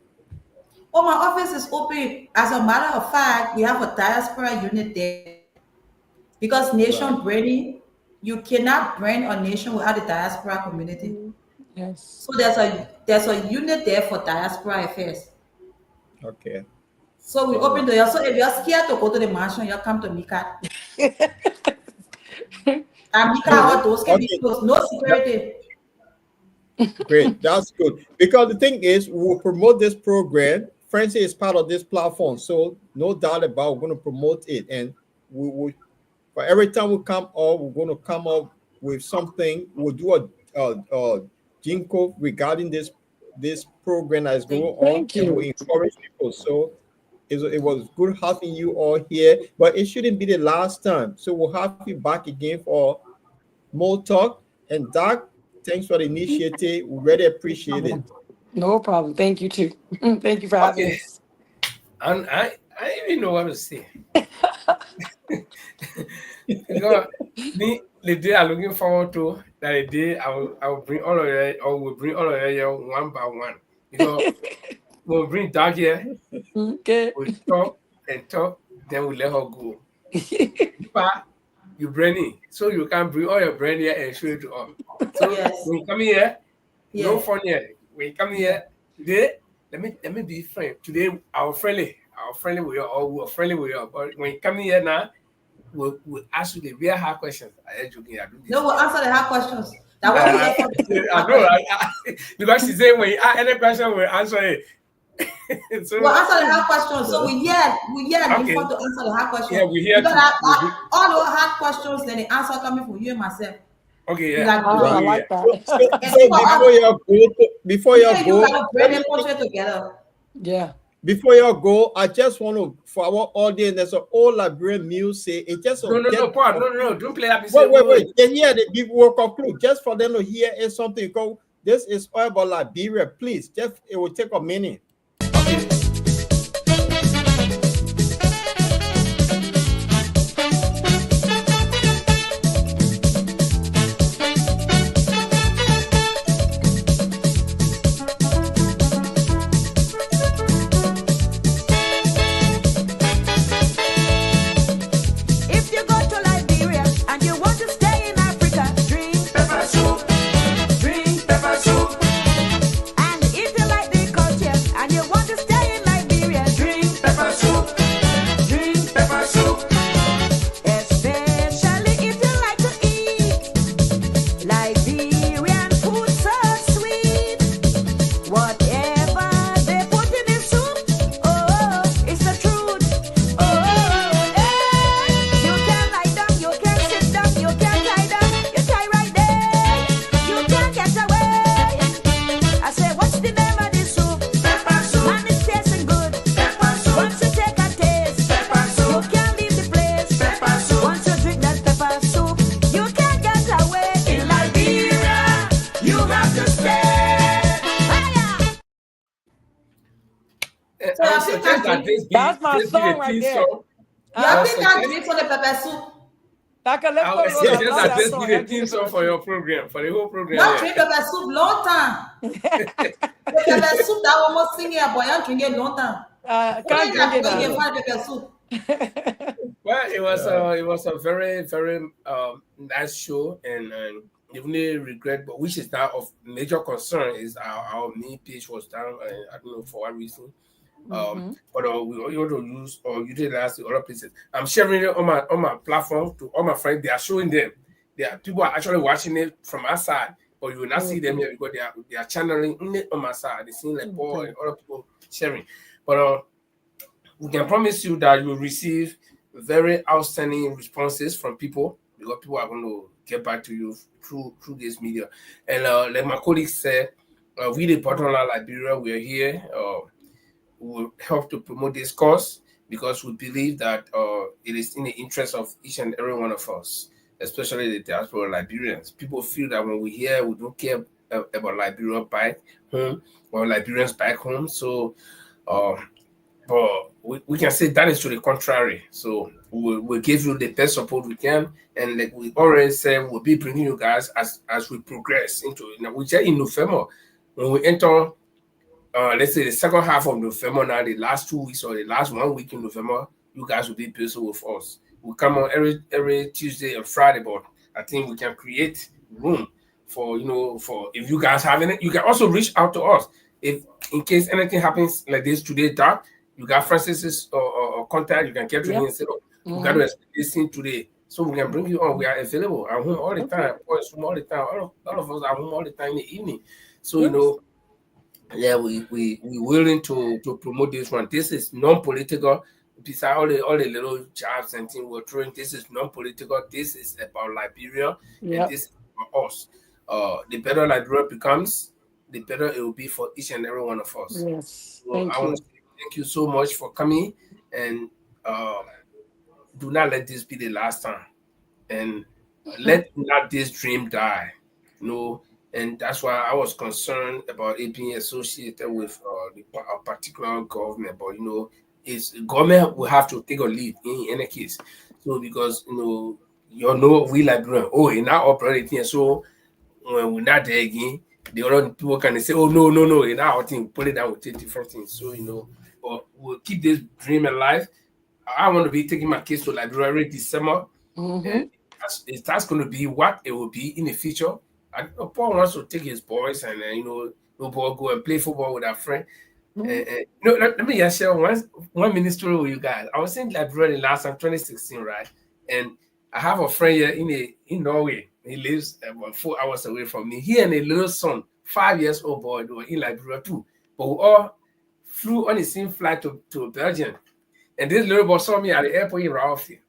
Oh, my office is open. As a matter of fact, we have a diaspora unit there. Because nation branding, you cannot brand a nation without the diaspora community. Yes. So there's a unit there for diaspora affairs. Okay. So we open the door. So if you're scared to go to the mansion, you come to Mika. And Mika, all those can be closed. No security. Great, that's good. Because the thing is, we'll promote this program. Francie is part of this platform, so no doubt about we're going to promote it. And we will, for every time we come up, we're going to come up with something. We'll do a jingle regarding this program that is going on, and we'll encourage people. So it was good having you all here, but it shouldn't be the last time. So we'll have you back again for more talk. And Doc, thanks for the initiative. We really appreciate it. No problem. Thank you too. Thank you for having us. And I don't even know what to say. Because me, the day I'm looking forward to, that the day I will bring all of you, or we'll bring all of you here one by one. Because we'll bring Doug here, Okay. we'll talk and talk, then we'll let her go. But you brainy, so you can bring all your brain here and show it to us. So Yes. when you come here, no Yeah. fun here. When you come here today, let me be friend. Today our friendly we are all we're friendly we are. But when you come here now, we'll ask you the very hard questions. I ain't joking. I do this. No, we'll answer the hard questions. That what we here for. I know, because she said when you ask any question, we'll answer it. So, we'll answer the hard questions. So we here Okay. in front to answer the hard questions. Yeah, we here Because to all the hard questions, then the answer coming from you and myself. okay, You yeah. like, Oh, I like that. So before you you go, gotta bring the portrait together. Yeah. before you go, I just want to, for our audience, there's an old Liberian music. It just No, Paul, no, don't play that. Wait. They hear the big work of clue just for them to hear is something. Go. This is all about Liberia. Please, just it will take a minute. Okay. If you go to Liberia and you want to stay in Africa, drink pepper soup, drink pepper soup. And if you like the culture and you want to stay in Liberia, drink pepper soup, drink pepper soup. Especially if you like to eat Liberian food so sweet. Whatever they put in the soup, oh, it's the truth. Oh, you can lie down, you can sit down, you can lie down, you tie right there. You can't get away. I say, what's the name of this soup? Pepper soup. And it's tasting good. Pepper soup. Once you take a taste, pepper soup, you can't leave the place. Pepper soup. Once you drink that pepper soup, you can't get away. In Liberia, you have to stay. Fire! So I I would think suggest that that this be That's my this be song the right theme there. song. You I have would to start suggest- drink for the pepper soup. Becca, let's I go would to I suggest love that that this song. be the theme song for your program, for the whole program. Not Yeah. drink pepper soup long time. The pepper soup that almost sing here, boy, you drink it long time. Can't drink it You now. find pepper soup. Well, it was a very nice show, and the only regret, but which is now of major concern, is our main page was down. I don't know for what reason. But we want to use or utilize the other places. I'm sharing it on my platform to all my friends. They are showing them. There are people are actually watching it from outside, but you will not see them here because they are channeling it on my side. They seeing like Paul and other people sharing. But we can promise you that you will receive very outstanding responses from people, because people are going to get back to you through this media. And like my colleagues said, we the Portland Liberia, we are here. Will help to promote this cause, because we believe that it is in the interest of each and every one of us, especially the diaspora Liberians. People feel that when we're here, we don't care about Liberia back home or Liberians back home. So, but we can say that is to the contrary. So we'll give you the best support we can, and like we already said, we'll be bringing you guys as we progress into it. Now, which are in November, when we enter. Let's say the second half of November, now the last 2 weeks or the last 1 week in November, you guys will be busy with us. We come on every Tuesday and Friday, but I think we can create room for for if you guys have it. You can also reach out to us if in case anything happens like this today, dark. You got Francis's or contact. You can get to me and say, "Oh, we got to explain this thing today," so we can bring you on. We are available. I'm home all the time. Boys home all the time. All of us are home all the time in the evening. So yeah, we willing to promote this one. This is non-political. Besides all the little jobs and things we're throwing, this is non-political. This is about Liberia, and this is for us. The better Liberia becomes, the better it will be for each and every one of us. Yes, So thank I want you. to say thank you so much for coming, and do not let this be the last time, and let not this dream die. And that's why I was concerned about it being associated with a particular government. But is government will have to take a lead in any case. So because you know we Liberian, oh, in our operating, so when we're not there again, the other people can say, oh no, in our thing, put it down with different things. So but we'll keep this dream alive. I want to be taking my kids to Liberia December, Mm-hmm. and that's going to be what it will be in the future. And Paul wants to take his boys and no boy go and play football with a friend. Let me just share one mini story with you guys. I was in Liberia in last time 2016, right? And I have a friend here in Norway. He lives about 4 hours away from me. He and a little son, 5 years old boy, they were in Liberia too. But we all flew on the same flight to Belgium. And this little boy saw me at the airport in Ralphie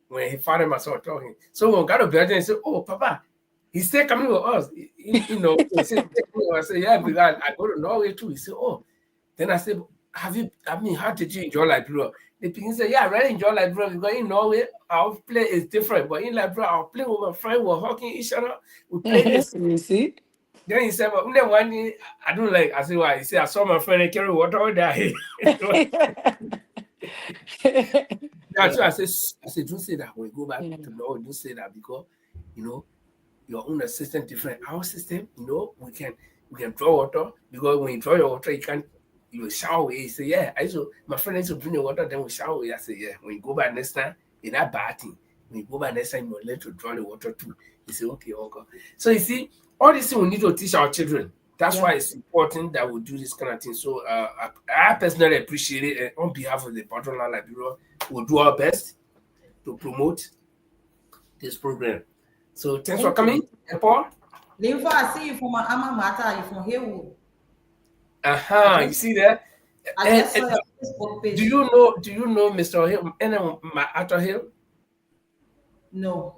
when he found him, I saw talking. So when we got to Belgium, he said, oh, Papa, he's still coming with us. He said, I said, yeah, because I go to Norway too. He said, oh. Then I said, how did you enjoy Liberia? The people said, yeah, I really enjoy Liberia because in Norway, our play is different. But in Liberia, our play with my friend, we're hugging each other. We play this. You see? Then he said, but one day, I don't like, I said, why? He said, I saw my friend carry water all day. That's why I said, don't say that when you go back to Norway, don't say that because, your own system different. Our system, we can draw water because when you draw your water, you shower. He say, yeah. My friend used to bring the water, then we shower. I say, yeah. When you go back next time, it's not bad thing. When you go back next time, you learn to draw the water too. He say, okay. So you see, all these things we need to teach our children. That's why it's important that we do this kind of thing. So I personally appreciate it. And on behalf of the Patronal Liberia, we'll do our best to promote this program. So thanks for coming, Paul. Linfo, I see you from my alma mater. You from Haywood. You see that? I just saw your Facebook page. Do you know Mr. Hill and my actor Hill? No.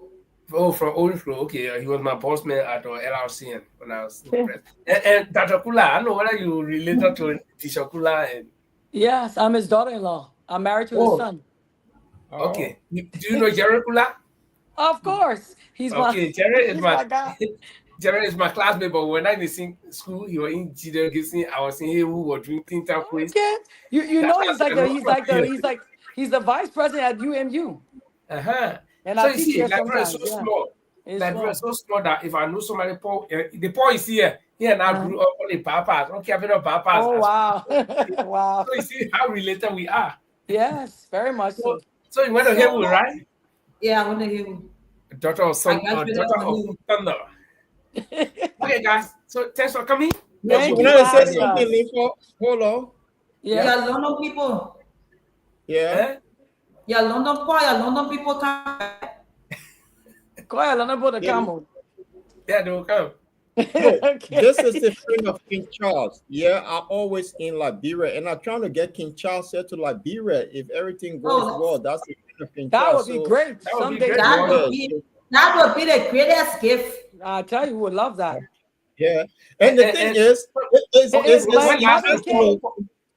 Oh, from Old Flow. Okay, he was my boss man at LRCN when I was in press. And Dr. Kula, I don't know whether you related to Tisha Kula. Yes, I'm his daughter-in-law. I'm married to his son. Okay. Do you know Jerry Kula? Of course. He's Jerry is my guy. Jerry is my classmate, but when I was in school, he was in GW. I was in here who was drinking tap quiz. Okay. You know he's the vice president at UMU. And so I you teach see, here Liberia is sometimes. so small. Liberia is so small that if I know somebody, the Paul is here. He and I grew up on the papas. Okay, I've been on papas. Oh, wow. Wow. So you see how related we are. Yes, very much so. So you went to Haywood, right? Yeah, I went to Haywood. Daughter of Thunder. Okay, guys. So thanks for coming. Thank you. Say something, Linfo. Hold on. Yeah, London people. Yeah. Yeah, London people come. London people come. Yeah, they will come. This is the friend of King Charles. Yeah, I'm always in Liberia, and I'm trying to get King Charles here to Liberia. If everything goes well, that's the friend of King Charles. That would be great. Someday. That would be the greatest gift. I tell you, we would love that. Yeah, and the thing is,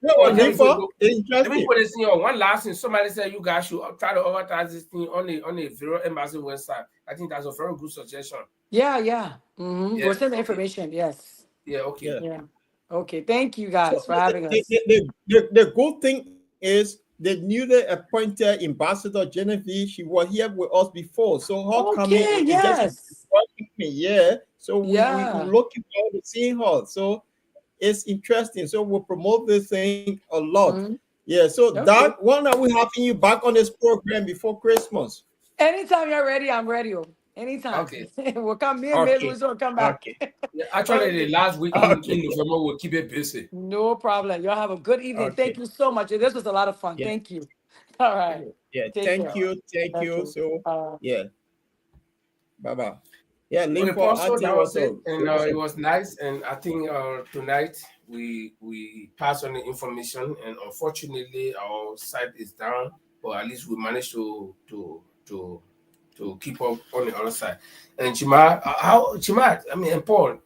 let me put this in one last thing. Somebody said you guys should try to advertise this thing on the Vero Embassy website. I think that's a very good suggestion. Yeah. Mm-hmm. We'll send the information. Yes. Yeah. Okay. Yeah. Okay. Thank you guys for having us. The good thing is the newly appointed ambassador Genevieve. She was here with us before, so her coming yes. Yeah. So we're looking forward to seeing her. So it's interesting. So we'll promote this thing a lot. Mm-hmm. Yeah. So that one, are we having you back on this program before Christmas? Anytime you're ready, I'm ready. Anytime. Okay. We'll come here. Maybe we'll come back. Okay. Yeah, actually, the last week in November, we'll keep it busy. No problem. Y'all have a good evening. Okay. Thank you so much. This was a lot of fun. Yeah. Thank you. All right. Yeah. Thank you. So yeah. Bye-bye. Yeah, that was it. And it was nice. And I think tonight we passed on the information. And unfortunately, our site is down. But at least we managed to keep up on the other side. And Chima, and Paul,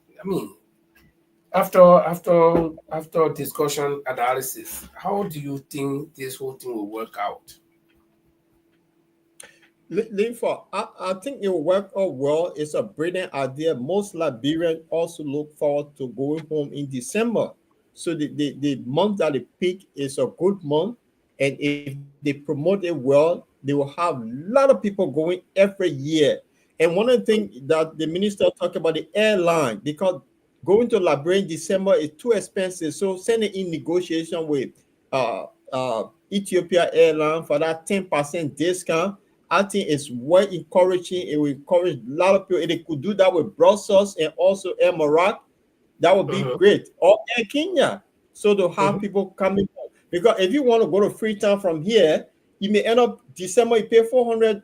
after discussion analysis, how do you think this whole thing will work out? Linfo, I think it will work out well. It's a brilliant idea. Most Liberians also look forward to going home in December. So the month that they pick is a good month. And if they promote it well, they will have a lot of people going every year. And one of the things that the minister talked about the airline, because going to Liberia in December is too expensive. So sending in negotiation with uh, Ethiopia Airline for that 10% discount, I think it's well encouraging. It will encourage a lot of people. If they could do that with Brussels and also Air Morocco, that would be great. Or Air Kenya. So to have people coming. Because if you want to go to Freetown from here, you may end up December, you pay £400.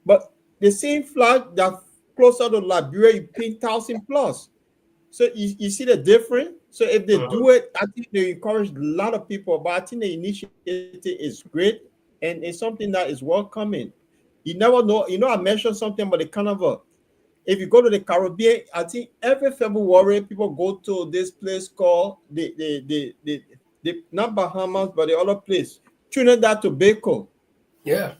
But the same flight that closer to Liberia, you pay 1,000 plus. So you see the difference? So if they do it, I think they encourage a lot of people. But I think the initiative is great and it's something that is welcoming. You never know. I mentioned something about the carnival. If you go to the Caribbean, I think every February people go to this place called the not Bahamas, but the other place, Trinidad Tobago. Yeah.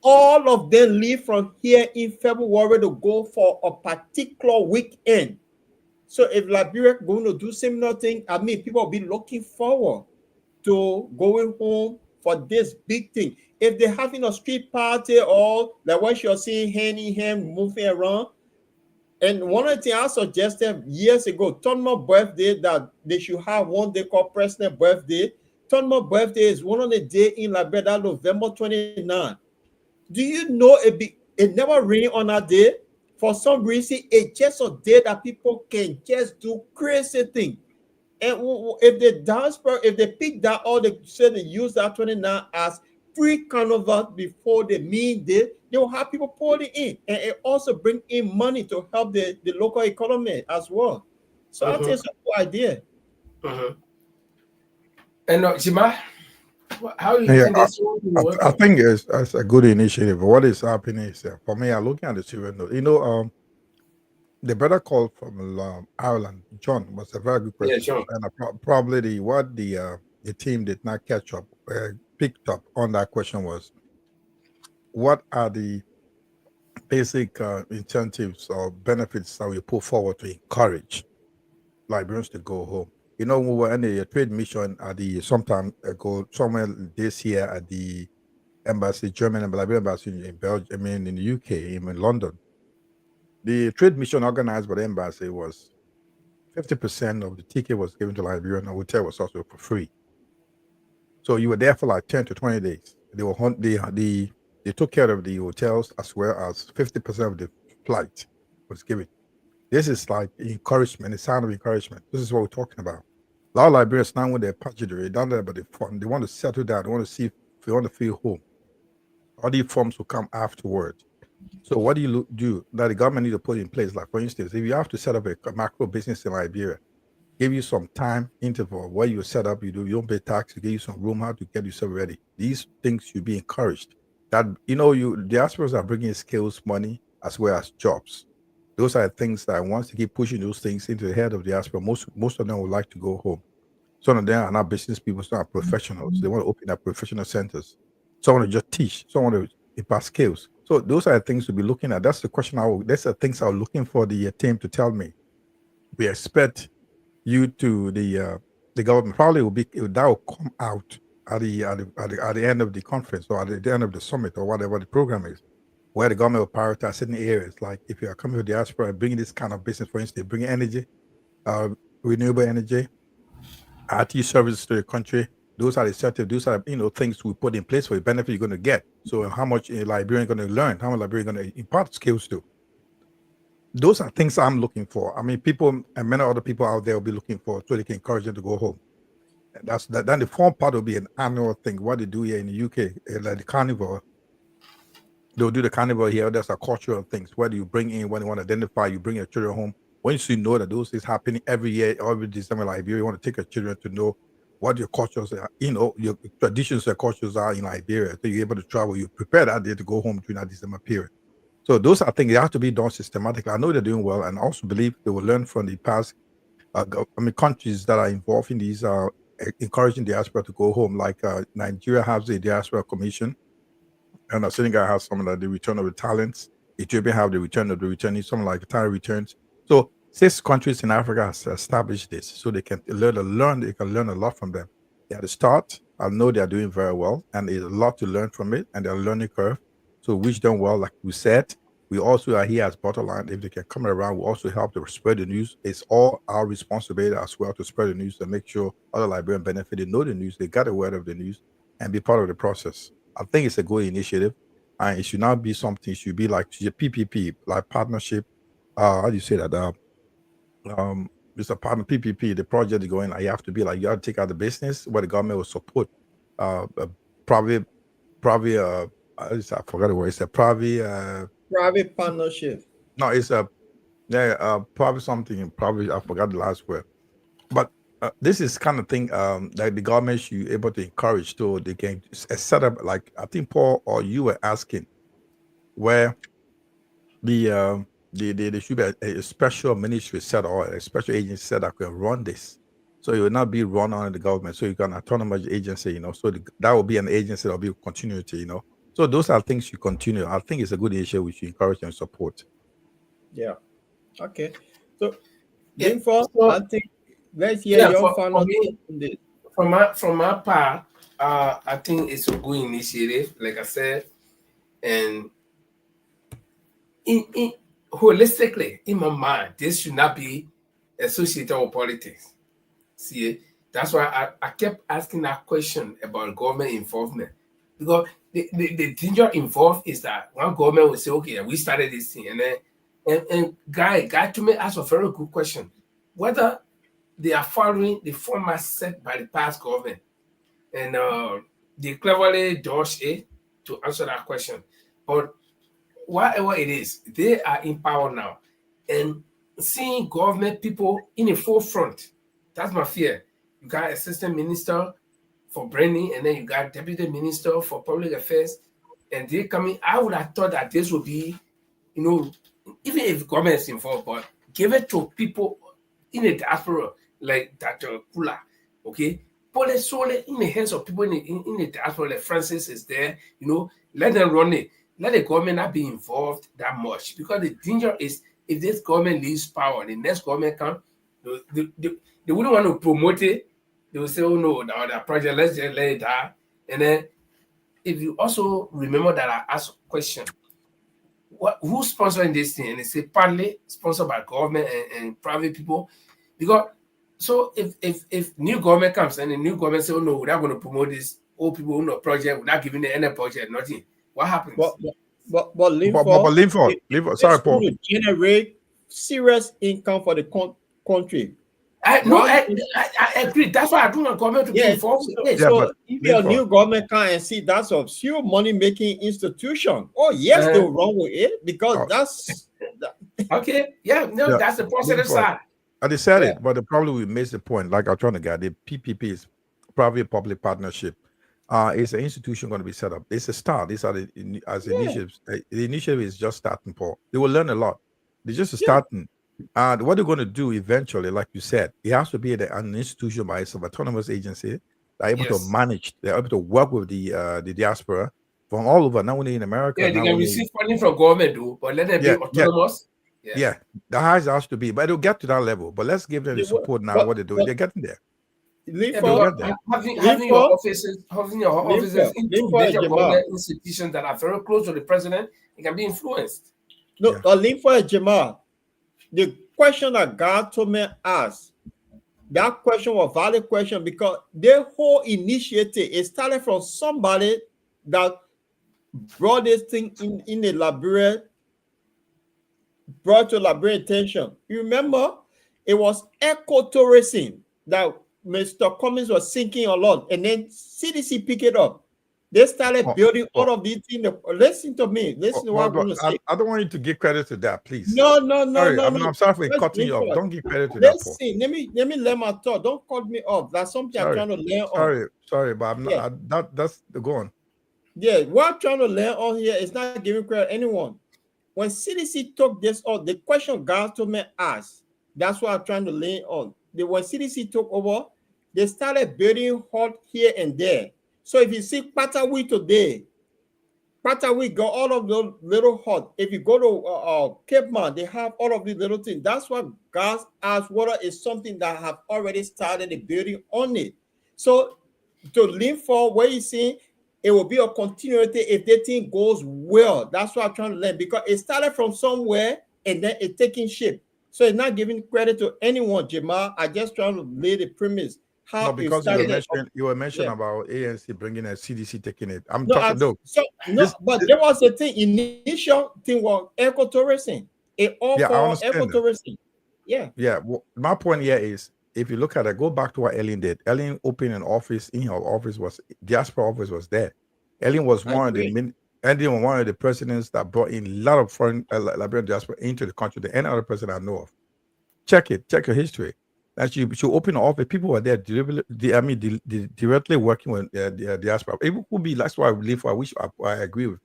All of them leave from here in February to go for a particular weekend. So if Liberia going to do similar thing, I mean, people will be looking forward to going home for this big thing. If they're having a street party or like what you're seeing hand in hand moving around, and one of the things I suggested years ago, Tonma birthday, that they should have one day called President Birthday. Tonma birthday is one of the day in Liberia, November 29. Do you know it never rain on that day? For some reason, it's just a day that people can just do crazy things. And if they diaspora, if they pick that or they say they use that 29 as free carnival before the main day, they will have people pour it in. And it also bring in money to help the local economy as well. So I think it's a good idea. And Shima, how do you Yeah, think this will work? I think it's a good initiative. What is happening is, for me, I'm looking at the children. The brother called from Ireland, John, was a very good Yeah, question, sure. and probably the team did not catch up, picked up on that question was, what are the basic incentives or benefits that we put forward to encourage Liberians to go home? We were in a trade mission at the sometime ago, somewhere this year at the embassy, German and Liberian embassy in Belgium, I mean in the UK, in London. The trade mission organized by the embassy was 50% of the ticket was given to Liberia, and the hotel was also for free. So you were there for like 10 to 20 days. They took care of the hotels as well as 50% of the flight was given. This is like encouragement, a sign of encouragement. This is what we're talking about. A lot of Liberians now when they're pageantry, down there, but they want to settle down. They want to see if they want to feel home. All these forms will come afterwards. So what do you do that the government need to put in place? Like for instance, if you have to set up a macro business in Liberia, give you some time interval where you set up, you don't pay tax, you give you some room, how to get yourself ready. These things should be encouraged. That diasporas are bringing skills, money, as well as jobs. Those are things that once you keep pushing those things into the head of the diaspora, most of them would like to go home. Some of them are not business people, some are professionals. They want to open up professional centers. Some want to just teach, some want to impart skills. So those are the things to be looking at. That's the question that's the things I'm looking for the team to tell me. We expect you to the government probably that will come out at the end of the conference or at the end of the summit or whatever the program is, where the government will prioritize certain areas. Like if you are coming to the diaspora and bringing this kind of business, for instance, bringing energy, renewable energy, IT services to the country. Those are things we put in place for the benefit you're going to get. So how much a Liberian going to learn? How much Liberian going to impart skills to? Those are things I'm looking for. I mean, people and many other people out there will be looking for so they can encourage them to go home. And then the form part will be an annual thing. What they do here in the UK, like the carnival, they'll do the carnival here. There's a cultural things. Where do you bring in when you want to identify, you bring your children home. Once you know that those things happening every year, every December, Liberia, you want to take your children to know what your cultures are, your traditions and cultures are in Liberia. So you're able to travel, you prepare that day to go home during that December period. So those are things that have to be done systematically. I know they're doing well, and I also believe they will learn from the past. Countries that are involved in these encouraging diaspora to go home, like Nigeria has a diaspora commission, and Senegal has some like the return of the talents. Ethiopia have the return of the returnees, something like the talent returns. So 6 countries in Africa has established this, so they can learn. They can learn a lot from them. They had to start, I know they're doing very well, and there's a lot to learn from it, and they're learning curve. So wish them well, like we said. We also are here as bottom line. If they can come around, we also help to spread the news. It's all our responsibility as well to spread the news and make sure other Liberians benefit. They know the news, they got a word of the news, and be part of the process. I think it's a good initiative, and it should not be something. It should be like PPP, like partnership. How do you say that? It's a partner PPP. The project is going. You have to be like you have to take out the business where the government will support. Probably, I forgot the word. It's a probably. Private partnership. No, it's a probably something. Probably I forgot the last word. But this is kind of thing that the government should be able to encourage so they can set up like I think Paul or you were asking where there should be a special ministry set or a special agency set that can run this. So it will not be run under the government. So you got an autonomous agency, so that will be an agency that will be continuity, So those are things you continue. I think it's a good issue we should encourage and support. Yeah. Okay. So, Yeah, Linford, so- I think let's hear your final me, thoughts on this. from my part, I think it's a good initiative, like I said, and in holistically, in my mind, this should not be associated with politics. See, that's why I kept asking that question about government involvement, because the danger involved is that one government will say, okay, we started this thing, and then and guy to me asked a very good question, whether they are following the format set by the past government, and they cleverly dodged it to answer that question. But whatever it is, they are in power now, and seeing government people in the forefront, that's my fear. You got assistant minister for branding, and then you got deputy minister for public affairs, and they coming. I would have thought that this would be, even if government is involved, but give it to people in the diaspora like Dr. Kula, okay? Put it solely in the hands of people in the diaspora, like Francis is there, let them run it. Let the government not be involved that much, because the danger is if this government leaves power, the next government comes, they wouldn't want to promote it. They will say, oh no, the project, let's just let it die. And then if you also remember that I asked a question, who's sponsoring this thing? And they say partly sponsored by government and private people. Because so if new government comes and the new government say, oh no, we're not going to promote this old people no project, we're not giving them any project, nothing. What happens? But Linford, Linford, sorry, Paul. To generate serious income for the country. I agree. That's why I do want government to be involved. So if your new government can and see that's a pure money making institution, yes, they'll run with it because that's okay. That's the positive side. I said it, but the problem we missed the point. Like I'm trying to get the PPP is private-public partnership. It's an institution going to be set up. It's a start. These are initiatives. The initiative is just starting, Paul. They will learn a lot. They're just starting. And what they're going to do eventually, like you said, it has to be an institution by itself, autonomous agency. They're able to manage. They're able to work with the diaspora from all over, not only in America. Yeah, they can receive funding from government, too, but let them be autonomous. Yeah, the highest has to be, but it'll get to that level. But let's give them the support now. What they're doing, they're getting there. Having your offices into major government institutions that are very close to the president, it can be influenced. Linford Jamal, the question that God told me asked, that question was a valid question because their whole initiative is started from somebody that brought this thing in the Liberia, brought to Liberian attention. You remember, it was ecotourism that Mr. Cummings was sinking a lot, and then CDC picked it up. They started building all of these things. Listen to me. Listen to what I'm going to say. I don't want you to give credit to that, please. No. I'm sorry for cutting you off. Don't give credit to that. Listen, let me let my thought. Don't cut me off. That's something I'm trying to learn on. Sorry, but I'm not. That's the go on. Yeah, what I'm trying to learn on here is not giving credit to anyone. When CDC took this on, the question God told me asked, that's what I'm trying to lean on. When CDC took over, they started building hut here and there. So if you see Patawi today, Patawi got all of those little huts. If you go to Cape Man, they have all of these little things. That's what gas as water is something that have already started the building on it. So to lean for where you see it will be a continuity if the thing goes well. That's what I'm trying to learn, because it started from somewhere and then it's taking shape. So it's not giving credit to anyone, Jamal. I just trying to lay the premise No, how it because started. you were mentioning Yeah. about ANC bringing a CDC taking it. I'm No, talking no. so no, but there was a thing. Initial thing was ecotourism. It all Yeah, I for understand that. ecotourism. Yeah. Yeah, my point here is if you look at it, go back to what Ellen did. Ellen opened an office in her office was diaspora office was there. Ellen was I one of the agree. Ellen was one of the presidents that brought in a lot of foreign Liberian diaspora into the country than any other president I know of. Check her history. That she opened an office. People were there directly working with the diaspora. It could be that's why I believe. I wish I agree with.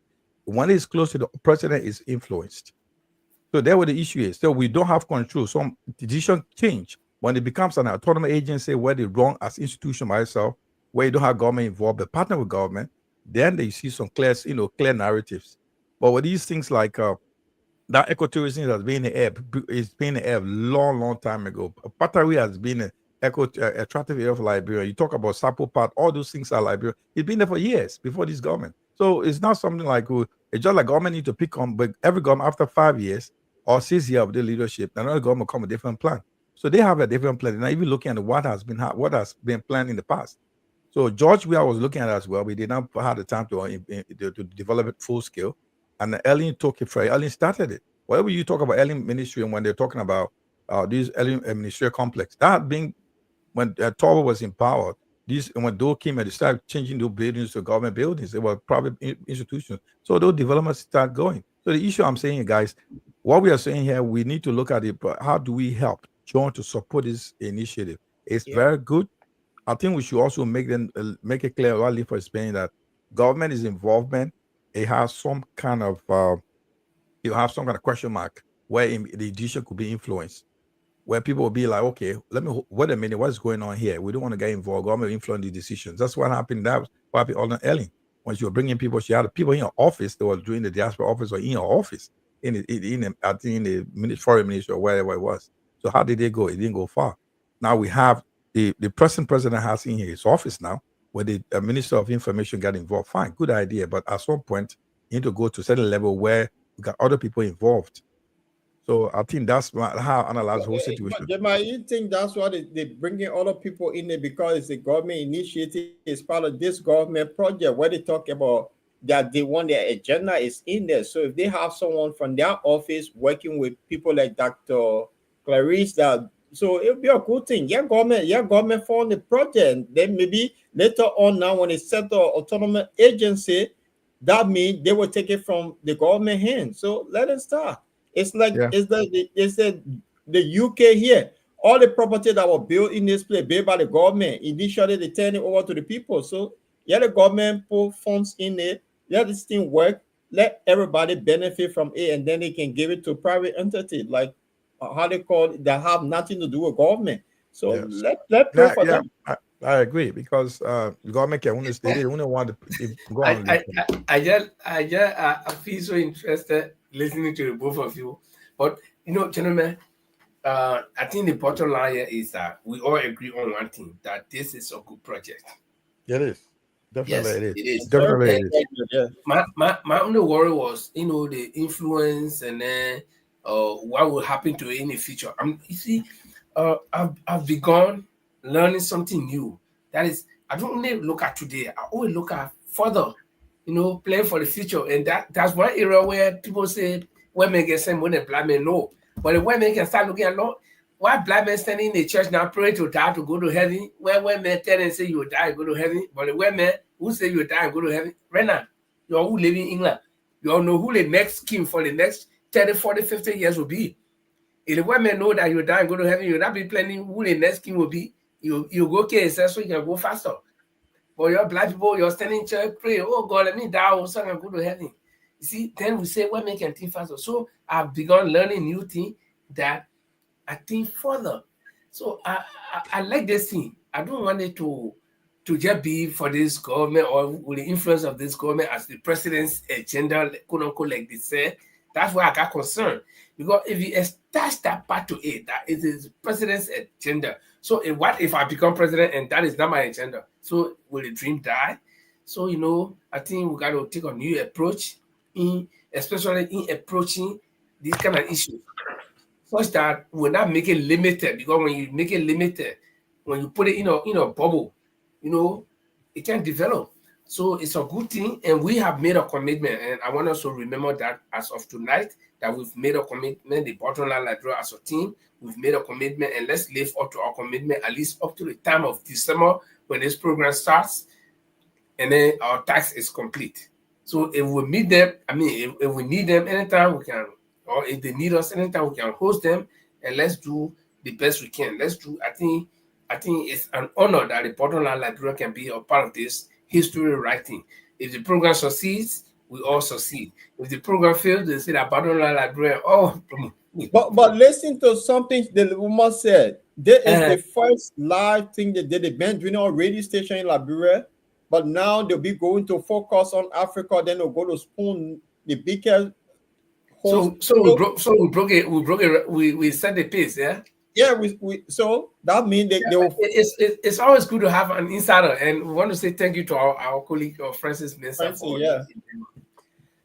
When it's close to the president is influenced. So there where the issue is. So we don't have control. Some decision change when it becomes an autonomous agency where they run as institution by itself, where you don't have government involved, but partner with government. Then they see some clear narratives. But with these things like that ecotourism has been in the air. It's been in the air long time ago. Patari has been an attractive area for Liberia. You talk about Sapo Part, all those things are Liberia. It's been there for years before this government. So it's not something like it's just like government need to pick on, but every government after 5 years or 6 years of their leadership, another government come with a different plan. So they have a different plan. They're not even looking at what has been planned in the past. So George, we was looking at as well. We did not have the time to develop it full scale. And Ellen took it for Ellen started it. Whatever you talk about Ellen ministry and when they're talking about this Ellen ministerial complex, that being when Torba was empowered, when Doe came and they started changing those buildings to government buildings, they were private institutions. So those developments start going. So the issue I'm saying, guys, what we are saying here, we need to look at it. But how do we help John to support this initiative? It's very good. I think we should also make it clear early for Spain that government is involvement. It has some kind of question mark where the decision could be influenced, where people will be like, okay, wait a minute, what's going on here? We don't want to get involved. Government will influence the decisions. That's what happened. That was what happened on Ellen. When she was bringing people, she had people in her office that was doing the diaspora office or in her office in the foreign ministry or wherever it was. So how did they go? It didn't go far. Now we have the present president has in his office now, where the Minister of Information got involved. Fine, good idea. But at some point, you need to go to a certain level where you got other people involved. So I think that's how I analyze the whole situation. But you think that's why they bringing other people in there because it's a government initiative, it's part of this government project where they talk about that they want their agenda is in there. So if they have someone from their office working with people like Dr. Clarice, so it'll be a good thing. Government for the project. Then maybe later on now when it's set the autonomous agency, that means they will take it from the government hand. So let it start. It's like it's the UK here. All the property that was built in this place, built by the government, initially they turn it over to the people. So the government put funds in it, let this thing work, let everybody benefit from it, and then they can give it to private entity, like how they call it, that have nothing to do with government. So let pray for them. I agree because the government can only stay. They only want to go on. I feel so interested listening to the both of you. But gentlemen, I think the bottom line here is that we all agree on one thing, that this is a good project. It is. Definitely yes, it is. Definitely it is. Yeah. My only worry was, the influence and then what will happen to it in the future. You see, I've begun learning something new. That is, I don't only look at today. I always look at further, plan for the future. And that's one area where people say women get sent when they black men no. But the women can start looking at why black men standing in the church now praying to die to go to heaven? When women tell them say you will die, go to heaven. But the women who say you will die and go to heaven, right now, you all who live in England, you all know who the next king for the next 30, 40, 50 years will be. If the women know that you will die and go to heaven, you'll not be planning who the next king will be. You go kill yourself so you can go faster. But your black people, you're standing in church, pray, oh God, let me die so I can go to heaven. You see, then we say women can think faster. So I've begun learning new thing that I think further. So I like this thing. I don't want it to just be for this government or with the influence of this government as the president's agenda, quote unquote, like they say. That's why I got concerned. Because if you attach that part to it, that it is president's agenda. So what if I become president and that is not my agenda? So will the dream die? So I think we got to take a new approach especially in approaching these kind of issues, such that we're not make it limited. Because when you make it limited, when you put it in a bubble, it can develop. So it's a good thing, and we have made a commitment, and I want us to remember that as of tonight, that we've made a commitment. The Bottom Line Liberia as a team, we've made a commitment, and let's live up to our commitment at least up to the time of December when this program starts, and then our task is complete. So if we meet them, if we need them anytime we can, or if they need us anytime we can host them, and let's do the best we can. Let's do. I think it's an honor that the Bottom Line Liberia can be a part of this history writing. If the program succeeds, we all succeed. If the program fails, they say that Bottom Line Liberia. Oh, but listen to something the woman said. This is the first live thing they did. They've been doing on radio station in Liberia, but now they'll be going to focus on Africa. Then they'll go to spoon the biggest. So we set the pace, yeah. Yeah, so that means it's always good to have an insider, and we want to say thank you to our colleague Francis Mensah for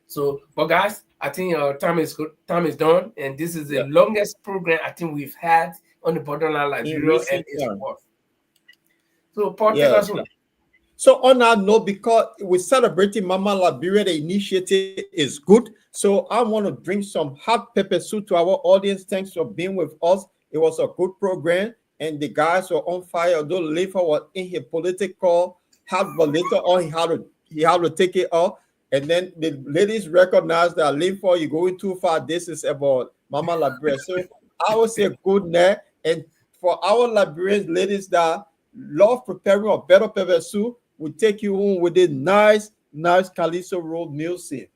So, but guys, I think our time is good. Time is done, and this is the longest program I think we've had on the Bottom Line Liberia, and it's worth. So, Paul, take us home. So on that note, because we're celebrating Mama Liberia, the initiative is good. So I want to bring some hot pepper soup to our audience. Thanks for being with us. It was a good program, and the guys were on fire. Although Lefa was in his political hot, but later on he had to take it off. And then the ladies recognized that Lefa, you're going too far. This is about Mama Liberia. So I would say good night. And for our Liberians ladies that love preparing a better pepper soup, we take you home with a nice Calypso roll music.